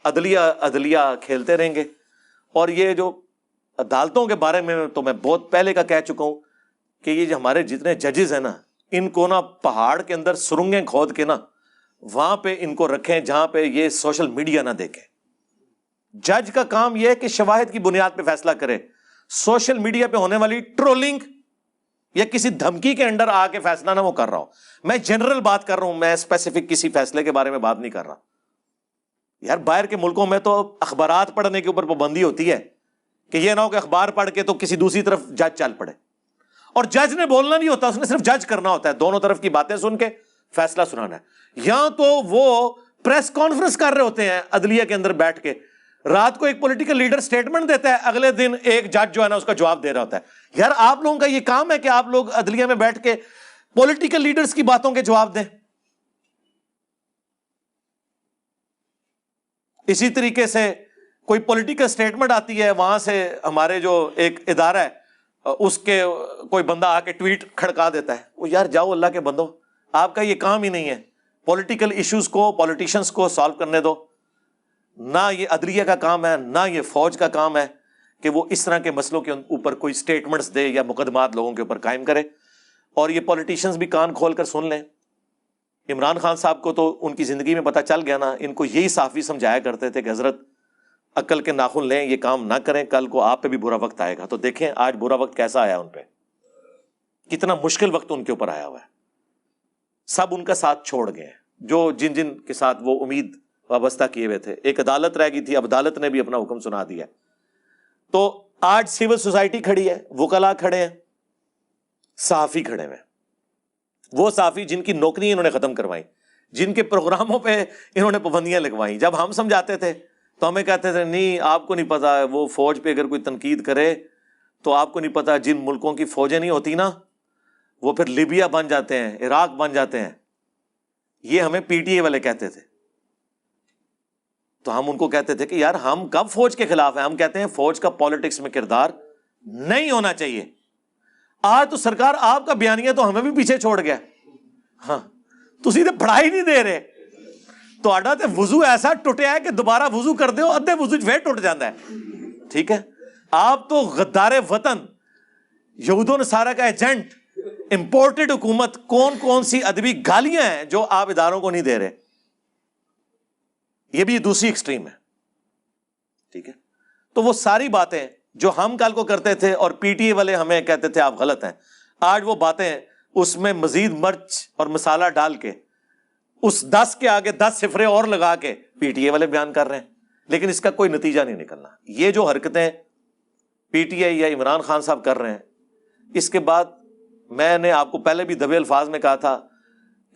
عدلیہ کھیلتے رہیں گے. اور یہ جو عدالتوں کے بارے میں تو میں بہت پہلے کا کہہ چکا ہوں کہ یہ جو ہمارے جتنے ججز ہیں نا, ان کو نا پہاڑ کے اندر سرنگیں کھود کے نا وہاں پہ ان کو رکھیں جہاں پہ یہ سوشل میڈیا نہ دیکھے. جج کا کام یہ ہے کہ شواہد کی بنیاد پہ فیصلہ کرے. سوشل میڈیا پہ ہونے والی ٹرولنگ یا کسی دھمکی کے انڈر آ کے فیصلہ نہ وہ کر رہا ہوں. میں جنرل بات کر رہا ہوں, میں اسپیسیفک کسی فیصلے کے بارے میں بات نہیں کر رہا. یار باہر کے ملکوں میں تو اخبارات پڑھنے کے اوپر پابندی ہوتی ہے کہ یہ نہ ہو کہ اخبار پڑھ کے تو کسی دوسری طرف جج چل پڑے. اور جج نے بولنا نہیں ہوتا, اس نے صرف جج کرنا ہوتا ہے, دونوں طرف کی باتیں سن کے فیصلہ سنانا ہے. یہاں تو وہ پریس کانفرنس کر رہے ہوتے ہیں عدلیہ کے اندر بیٹھ کے, رات کو ایک پولیٹیکل لیڈر سٹیٹمنٹ دیتا ہے, اگلے دن ایک جج جو ہے نا اس کا جواب دے رہا ہوتا ہے. یار آپ لوگوں کا یہ کام ہے کہ آپ لوگ عدلیہ میں بیٹھ کے پولیٹیکل لیڈرز کی باتوں کے جواب دیں. اسی طریقے سے کوئی پولیٹیکل سٹیٹمنٹ آتی ہے, وہاں سے ہمارے جو ایک ادارہ ہے اس کے کوئی بندہ آ کے ٹویٹ کھڑکا دیتا ہے. وہ یار جاؤ اللہ کے بندو, آپ کا یہ کام ہی نہیں ہے پولیٹیکل ایشوز کو پولیٹیشنز کو سالو کرنے دو. نہ یہ عدلیہ کا کام ہے, نہ یہ فوج کا کام ہے کہ وہ اس طرح کے مسئلوں کے اوپر کوئی سٹیٹمنٹس دے یا مقدمات لوگوں کے اوپر قائم کرے. اور یہ پولیٹیشنز بھی کان کھول کر سن لیں. عمران خان صاحب کو تو ان کی زندگی میں پتہ چل گیا نا, ان کو یہی صحافی سمجھایا کرتے تھے کہ حضرت عقل کے ناخن لیں, یہ کام نہ کریں, کل کو آپ پہ بھی برا وقت آئے گا. تو دیکھیں آج برا وقت کیسا آیا ان پہ, کتنا مشکل وقت ان کے اوپر آیا ہوا ہے. سب ان کا ساتھ چھوڑ گئے ہیں, جو جن جن کے ساتھ وہ امید وابستہ کیے ہوئے تھے. ایک عدالت رہ گئی تھی, اب عدالت نے بھی اپنا حکم سنا دیا. تو آج سول سوسائٹی کھڑی ہے, وکلاء کھڑے ہیں, صحافی کھڑے ہوئے. وہ صحافی جن کی نوکری انہوں نے ختم کروائی, جن کے پروگراموں پہ انہوں نے پابندیاں لگوائیں. جب ہم سمجھاتے تھے تو ہمیں کہتے تھے نہیں آپ کو نہیں پتا, وہ فوج پہ اگر کوئی تنقید کرے تو آپ کو نہیں پتا, جن ملکوں کی فوجیں نہیں ہوتی نا وہ پھر لیبیا بن جاتے ہیں, عراق بن جاتے ہیں. یہ ہمیں پی ٹی اے والے کہتے تھے. تو ہم ان کو کہتے تھے کہ یار ہم کب فوج کے خلاف ہیں, ہم کہتے ہیں فوج کا پالیٹکس میں کردار نہیں ہونا چاہیے. آج تو سرکار آپ کا بیانیہ تو ہمیں بھی پیچھے چھوڑ گیا. ہاں تسی تے پڑھائی نہیں دے رہے, تہاڈا تے وضو ایسا ٹوٹیا ہے کہ دوبارہ وضو کر دیو ادھے وضو پھر ٹوٹ جاتا ہے. ٹھیک ہے, آپ تو غدار وطن, یہود و نصارہ کا ایجنٹ, امپورٹڈ حکومت, کون کون سی ادبی گالیاں ہیں جو آپ اداروں کو نہیں دے رہے. یہ بھی دوسری ایکسٹریم ہے. ٹھیک ہے, تو وہ ساری باتیں جو ہم کل کو کرتے تھے اور پی ٹی اے والے ہمیں کہتے تھے آپ غلط ہیں, آج وہ باتیں اس میں مزید مرچ اور مسالہ ڈال کے اس 10 کے آگے 10 صفرے اور لگا کے پی ٹی اے والے بیان کر رہے ہیں, لیکن اس کا کوئی نتیجہ نہیں نکلنا. یہ جو حرکتیں پی ٹی آئی یا عمران خان صاحب کر رہے ہیں, اس کے بعد میں نے آپ کو پہلے بھی دبے الفاظ میں کہا تھا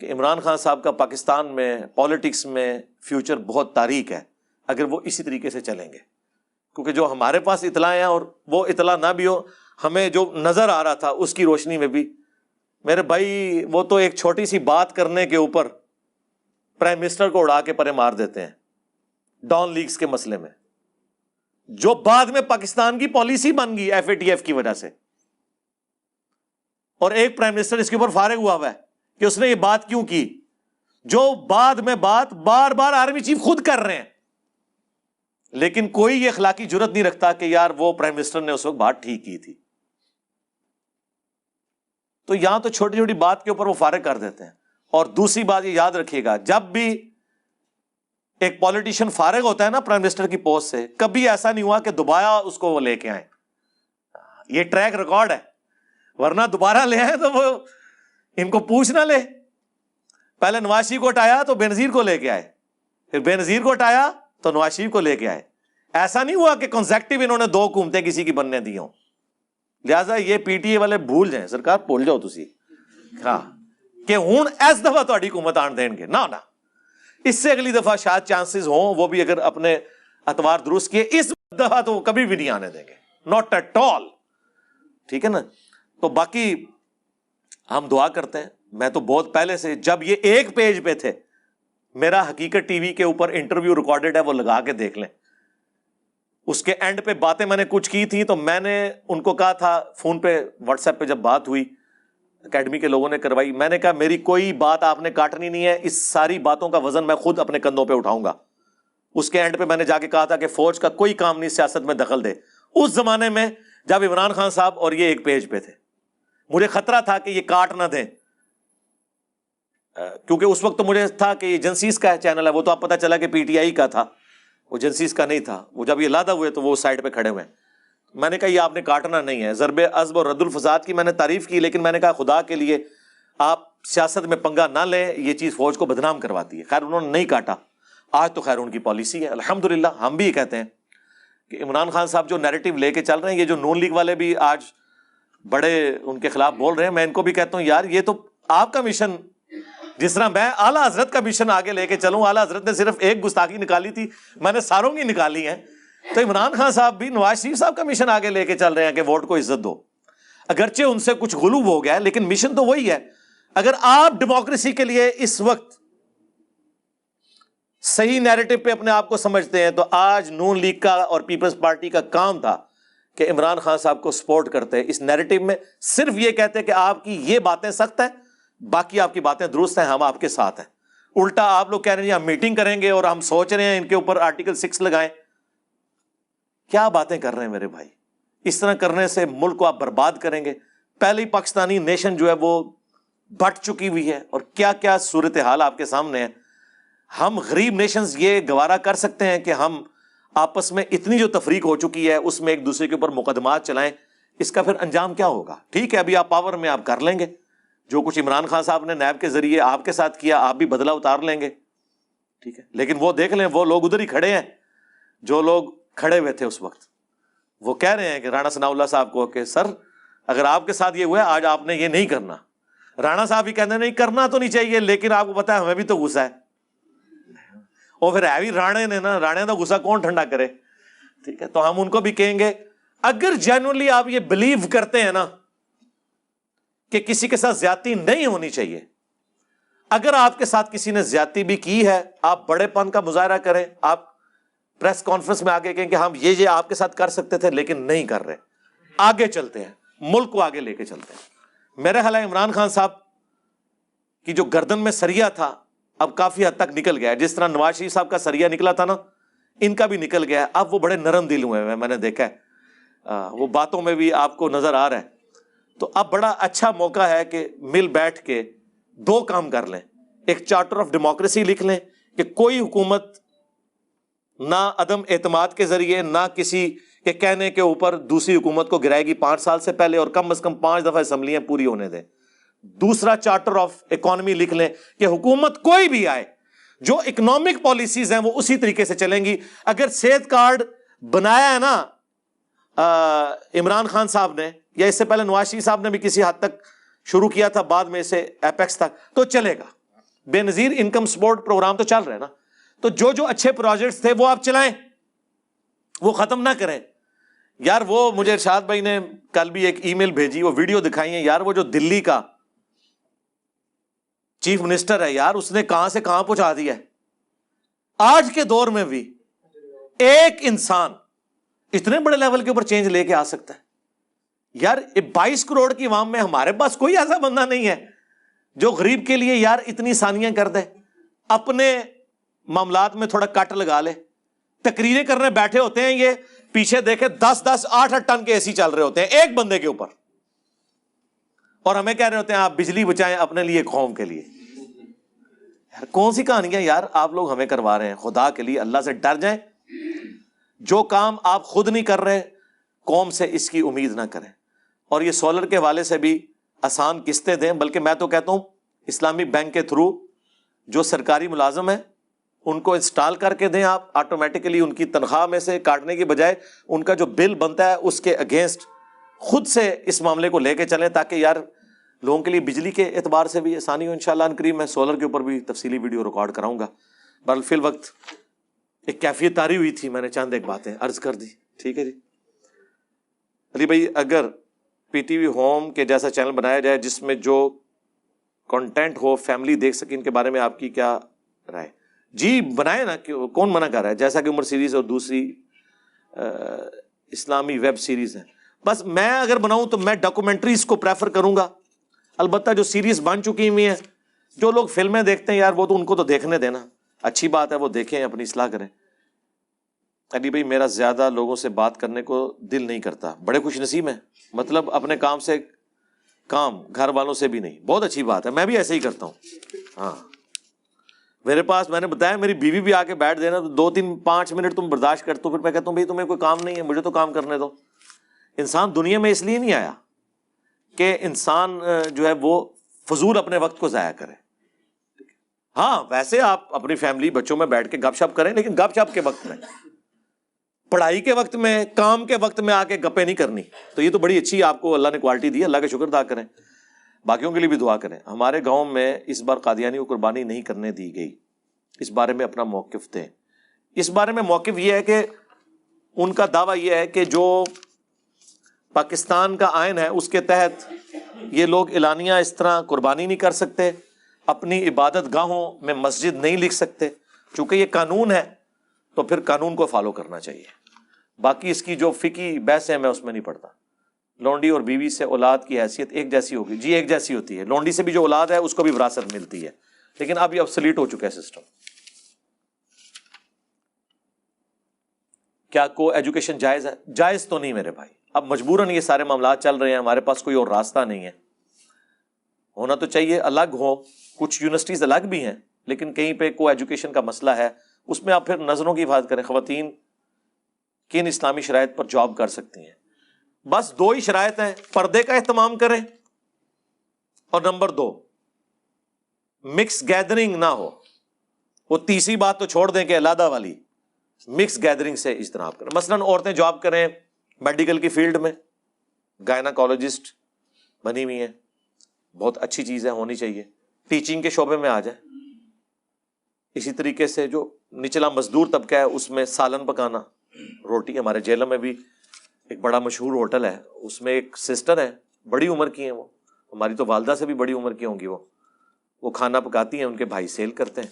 کہ عمران خان صاحب کا پاکستان میں پالیٹکس میں فیوچر بہت تاریک ہے اگر وہ اسی طریقے سے چلیں گے. کیونکہ جو ہمارے پاس اطلاع ہیں اور وہ اطلاع نہ بھی ہو, ہمیں جو نظر آ رہا تھا اس کی روشنی میں بھی, میرے بھائی وہ تو ایک چھوٹی سی بات کرنے کے اوپر پرائم منسٹر کو اڑا کے پرے مار دیتے ہیں ڈان لیگز کے مسئلے میں, جو بعد میں پاکستان کی پالیسی بن گئی ایف اے ٹی ایف کی وجہ سے. اور ایک پرائم منسٹر اس کے اوپر فارغ ہوا ہے کہ اس نے یہ بات کیوں کی, جو بعد میں بات بار بار آرمی چیف خود کر رہے ہیں, لیکن کوئی یہ اخلاقی جرت نہیں رکھتا کہ یار وہ پرائم منسٹر نے اس وقت بات ٹھیک کی تھی. تو یہاں تو چھوٹی چھوٹی بات کے اوپر وہ فارغ کر دیتے ہیں. اور دوسری بات یہ یاد رکھیے گا, جب بھی ایک پولیٹیشین فارغ ہوتا ہے نا پرائم منسٹر کی پوسٹ سے, کبھی ایسا نہیں ہوا کہ دوبارہ اس کو وہ لے کے آئے. یہ ٹریک ریکارڈ ہے, ورنہ دوبارہ لے آئے تو وہ ان کو پوچھ نہ لے. پہلے نواز شریف کو ہٹایا تو بے نظیر کو لے کے آئے, پھر بے نظیر کو ہٹایا تو نواز شریف کو لے کے آئے. ایسا نہیں ہوا کہ کنسیکٹیو انہوں نے 2 حکومتیں کسی کی بننے دی ہوں. لہٰذا یہ پی ٹی اے والے بھول جائیں, سرکار بھول جاؤ تسی ہاں کہ ہوں اس دفعہ تہاڈی حکومت آن دین گے نہ. اس سے اگلی دفعہ شاید چانسز ہوں, وہ بھی اگر اپنے اتوار درست کیے, اس دفعہ تو وہ کبھی بھی نہیں آنے دیں گے, ناٹ ایٹ آل. ٹھیک ہے نا. تو باقی ہم دعا کرتے ہیں. میں تو بہت پہلے سے, جب یہ ایک پیج پہ تھے, میرا حقیقت ٹی وی کے اوپر انٹرویو ریکارڈڈ ہے, وہ لگا کے دیکھ لیں. اس کے اینڈ پہ باتیں میں نے کچھ کی تھیں, تو میں نے ان کو کہا تھا فون پہ, واٹس ایپ پہ جب بات ہوئی, اکیڈمی کے لوگوں نے کروائی, میں نے کہا میری کوئی بات آپ نے کاٹنی نہیں ہے, اس ساری باتوں کا وزن میں خود اپنے کندھوں پہ اٹھاؤں گا. اس کے اینڈ پہ میں نے جا کے کہا تھا کہ فوج کا کوئی کام نہیں سیاست میں دخل دے. اس زمانے میں جب عمران خان صاحب اور یہ ایک پیج پہ تھے, مجھے خطرہ تھا کہ یہ کاٹ نہ دیں, کیونکہ اس وقت تو مجھے تھا کہ یہ ایجنسیز کا چینل ہے. وہ تو اب پتہ چلا کہ پی ٹی آئی کا تھا, وہ ایجنسیز کا نہیں تھا. وہ جب یہ علیحدہ ہوئے تو وہ سائڈ پہ کھڑے ہوئے. میں نے کہا یہ آپ نے کاٹنا نہیں ہے. ضرب عصب اور رد الفساد کی میں نے تعریف کی, لیکن میں نے کہا خدا کے لیے آپ سیاست میں پنگا نہ لیں, یہ چیز فوج کو بدنام کرواتی ہے. خیر انہوں نے نہیں کاٹا. آج تو خیر ان کی پالیسی ہے الحمدللہ. ہم بھی یہ کہتے ہیں کہ عمران خان صاحب جو نیریٹو لے کے چل رہے ہیں, یہ جو نون لیگ والے بھی آج بڑے ان کے خلاف بول رہے ہیں, میں ان کو بھی کہتا ہوں یار یہ تو آپ کا مشن, جس طرح میں اعلیٰ حضرت کا مشن آگے لے کے چلوں. اعلیٰ حضرت نے صرف ایک گستاخی نکالی تھی, میں نے ساروں کی نکالی ہیں. تو عمران خان صاحب بھی نواز شریف صاحب کا مشن آگے لے کے چل رہے ہیں کہ ووٹ کو عزت دو. اگرچہ ان سے کچھ غلو ہو گیا ہے, لیکن مشن تو وہی ہے. اگر آپ ڈیموکریسی کے لیے اس وقت صحیح نیریٹو پہ اپنے آپ کو سمجھتے ہیں, تو آج نون لیگ کا اور پیپلز پارٹی کا کام تھا کہ عمران خان صاحب کو سپورٹ کرتے. اس نیریٹو میں صرف یہ کہتے کہ آپ کی یہ باتیں سخت ہیں, باقی آپ کی باتیں درست ہیں, ہم آپ کے ساتھ ہیں. الٹا آپ لوگ کہہ رہے ہیں ہم میٹنگ کریں گے اور ہم سوچ رہے ہیں ان کے اوپر آرٹیکل 6 لگائیں. کیا باتیں کر رہے ہیں میرے بھائی. اس طرح کرنے سے ملک کو آپ برباد کریں گے. پہلے ہی پاکستانی نیشن جو ہے وہ بٹ چکی ہوئی ہے, اور کیا کیا صورتحال آپ کے سامنے ہے. ہم غریب نیشنز یہ گوارا کر سکتے ہیں کہ ہم آپس میں اتنی جو تفریق ہو چکی ہے اس میں ایک دوسرے کے اوپر مقدمات چلائیں. اس کا پھر انجام کیا ہوگا؟ ٹھیک ہے ابھی آپ پاور میں آپ کر لیں گے, جو کچھ عمران خان صاحب نے نیب کے ذریعے آپ کے ساتھ کیا آپ بھی بدلہ اتار لیں گے, ٹھیک ہے, لیکن وہ دیکھ لیں وہ لوگ ادھر ہی کھڑے ہیں جو لوگ کھڑے ہوئے تھے اس وقت, وہ کہہ رہے ہیں کہ رانا ثناء اللہ صاحب کو کہ سر اگر آپ کے ساتھ یہ ہوا ہے آج آپ نے یہ نہیں کرنا. رانا صاحب ہی کہتے ہیں نہیں کرنا تو نہیں چاہیے, لیکن آپ کو پتا ہے ہمیں بھی تو غصہ ہے, اور پھر ہے بھی رانے نے نا, رانے کا غصہ کون ٹھنڈا کرے, ٹھیک ہے. تو ہم ان کو بھی کہیں گے اگر جینوئنلی آپ یہ بلیو کرتے ہیں نا کہ کسی کے ساتھ زیادتی نہیں ہونی چاہیے, اگر آپ کے ساتھ کسی نے زیادتی بھی کی ہے آپ بڑے پن کا مظاہرہ کریں, آپ پریس کانفرنس میں آگے کہیں کہ ہم یہ آپ کے ساتھ کر سکتے تھے لیکن نہیں کر رہے, آگے چلتے ہیں, ملک کو آگے لے کے چلتے ہیں. میرے خیال ہے عمران خان صاحب کی جو گردن میں سریا تھا اب کافی حد تک نکل گیا ہے, جس طرح نواز شریف صاحب کا سریا نکلا تھا نا ان کا بھی نکل گیا ہے. اب وہ بڑے نرم دل ہوئے ہیں, میں نے دیکھا ہے, وہ باتوں میں بھی آپ کو نظر آ رہا ہے. تو اب بڑا اچھا موقع ہے کہ مل بیٹھ کے دو کام کر لیں, ایک چارٹر آف ڈیموکریسی لکھ لیں کہ کوئی حکومت نہ عدم اعتماد کے ذریعے نہ کسی کے کہنے کے اوپر دوسری حکومت کو گرائے گی 5 سال سے پہلے, اور کم از کم 5 دفعہ اسمبلیاں پوری ہونے دیں. دوسرا چارٹر آف اکانومی لکھ لیں کہ حکومت کوئی بھی آئے جو اکنامک پالیسیز ہیں وہ اسی طریقے سے چلیں گی. اگر صحت کارڈ بنایا ہے نا عمران خان صاحب نے, یا اس سے پہلے نواز شریف صاحب نے بھی کسی حد تک شروع کیا تھا, بعد میں اسے ایپیکس تک, تو چلے گا. بے نظیر انکم سپورٹ پروگرام تو چل رہے ہیں نا, تو جو اچھے پروجیکٹس تھے وہ آپ چلائیں, وہ ختم نہ کریں. یار وہ مجھے ارشاد بھائی نے کل بھی ایک ای میل بھیجی, وہ ویڈیو دکھائی ہے یار, وہ جو دلی کا چیف منسٹر ہے یار, اس نے کہاں سے کہاں پہنچا دیا ہے. آج کے دور میں بھی ایک انسان اتنے بڑے لیول کے اوپر چینج لے کے آ سکتا ہے یار. 22 کروڑ کی عوام میں ہمارے پاس کوئی ایسا بندہ نہیں ہے جو غریب کے لیے یار اتنی ثانیاں کر دے, اپنے معاملات میں تھوڑا کٹ لگا لے. تقریریں کرنے بیٹھے ہوتے ہیں یہ, پیچھے دیکھے 10-10 8-8 ٹن کے AC چل رہے ہوتے ہیں ایک بندے کے اوپر, اور ہمیں کہہ رہے ہوتے ہیں آپ بجلی بچائیں اپنے لیے قوم کے لیے. یار کون سی کہانیاں یار آپ لوگ ہمیں کروا رہے ہیں. خدا کے لیے اللہ سے ڈر جائیں. جو کام آپ خود نہیں کر رہے قوم سے اس کی امید نہ کریں. اور یہ سولر کے حوالے سے بھی آسان قسطیں دیں, بلکہ میں تو کہتا ہوں اسلامی بینک کے تھرو جو سرکاری ملازم ہیں ان کو انسٹال کر کے دیں آپ, آٹومیٹکلی ان کی تنخواہ میں سے کاٹنے کی بجائے ان کا جو بل بنتا ہے اس کے اگینسٹ خود سے اس معاملے کو لے کے چلیں, تاکہ یار لوگوں کے لیے بجلی کے اعتبار سے بھی آسانی ہو. انشاءاللہ ان قریب میں سولر کے اوپر بھی تفصیلی ویڈیو ریکارڈ کراؤں گا. بہرحال فی الوقت ایک کیفیت طاری ہوئی تھی, میں نے چند ایک باتیں عرض کر دی. ٹھیک ہے جی علی بھائی, اگر پی ٹی وی ہوم کے جیسا چینل بنایا جائے جس میں جو کنٹینٹ ہو فیملی دیکھ سکے, ان کے بارے میں آپ کی کیا رائے؟ جی بنائے نا, کون منع کر رہا ہے, جیسا کہ عمر سیریز اور دوسری اسلامی ویب سیریز ہیں. بس میں اگر بناؤں تو میں ڈاکومنٹریز کو پریفر کروں گا. البتہ جو سیریز بن چکی ہوئی ہیں, جو لوگ فلمیں دیکھتے ہیں یار وہ تو ان کو تو دیکھنے دینا, اچھی بات ہے, وہ دیکھیں اپنی اصلاح کریں. علی بھائی میرا زیادہ لوگوں سے بات کرنے کو دل نہیں کرتا. بڑے خوش نصیب ہیں, مطلب اپنے کام سے کام, گھر والوں سے بھی نہیں. بہت اچھی بات ہے, میں بھی ایسے ہی کرتا ہوں. ہاں میرے پاس میں نے بتایا میری بیوی بھی آ کے بیٹھ دینا تو 2-3-5 منٹ تم برداشت کرتے ہو, پھر میں کہتا ہوں بھائی تمہیں کوئی کام نہیں ہے, مجھے تو کام کرنے دو. انسان دنیا میں اس لیے نہیں آیا کہ انسان جو ہے وہ فضول اپنے وقت کو ضائع کرے. ہاں ویسے آپ اپنی فیملی بچوں میں بیٹھ کے گپ شپ کریں, لیکن گپ شپ کے وقت میں, پڑھائی کے وقت میں, کام کے وقت میں آ کے گپیں نہیں کرنی. تو یہ تو بڑی اچھی آپ کو اللہ نے کوالٹی دی, اللہ کا شکر ادا کریں. باقیوں کے لیے بھی دعا کریں. ہمارے گاؤں میں اس بار قادیانی کو قربانی نہیں کرنے دی گئی, اس بارے میں اپنا موقف دیں. اس بارے میں موقف یہ ہے کہ ان کا دعویٰ یہ ہے کہ جو پاکستان کا آئین ہے اس کے تحت یہ لوگ اعلانیہ اس طرح قربانی نہیں کر سکتے, اپنی عبادت گاہوں میں مسجد نہیں لکھ سکتے. چونکہ یہ قانون ہے تو پھر قانون کو فالو کرنا چاہیے. باقی اس کی جو فقہی بحث ہے میں اس میں نہیں پڑھتا. لونڈی اور بیوی سے اولاد کی حیثیت ایک جیسی ہوگی؟ جی ایک جیسی ہوتی ہے. لونڈی سے بھی جو اولاد ہے اس کو بھی وراثت ملتی ہے, لیکن اب یہ ابسلیٹ ہو چکا ہے سسٹم. کیا کو ایجوکیشن جائز ہے؟ جائز تو نہیں میرے بھائی, اب مجبوراً یہ سارے معاملات چل رہے ہیں, ہمارے پاس کوئی اور راستہ نہیں ہے. ہونا تو چاہیے الگ ہو, کچھ یونیورسٹیز الگ بھی ہیں, لیکن کہیں پہ کو ایجوکیشن کا مسئلہ ہے, اس میں آپ پھر نظروں کی حفاظت کریں. خواتین کن اسلامی شرائط پر جاب کر سکتی ہیں؟ بس 2 ہی شرائط ہیں. پردے کا اہتمام کریں اور نمبر 2 مکس گیدرنگ نہ ہو. وہ تیسری بات تو چھوڑ دیں کہ علیحدہ والی، مکس گیدرنگ سے اجتناب کریں. مثلاً عورتیں جاب کریں میڈیکل کی فیلڈ میں، گائناکالوجسٹ بنی ہوئی ہیں، بہت اچھی چیز ہے، ہونی چاہیے. ٹیچنگ کے شعبے میں آ جائیں. اسی طریقے سے جو نچلا مزدور طبقہ ہے اس میں سالن پکانا، روٹی. ہمارے جیلم میں بھی ایک بڑا مشہور ہوٹل ہے، اس میں ایک سسٹر ہے، بڑی عمر کی ہیں، وہ ہماری تو والدہ سے بھی بڑی عمر کی ہوں گی. وہ کھانا پکاتی ہیں، ان کے بھائی سیل کرتے ہیں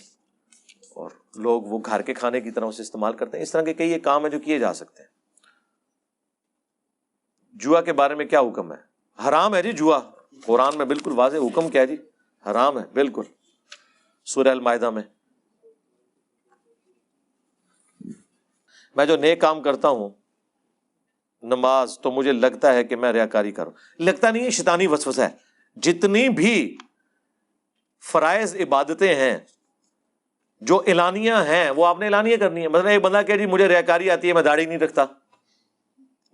اور لوگ وہ گھر کے کھانے کی طرح اسے استعمال کرتے ہیں. اس طرح کے کئی کام ہیں جو کیے جا سکتے ہیں. جوا کے بارے میں کیا حکم ہے؟ حرام ہے جی جوا. قرآن میں بالکل واضح حکم کیا ہے جی، حرام ہے بالکل. سورہ المائدہ میں میں جو نیک کام کرتا ہوں، نماز، تو مجھے لگتا ہے کہ میں ریاکاری کروں. لگتا نہیں ہے، شیطانی وسوسہ ہے. جتنی بھی فرائض عبادتیں ہیں جو اعلانیہ ہیں وہ آپ نے اعلانیہ کرنی ہے. مثلا ایک بندہ کہ جی مجھے ریاکاری آتی ہے، میں داڑھی نہیں رکھتا،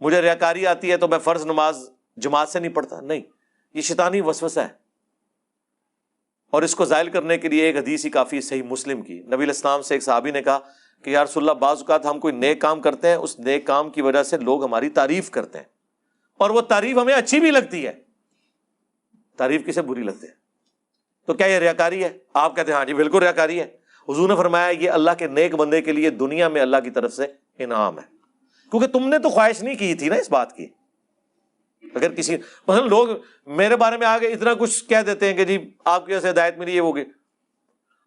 مجھے ریاکاری آتی ہے تو میں فرض نماز جماعت سے نہیں پڑھتا. نہیں، یہ شیطانی وسوسہ ہے. اور اس کو زائل کرنے کے لیے ایک حدیث ہی کافی صحیح مسلم کی. نبی علیہ السلام سے ایک صحابی نے کہا کہ یا رسول اللہ، بعض اوقات ہم کوئی نیک کام کرتے ہیں، اس نیک کام کی وجہ سے لوگ ہماری تعریف کرتے ہیں اور وہ تعریف ہمیں اچھی بھی لگتی ہے. تعریف کسے بری لگتی ہے؟ تو کیا یہ ریاکاری ہے؟ آپ کہتے ہیں ہاں جی بالکل ریاکاری ہے. حضور نے فرمایا یہ اللہ کے نیک بندے کے لیے دنیا میں اللہ کی طرف سے انعام ہے، کیونکہ تم نے تو خواہش نہیں کی تھی نا اس بات کی. اگر کسی مثلا لوگ میرے بارے میں آگے اتنا کچھ کہہ دیتے ہیں کہ جی آپ کی وجہ سے ہدایت ملی، یہ ہوگی،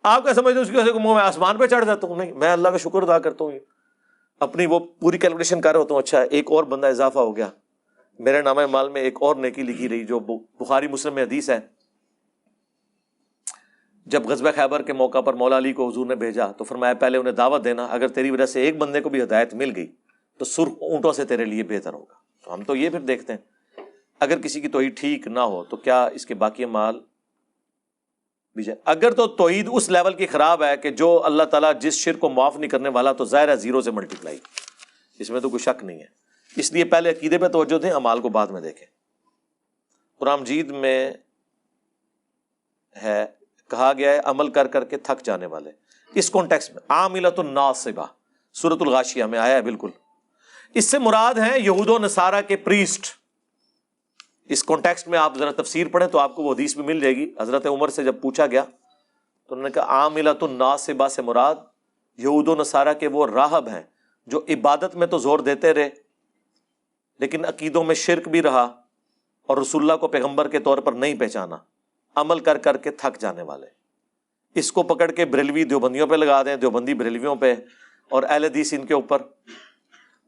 آپ کیا سمجھتے اس کی وجہ سے منہ میں آسمان پہ چڑھ جاتا ہوں؟ نہیں، میں اللہ کا شکر ادا کرتا ہوں، اپنی وہ پوری کیلکولیشن کر رہا ہوتا ہوں. اچھا ایک اور بندہ اضافہ ہو گیا میرے نامہ مال میں، ایک اور نیکی لکھی رہی. جو بخاری مسلم میں حدیث ہے، جب غزوہ خیبر کے موقع پر مولا علی کو حضور نے بھیجا تو فرمایا پہلے انہیں دعوت دینا، اگر تیری وجہ سے ایک بندے کو بھی ہدایت مل گئی تو سرخ اونٹوں سے تیرے لیے بہتر ہوگا. تو ہم تو یہ پھر دیکھتے ہیں اگر کسی کی توحید ٹھیک نہ ہو تو کیا اس کے باقی اعمال بھی جائے. اگر تو توحید اس لیول کی خراب ہے کہ جو اللہ تعالیٰ جس شرک کو معاف نہیں کرنے والا، تو ظاہر ہے زیرو سے ملٹیپلائی، اس میں تو کوئی شک نہیں ہے. اس لیے پہلے عقیدے پہ توجہ دیں، اعمال کو بعد میں دیکھیں. قرآن مجید میں ہے، کہا گیا ہے عمل کر کر کے تھک جانے والے. اس کانٹیکسٹ میں عاملۃ ناصبہ سورۃ الغاشیہ میں آیا ہے بالکل. اس سے مراد ہیں یہود و نصارہ کے پریسٹ. اس کانٹیکسٹ میں آپ ذرا تفسیر پڑھیں تو آپ کو وہ حدیث بھی مل جائے گی. حضرت عمر سے جب پوچھا گیا تو انہوں نے کہا عاملۃ ناصبہ سے مراد یہود و نصارہ کے وہ راہب ہیں جو عبادت میں تو زور دیتے رہے لیکن عقیدوں میں شرک بھی رہا اور رسول اللہ کو پیغمبر کے طور پر نہیں پہچانا، عمل کر کر کے تھک جانے والے. اس کو پکڑ کے بریلوی دیوبندیوں پہ لگا دیں، دیوبندی بریلویوں پہ، اور اہل حدیث ان کے اوپر.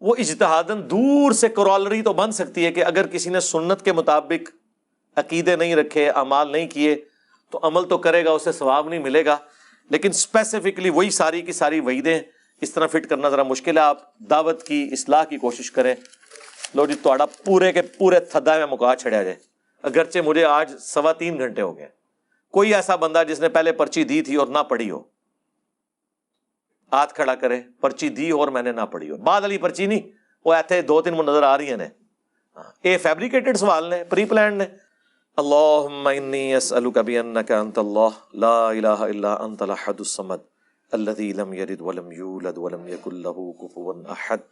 وہ اجتہاداً دور سے کرالری تو بن سکتی ہے کہ اگر کسی نے سنت کے مطابق عقیدے نہیں رکھے، اعمال نہیں کیے، تو عمل تو کرے گا، اسے ثواب نہیں ملے گا. لیکن اسپیسیفکلی وہی ساری کی ساری وعیدیں اس طرح فٹ کرنا ذرا مشکل ہے. آپ دعوت کی اصلاح کی کوشش کریں. لو جی تھوڑا پورے کے پورے تھدا میں مکا چھڑیا جائے. اگرچہ مجھے آج 3.25 گھنٹے ہو گئے، کوئی ایسا بندہ جس نے پہلے پرچی دی تھی اور نہ پڑھی ہو ہاتھ کھڑا کرے. پرچی دی ہو اور میں نے نہ پڑھی ہو. بعد والی پرچی نہیں، وہ ایتھے 2-3 نظر آ رہی ہیں. یہ فیبریکیٹڈ سوال نے، پری پلانڈ نے. اللہم انی اسألک بانک انت اللہ لا الہ الا انت الاحد الصمد الذی لم یلد ولم یولد ولم یکن لہ کفوا احد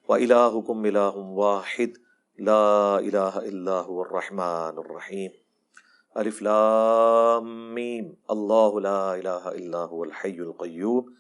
وإلہکم الہ واحد لا الہ الا هو الرحمن الرحیم. الف لام میم اللہ لا الہ الا هو الحی القیوم